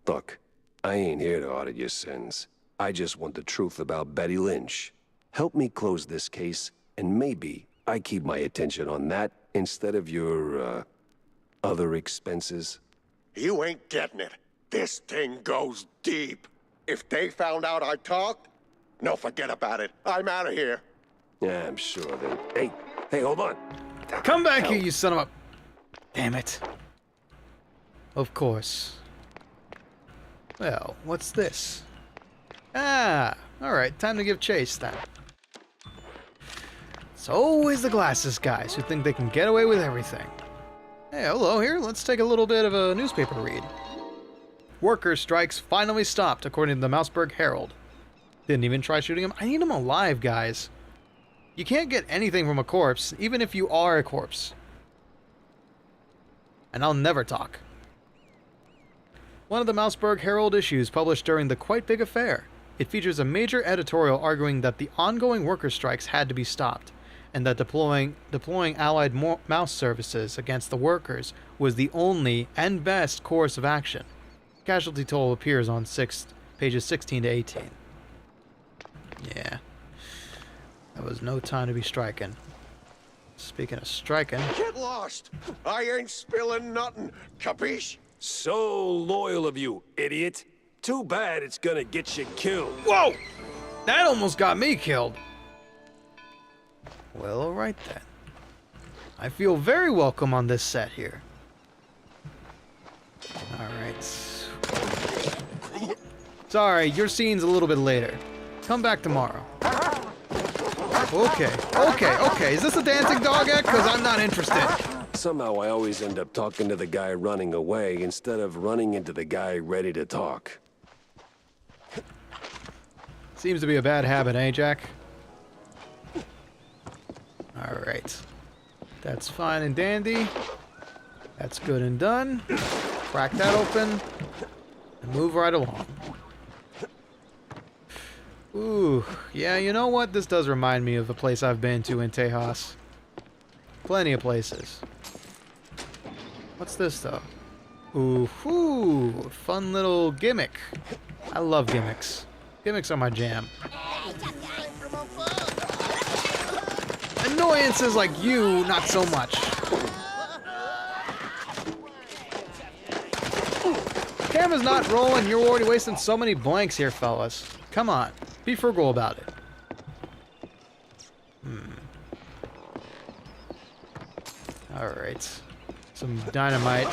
Look, I ain't here to audit your sins. I just want the truth about Betty Lynch. Help me close this case, and maybe I keep my attention on that instead of your, other expenses. You ain't getting it. This thing goes deep. If they found out I talked, no, forget about it. I'm out of here. Yeah, I'm sure they... Hey, hold on. Come back here, you son of a... Damn it. Of course. Well, what's this? Ah, alright, time to give chase then. It's always the glasses guys who think they can get away with everything. Hey, hello here, let's take a little bit of a newspaper read. Worker strikes finally stopped, according to the Mouseburg Herald. Didn't even try shooting him. I need him alive, guys. You can't get anything from a corpse, even if you are a corpse. And I'll never talk. One of the Mouseburg Herald issues published during the Quite Big Affair. It features a major editorial arguing that the ongoing worker strikes had to be stopped, and that deploying Allied mouse services against the workers was the only and best course of action. Casualty toll appears on pages 16 to 18. Yeah. That was no time to be striking. Speaking of striking... Get lost! I ain't spilling nothing, capiche? So loyal of you, idiot. Too bad it's gonna get you killed. Whoa! That almost got me killed. Well, alright then. I feel very welcome on this set here. Alright. Sorry, your scene's a little bit later. Come back tomorrow. Okay. Is this a dancing dog act? Because I'm not interested. Somehow I always end up talking to the guy running away instead of running into the guy ready to talk. Seems to be a bad habit, eh, Jack? Alright. That's fine and dandy. That's good and done. Crack that open. And move right along. Ooh, yeah, you know what? This does remind me of a place I've been to in Tejas. Plenty of places. What's this, though? Ooh, fun little gimmick. I love gimmicks. Gimmicks are my jam. Annoyances like you, not so much. Camera's not rolling. You're already wasting so many blanks here, fellas. Come on. Be frugal about it. Alright. Some dynamite.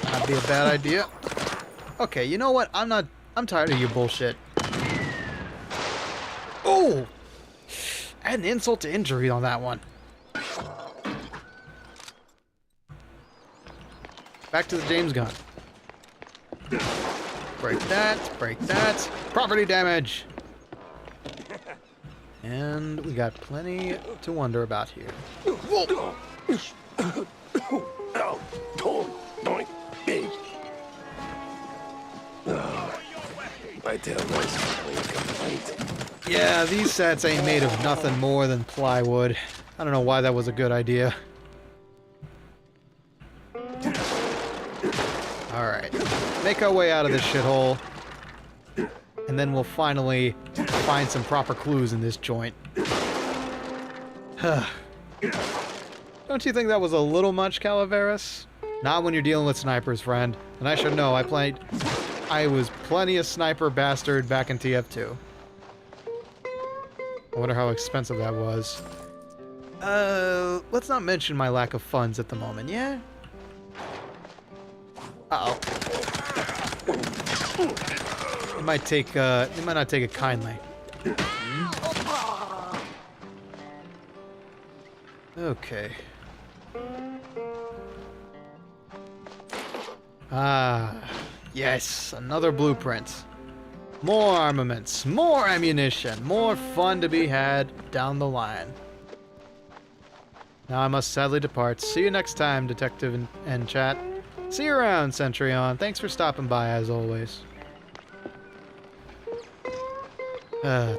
Not be a bad idea. Okay, you know what? I'm tired of your bullshit. Oh! Add an insult to injury on that one. Back to the James gun. Break that, break that. Property damage! And we got plenty to wonder about here. Whoa. My tail nice. Yeah, these sets ain't made of nothing more than plywood. I don't know why that was a good idea. Alright. Make our way out of this shithole. And then we'll finally find some proper clues in this joint. Don't you think that was a little much, Calaveras? Not when you're dealing with snipers, friend. And I should know, I was plenty of sniper bastard back in TF2. I wonder how expensive that was. Let's not mention my lack of funds at the moment, yeah? Uh-oh. It might not take it kindly. Okay. Ah, yes, another blueprint. More armaments, more ammunition, more fun to be had down the line. Now I must sadly depart. See you next time, Detective and Chat. See you around, Centurion. Thanks for stopping by, as always.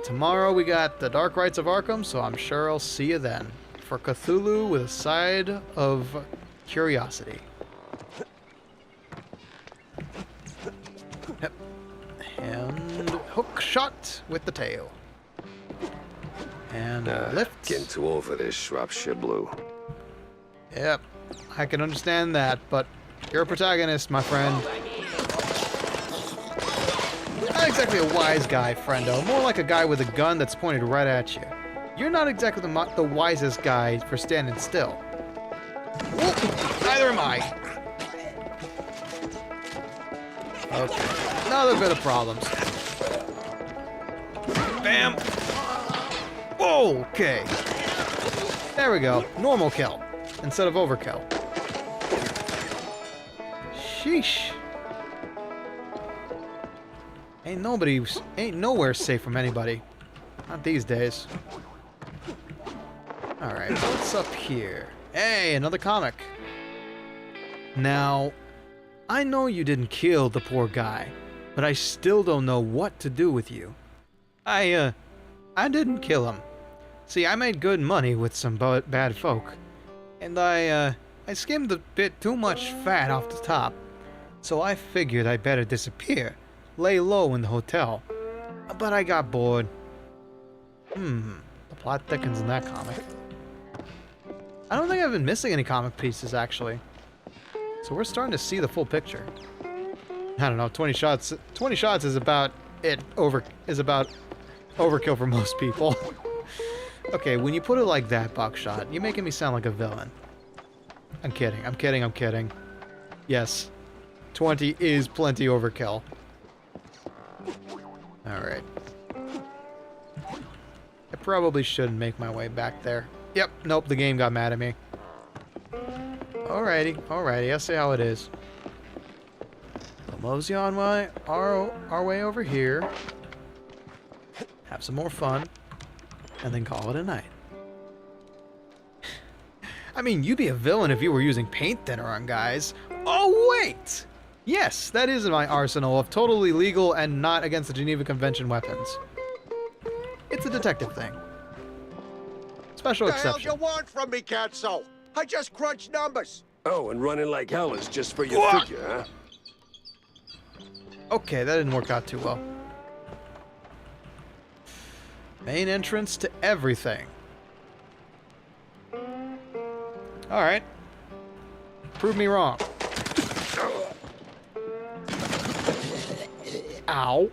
Tomorrow we got the Dark Rites of Arkham, so I'm sure I'll see you then. For Cthulhu with a side of curiosity. Yep. And hook shot with the tail. And lift. Getting too old for this Shropshire Blue. Yep. I can understand that, but you're a protagonist, my friend. Not exactly a wise guy, friendo. More like a guy with a gun that's pointed right at you. You're not exactly the wisest guy for standing still. Whoop, neither am I. Okay, another bit of problems. Bam. Okay. There we go. Normal kill instead of overkill. Sheesh. Ain't nowhere safe from anybody. Not these days. Alright, what's up here? Hey, another comic. Now, I know you didn't kill the poor guy, but I still don't know what to do with you. I didn't kill him. See, I made good money with some bad folk, and I skimmed a bit too much fat off the top, so I figured I better disappear, lay low in the hotel. But I got bored. The plot thickens in that comic. I don't think I've been missing any comic pieces, actually. So we're starting to see the full picture. I don't know, 20 shots is about overkill for most people. Okay, when you put it like that, Buckshot, you're making me sound like a villain. I'm kidding. Yes, 20 is plenty overkill. Alright. I probably shouldn't make my way back there. Yep, nope, the game got mad at me. Alrighty, I'll see how it is. We'll mosey on our way over here. Have some more fun. And then call it a night. I mean, you'd be a villain if you were using paint thinner on guys. Oh, wait! Yes, that is in my arsenal of totally legal and not against the Geneva Convention weapons. It's a detective thing. Special exception. What the hell you want from me, Katso? I just crunch numbers. Oh, and running like hell is just for your figure, huh? Okay, that didn't work out too well. Main entrance to everything. Alright. Prove me wrong. Ow.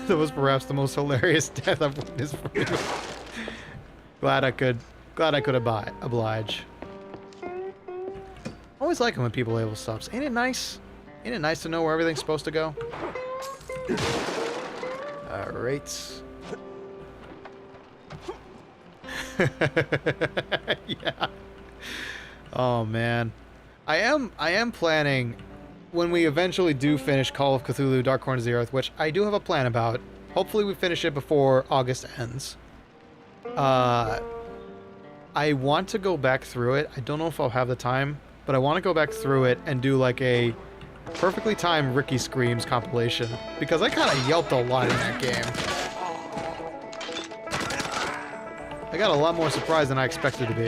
That was perhaps the most hilarious death I've witnessed from you. Glad I could oblige. Always like it when people label stuff. Ain't it nice? Ain't it nice to know where everything's supposed to go? Alright. Yeah. Oh man. I am planning, when we eventually do finish Call of Cthulhu Dark Corners of the Earth, which I do have a plan about. Hopefully we finish it before August ends. I want to go back through it. I don't know if I'll have the time, but I want to go back through it and do like a perfectly timed Ricky Screams compilation, because I kind of yelped a lot in that game. I got a lot more surprised than I expected to be.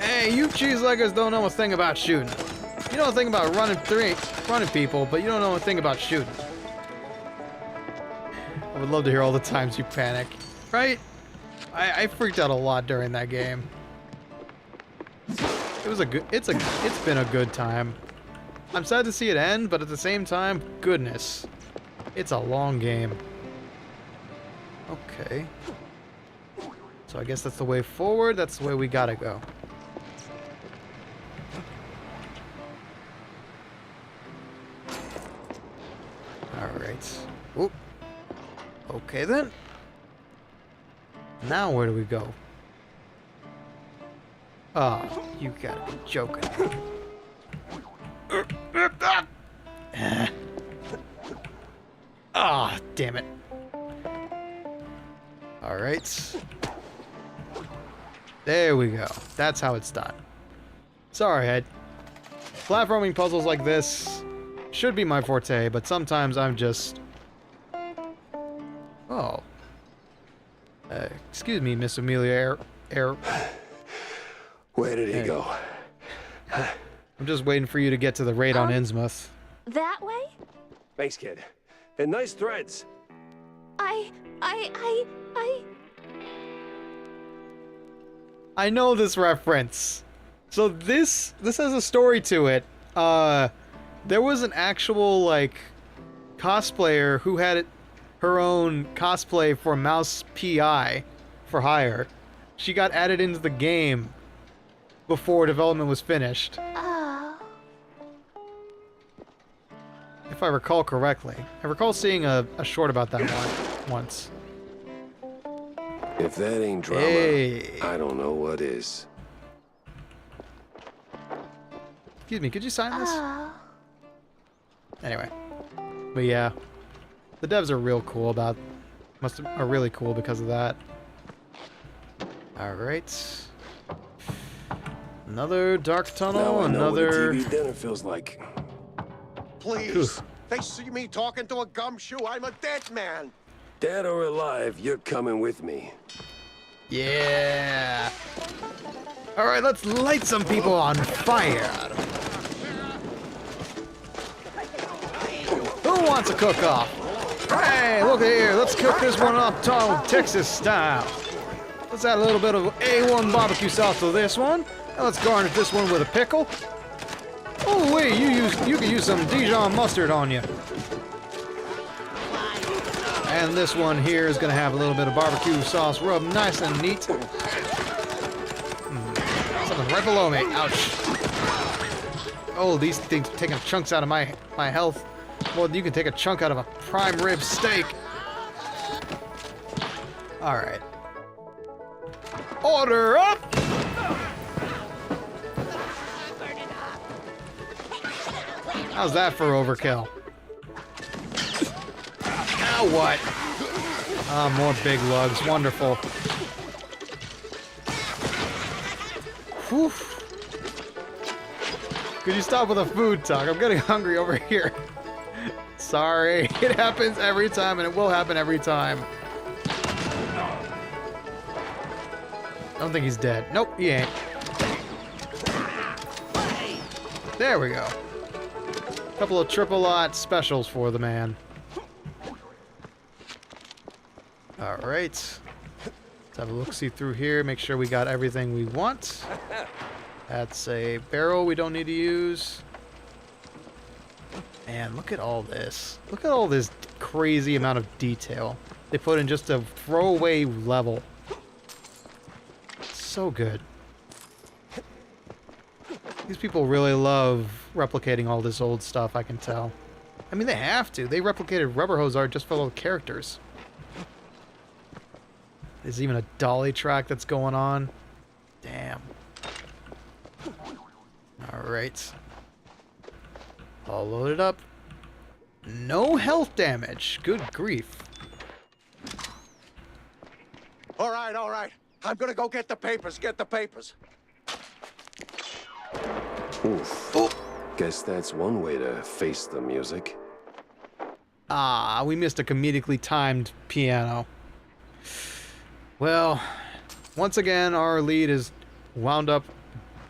Hey, you cheeseleggers don't know a thing about shooting. You know a thing about running people, but you don't know a thing about shooting. I would love to hear all the times you panic. Right? I freaked out a lot during that game. It's been a good time. I'm sad to see it end, but at the same time, goodness. It's a long game. Okay. So I guess that's the way forward. That's the way we gotta go. Alright. Oop. Okay then. Now where do we go? Oh, you gotta be joking. Ah, oh, damn it. Alright. There we go. That's how it's done. Sorry, platforming puzzles like this should be my forte, but sometimes I'm just... Oh. Excuse me, Miss Amelia Where did he go? I'm just waiting for you to get to the raid on Innsmouth. That way? Thanks, kid. And nice threads. I know this reference. So this has a story to it. There was an actual, like, cosplayer who had her own cosplay for Mouse PI for hire. She got added into the game before development was finished. Oh. If I recall correctly. I recall seeing a short about that one once. If that ain't drama, hey. I don't know what is. Excuse me, could you sign this? Oh. Anyway. But yeah. The devs are real cool about... are really cool because of that. Alright. Another dark tunnel, Now I know what a another... TV dinner feels like. Please. They see me talking to a gumshoe. I'm a dead man. Dead or alive, you're coming with me. Yeah. All right, let's light some people on fire. Who wants a cook-off? Hey, look here. Let's cook this one up Texas style. Let's add a little bit of A1 barbecue sauce to this one. And let's garnish this one with a pickle. Oh wait, you can use some Dijon mustard on you. And this one here is gonna have a little bit of barbecue sauce rubbed nice and neat. Something right below me. Ouch. Oh, these things are taking chunks out of my health. More than you can take a chunk out of a prime rib steak. All right. Order up. How's that for overkill? Now what? Ah, more big lugs. Wonderful. Whew. Could you stop with a food talk? I'm getting hungry over here. Sorry. It happens every time, and it will happen every time. I don't think he's dead. Nope, he ain't. There we go. Couple of triple lot specials for the man. Alright. Let's have a look-see through here, make sure we got everything we want. That's a barrel we don't need to use. Man, look at all this. Look at all this crazy amount of detail they put in just a throwaway level. So good. These people really love replicating all this old stuff, I can tell. I mean, they have to. They replicated Rubber Hose art just for little characters. There's even a dolly track that's going on. Damn. Alright. All loaded up. No health damage. Good grief. All right, all right. I'm gonna go get the papers. Get the papers. Oof. Guess that's one way to face the music. Ah, we missed a comedically timed piano. Well, once again, our lead is wound up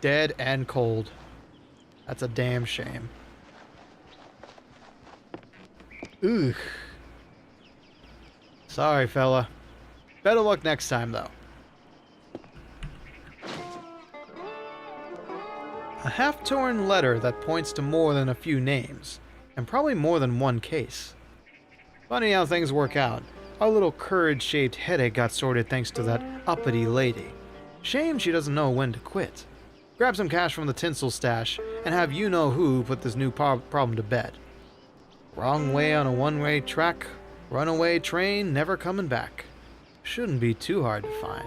dead and cold. That's a damn shame. Ugh. Sorry, fella. Better luck next time, though. A half-torn letter that points to more than a few names, and probably more than one case. Funny how things work out. Our little courage-shaped headache got sorted thanks to that uppity lady. Shame she doesn't know when to quit. Grab some cash from the tinsel stash, and have you-know-who put this new problem to bed. Wrong way on a one-way track, runaway train, never coming back. Shouldn't be too hard to find.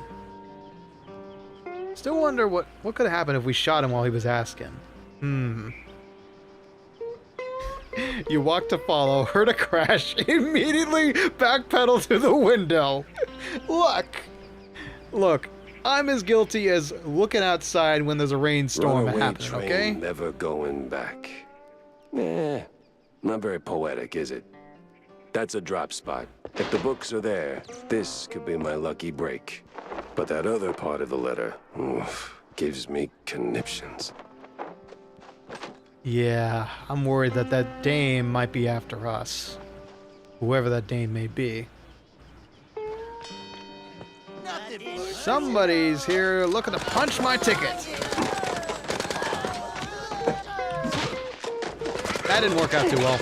Still wonder what could have happened if we shot him while he was asking. You walk to follow, heard a crash, immediately backpedal to the window. Look, I'm as guilty as looking outside when there's a rainstorm happening, train, okay? Never going back. Not very poetic, is it? That's a drop spot. If the books are there, this could be my lucky break. But that other part of the letter, gives me conniptions. Yeah, I'm worried that that dame might be after us. Whoever that dame may be. Somebody's here looking to punch my ticket. That didn't work out too well.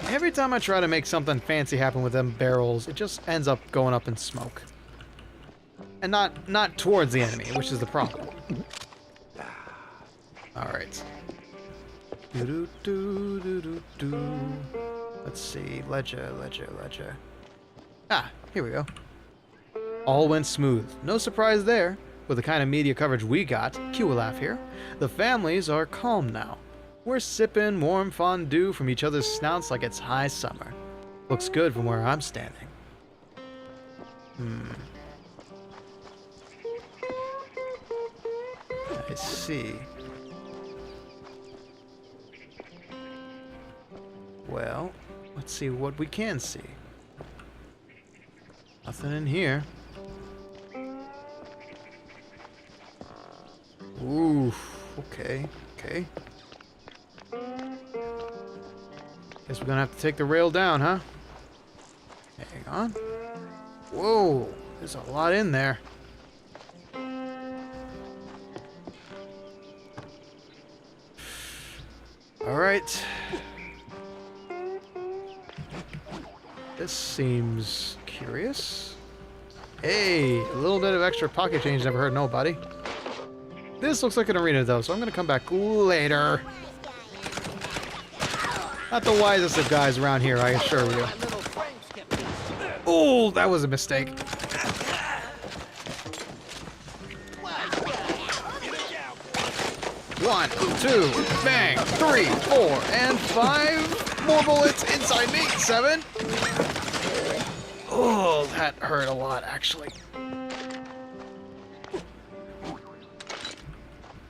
Every time I try to make something fancy happen with them barrels, it just ends up going up in smoke. And not towards the enemy, which is the problem. Alright. Let's see. Ledger. Ah, here we go. All went smooth. No surprise there. With the kind of media coverage we got, cue a laugh here, the families are calm now. We're sipping warm fondue from each other's snouts like it's high summer. Looks good from where I'm standing. I see. Well, let's see what we can see. Nothing in here. Ooh, okay, okay. Guess we're gonna have to take the rail down, huh? Hang on. Whoa, there's a lot in there. Alright. This seems curious. Hey, a little bit of extra pocket change never hurt nobody. This looks like an arena though, so I'm gonna come back later. Not the wisest of guys around here, I assure you. Oh, that was a mistake. One, two, bang, 3, 4, and 5 more bullets inside me. 7. Oh, that hurt a lot, actually.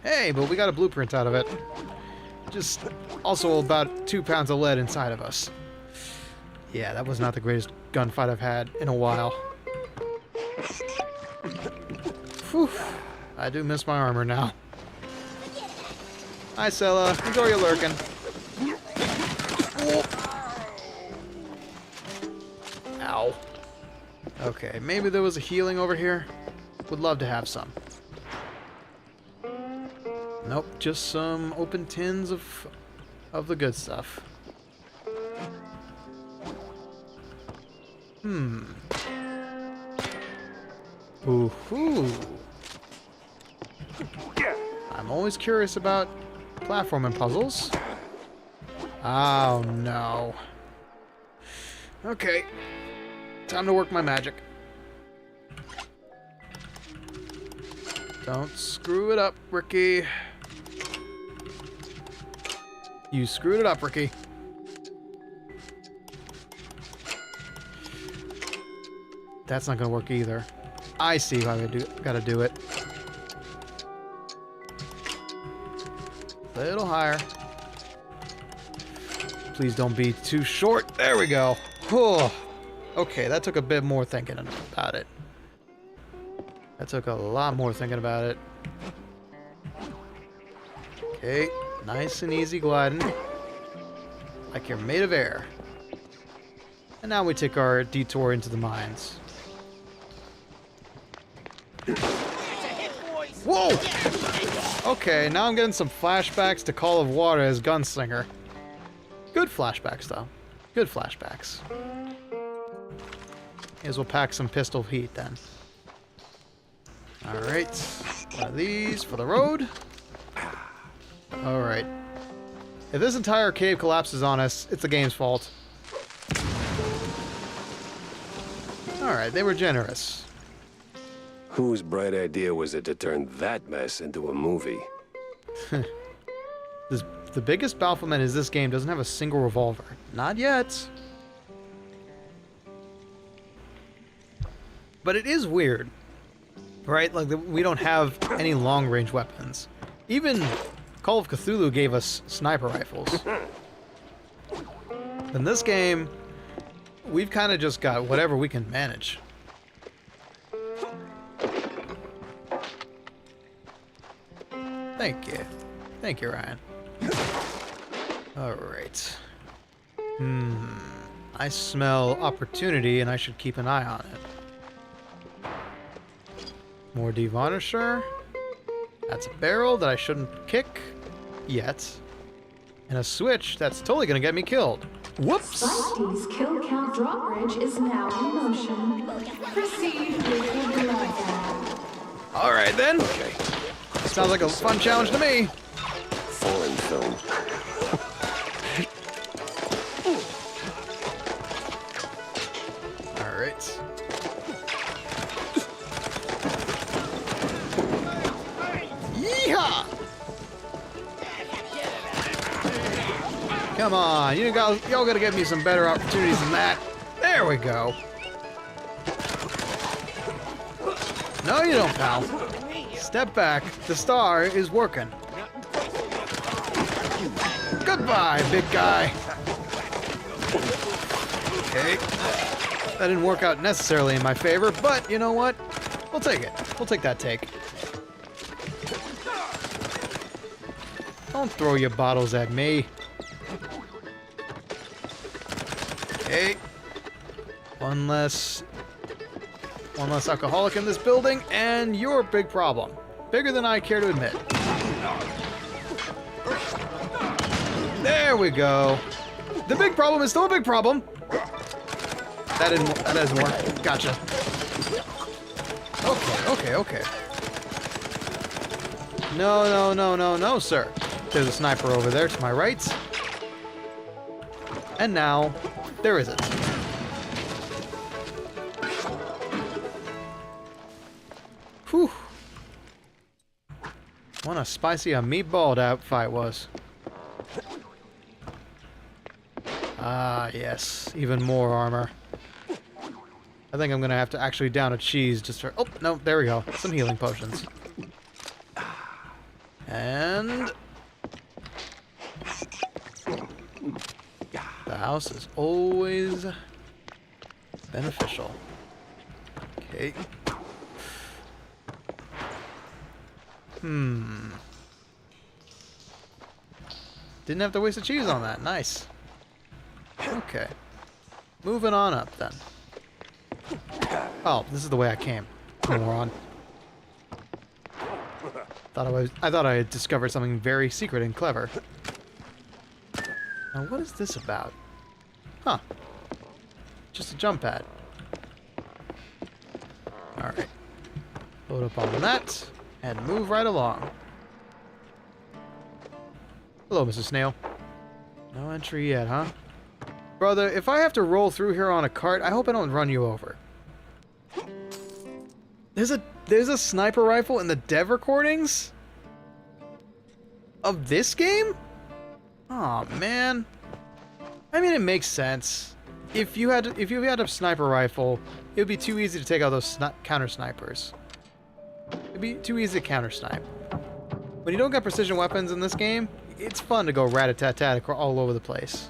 Hey, but we got a blueprint out of it. Just also about 2 pounds of lead inside of us. Yeah, that was not the greatest gunfight I've had in a while. Whew. I do miss my armor now. Hi, Sella. Enjoy your lurking. Ow. Okay, maybe there was a healing over here. Would love to have some. Nope, just some open tins of the good stuff. Ooh-hoo. I'm always curious about platforming puzzles. Oh no. Okay. Time to work my magic. Don't screw it up, Ricky. You screwed it up, Ricky. That's not gonna work either. I see how I gotta do it. A little higher. Please don't be too short. There we go. Oh. Okay, that took a bit more thinking about it. That took a lot more thinking about it. Okay, nice and easy gliding. Like you're made of air. And now we take our detour into the mines. Whoa! Okay, now I'm getting some flashbacks to Call of Water as Gunslinger. Good flashbacks, though. Good flashbacks. May as well pack some pistol heat, then. Alright. One of these for the road. Alright. If this entire cave collapses on us, it's the game's fault. Alright, they were generous. Whose bright idea was it to turn that mess into a movie? The biggest bafflement is this game doesn't have a single revolver. Not yet. But it is weird. Right? Like, we don't have any long-range weapons. Even Call of Cthulhu gave us sniper rifles. In this game, we've kind of just got whatever we can manage. Thank you. Thank you, Ryan. Alright. I smell opportunity, and I should keep an eye on it. More devarnisher. That's a barrel that I shouldn't kick yet. And a switch that's totally gonna get me killed. Whoops! Slightly's kill count drawbridge is now in motion. Proceed with your glide. Alright then. Okay. Sounds like a fun challenge to me. Foreign film. Alright. Yeehaw! Come on, y'all gotta give me some better opportunities than that. There we go. No, you don't, pal. Step back. The star is working. Goodbye, big guy. Okay. That didn't work out necessarily in my favor, but you know what? We'll take it. We'll take that take. Don't throw your bottles at me. Okay. One less alcoholic in this building, and you're a big problem. Bigger than I care to admit. There we go. The big problem is still a big problem. That doesn't work. Gotcha. Okay. No, sir. There's a sniper over there to my right. And now, there isn't. Whew. What a spicy a meatball that fight was. Ah, yes. Even more armor. I think I'm gonna have to actually down a cheese just for... Oh, no, there we go. Some healing potions. And... the house is always beneficial. Okay. Didn't have to waste a cheese on that. Nice. Okay. Moving on up then. Oh, this is the way I came. Moron. I thought I had discovered something very secret and clever. Now what is this about? Huh. Just a jump pad. Alright. Load up on that and move right along. Hello, Mr. Snail. No entry yet, huh? Brother, if I have to roll through here on a cart, I hope I don't run you over. There's a sniper rifle in the dev recordings? Of this game? Aw, man. I mean, it makes sense. If you had a sniper rifle, it would be too easy to take out those counter snipers. It'd be too easy to counter snipe. When you don't get precision weapons in this game, it's fun to go rat-a-tat-tat all over the place.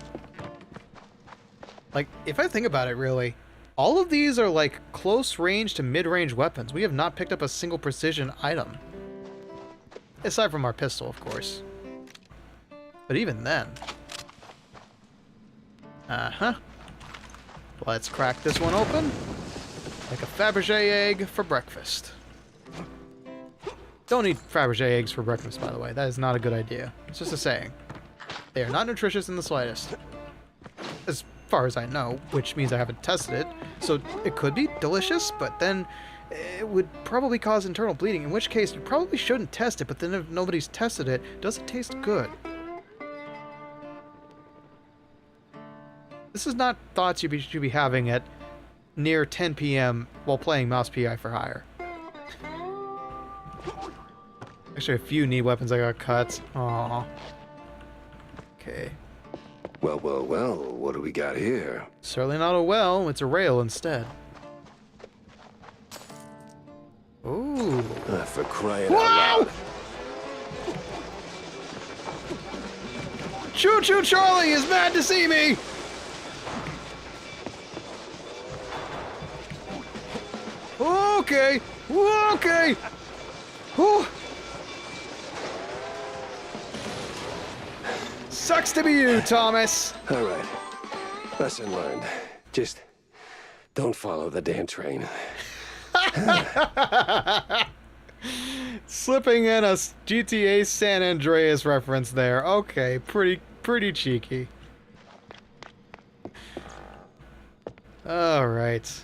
Like, if I think about it, really, all of these are like close range to mid-range weapons. We have not picked up a single precision item. Aside from our pistol, of course. But even then. Uh-huh. Let's crack this one open. Like a Fabergé egg for breakfast. Don't eat Fabergé eggs for breakfast, by the way. That is not a good idea. It's just a saying. They are not nutritious in the slightest. As far as I know, which means I haven't tested it. So it could be delicious, but then it would probably cause internal bleeding, in which case you probably shouldn't test it, but then if nobody's tested it, does it taste good? This is not thoughts you should be having at near 10 p.m. while playing Mouse PI for Hire. Actually, a few neat weapons I got cut. Aww. Okay. Well, what do we got here? Certainly not a well, it's a rail instead. Ooh. For crying out loud. Choo Choo Charlie is mad to see me! Okay. Okay. Whew. Sucks to be you, Thomas. All right. Lesson learned. Just don't follow the damn train. Slipping in a GTA San Andreas reference there. Okay, pretty cheeky. All right.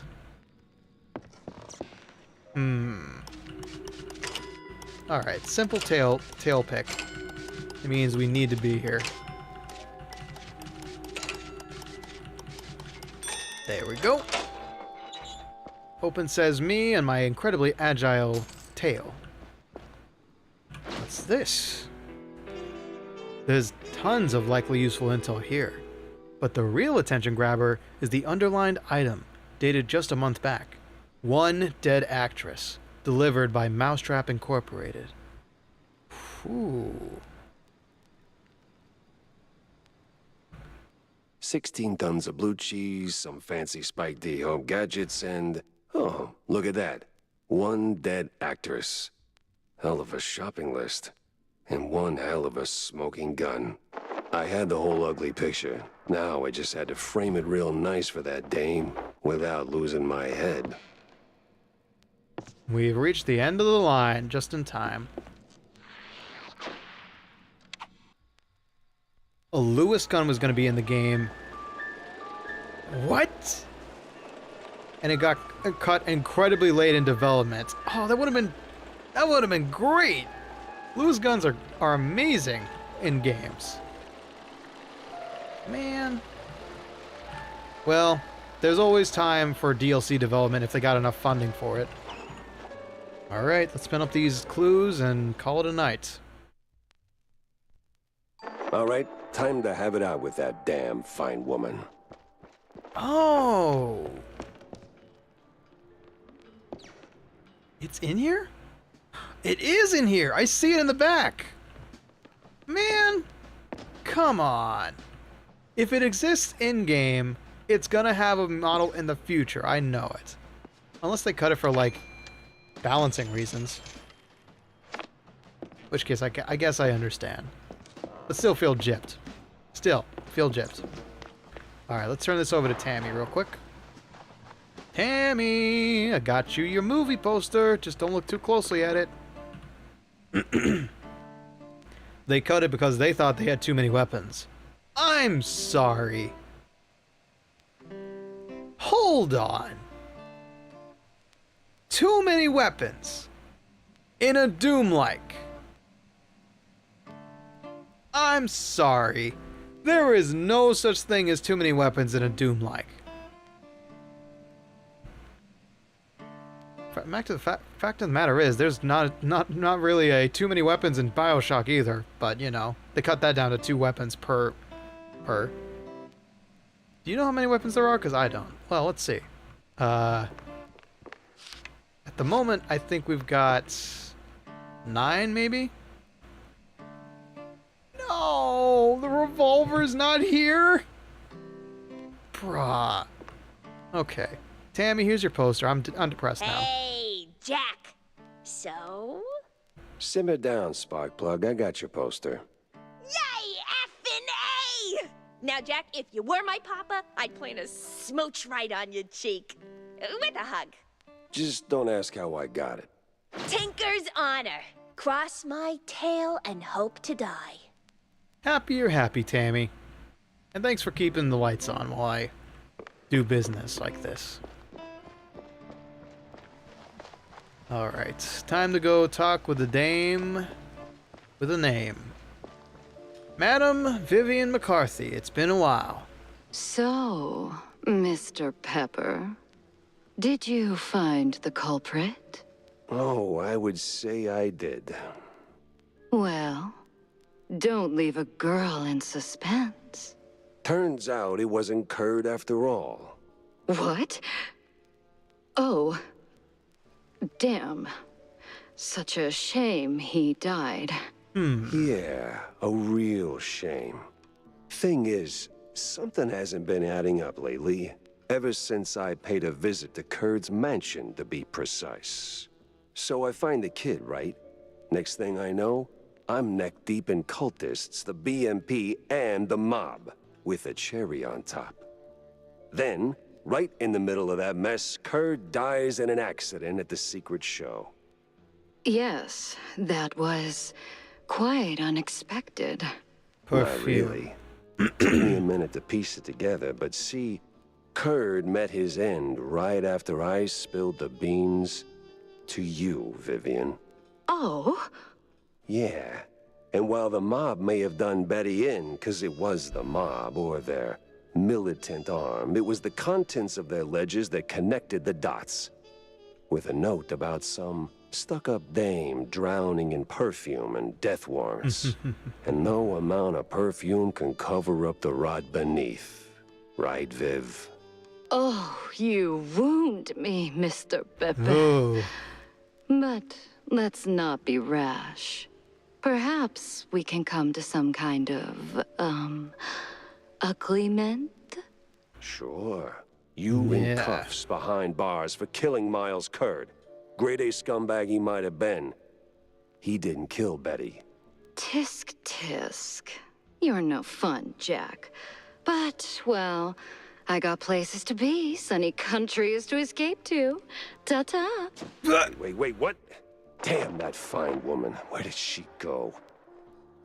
All right, simple tail pick. It means we need to be here. There we go. Open says me and my incredibly agile tail. What's this? There's tons of likely useful intel here, but the real attention grabber is the underlined item, dated just a month back. One dead actress. Delivered by Mousetrap Incorporated. Ooh. 16 tons of blue cheese, some fancy Spike D home gadgets, and... oh, look at that. 1 dead actress. Hell of a shopping list. And 1 hell of a smoking gun. I had the whole ugly picture. Now I just had to frame it real nice for that dame, without losing my head. We've reached the end of the line, just in time. A Lewis gun was going to be in the game. What? And it got cut incredibly late in development. Oh, that would have been great. Lewis guns are amazing in games. Man. Well, there's always time for DLC development if they got enough funding for it. Alright, let's spin up these clues and call it a night. Alright, time to have it out with that damn fine woman. Oh! It's in here? It is in here! I see it in the back! Man! Come on! If it exists in-game, it's gonna have a model in the future. I know it. Unless they cut it for, like, balancing reasons. In which case, I guess I understand. But still feel gypped. Still, feel gypped. Alright, let's turn this over to Tammy real quick. Tammy! I got you your movie poster. Just don't look too closely at it. They cut it because they thought they had too many weapons. I'm sorry. Hold on. Too many weapons. In a Doom-like. I'm sorry. There is no such thing as too many weapons in a Doom-like. Fact of the matter is, there's not really a too many weapons in BioShock either. But you know, they cut that down to 2 weapons per. Do you know how many weapons there are? Because I don't. Well, let's see. At the moment, I think we've got 9, maybe. No, the revolver's not here. Bruh. Okay. Tammy, here's your poster. I'm depressed now. Hey, Jack. So? Simmer down, Sparkplug. I got your poster. Yay, effing A! Now, Jack, if you were my papa, I'd plant a smooch right on your cheek. With a hug. Just don't ask how I got it. Tinker's honor. Cross my tail and hope to die. Happy you're happy, Tammy. And thanks for keeping the lights on while I do business like this. Alright, time to go talk with the dame with a name. Madam Vivian McCarthy, it's been a while. So, Mr. Pepper, did you find the culprit? Oh, I would say I did. Well, don't leave a girl in suspense. Turns out it wasn't Curd after all. What? Oh. Damn. Such a shame he died. Yeah, a real shame. Thing is, something hasn't been adding up lately. Ever since I paid a visit to Curd's mansion, to be precise. So I find the kid, right? Next thing I know, I'm neck-deep in cultists, the BMP, and the mob, with a cherry on top. Then, right in the middle of that mess, Curd dies in an accident at the secret show. Yes, that was quite unexpected. Not really. Took me a minute to piece it together, but see, Curd met his end right after I spilled the beans to you, Vivian. Oh? Yeah. And while the mob may have done Betty in, 'cause it was the mob, or their militant arm, it was the contents of their ledgers that connected the dots. With a note about some stuck-up dame drowning in perfume and death warrants. And no amount of perfume can cover up the rot beneath. Right, Viv? Oh, you wound me, Mr. Pepper. Oh. But let's not be rash. Perhaps we can come to some kind of, agreement? Sure. You in cuffs behind bars for killing Miles Curd. Grade A scumbag he might have been. He didn't kill Betty. Tisk tisk. You're no fun, Jack. But, well, I got places to be, sunny countries to escape to. Ta-ta. Wait, what? Damn that fine woman. Where did she go?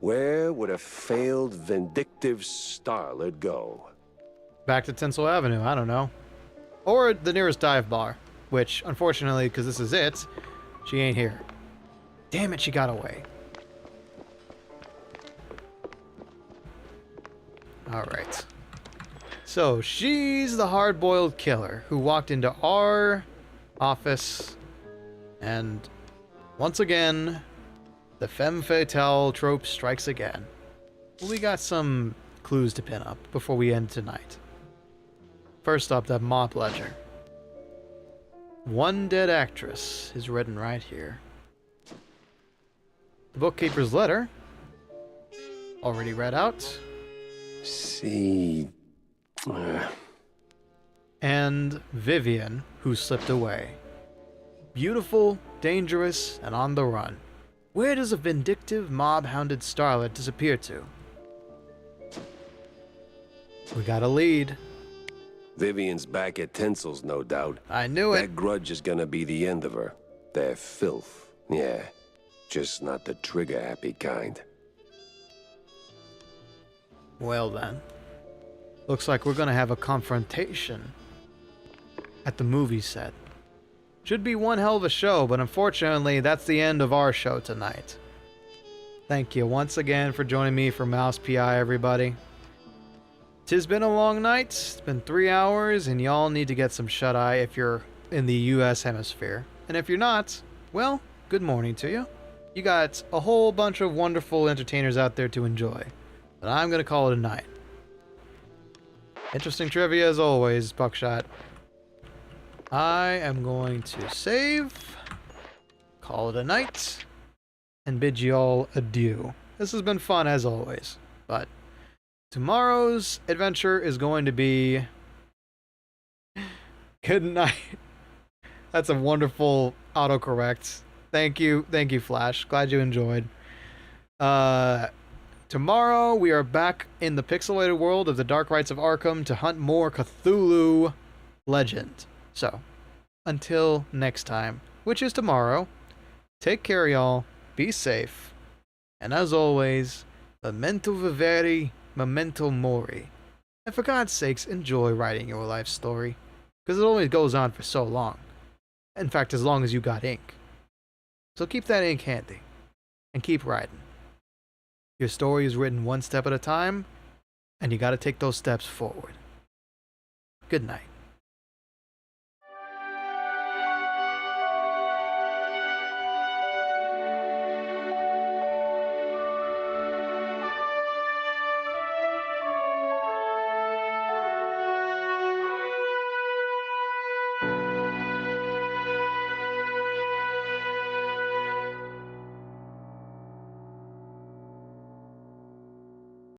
Where would a failed, vindictive starlet go? Back to Tinsel Avenue, I don't know. Or the nearest dive bar, which, unfortunately, because this is it, she ain't here. Damn it, she got away. Alright. So, she's the hard-boiled killer who walked into our office, and once again, the femme fatale trope strikes again. We got some clues to pin up before we end tonight. First up, that mob ledger. One dead actress is written right here. The bookkeeper's letter, already read out. See... And Vivian, who slipped away. Beautiful, dangerous, and on the run. Where does a vindictive, mob-hounded starlet disappear to? We got a lead. Vivian's back at Tinsel's, no doubt. I knew it. That grudge is gonna be the end of her. They're filth. Yeah. Just not the trigger-happy kind. Well then. Looks like we're gonna have a confrontation at the movie set. Should be one hell of a show, but unfortunately, that's the end of our show tonight. Thank you once again for joining me for Mouse PI, everybody. 'Tis been a long night. It's been 3 hours, and y'all need to get some shut-eye if you're in the US hemisphere. And if you're not, well, good morning to you. You got a whole bunch of wonderful entertainers out there to enjoy. But I'm gonna call it a night. Interesting trivia as always, Buckshot. I am going to save, call it a night, and bid you all adieu. This has been fun as always, but tomorrow's adventure is going to be... Good night. That's a wonderful autocorrect. Thank you, Flash. Glad you enjoyed. Tomorrow, we are back in the pixelated world of the Dark Rites of Arkham to hunt more Cthulhu legend. So, until next time, which is tomorrow, take care, y'all. Be safe. And as always, memento vivere, memento mori. And for God's sakes, enjoy writing your life story. Because it only goes on for so long. In fact, as long as you got ink. So keep that ink handy. And keep writing. Your story is written one step at a time, and you gotta take those steps forward. Good night.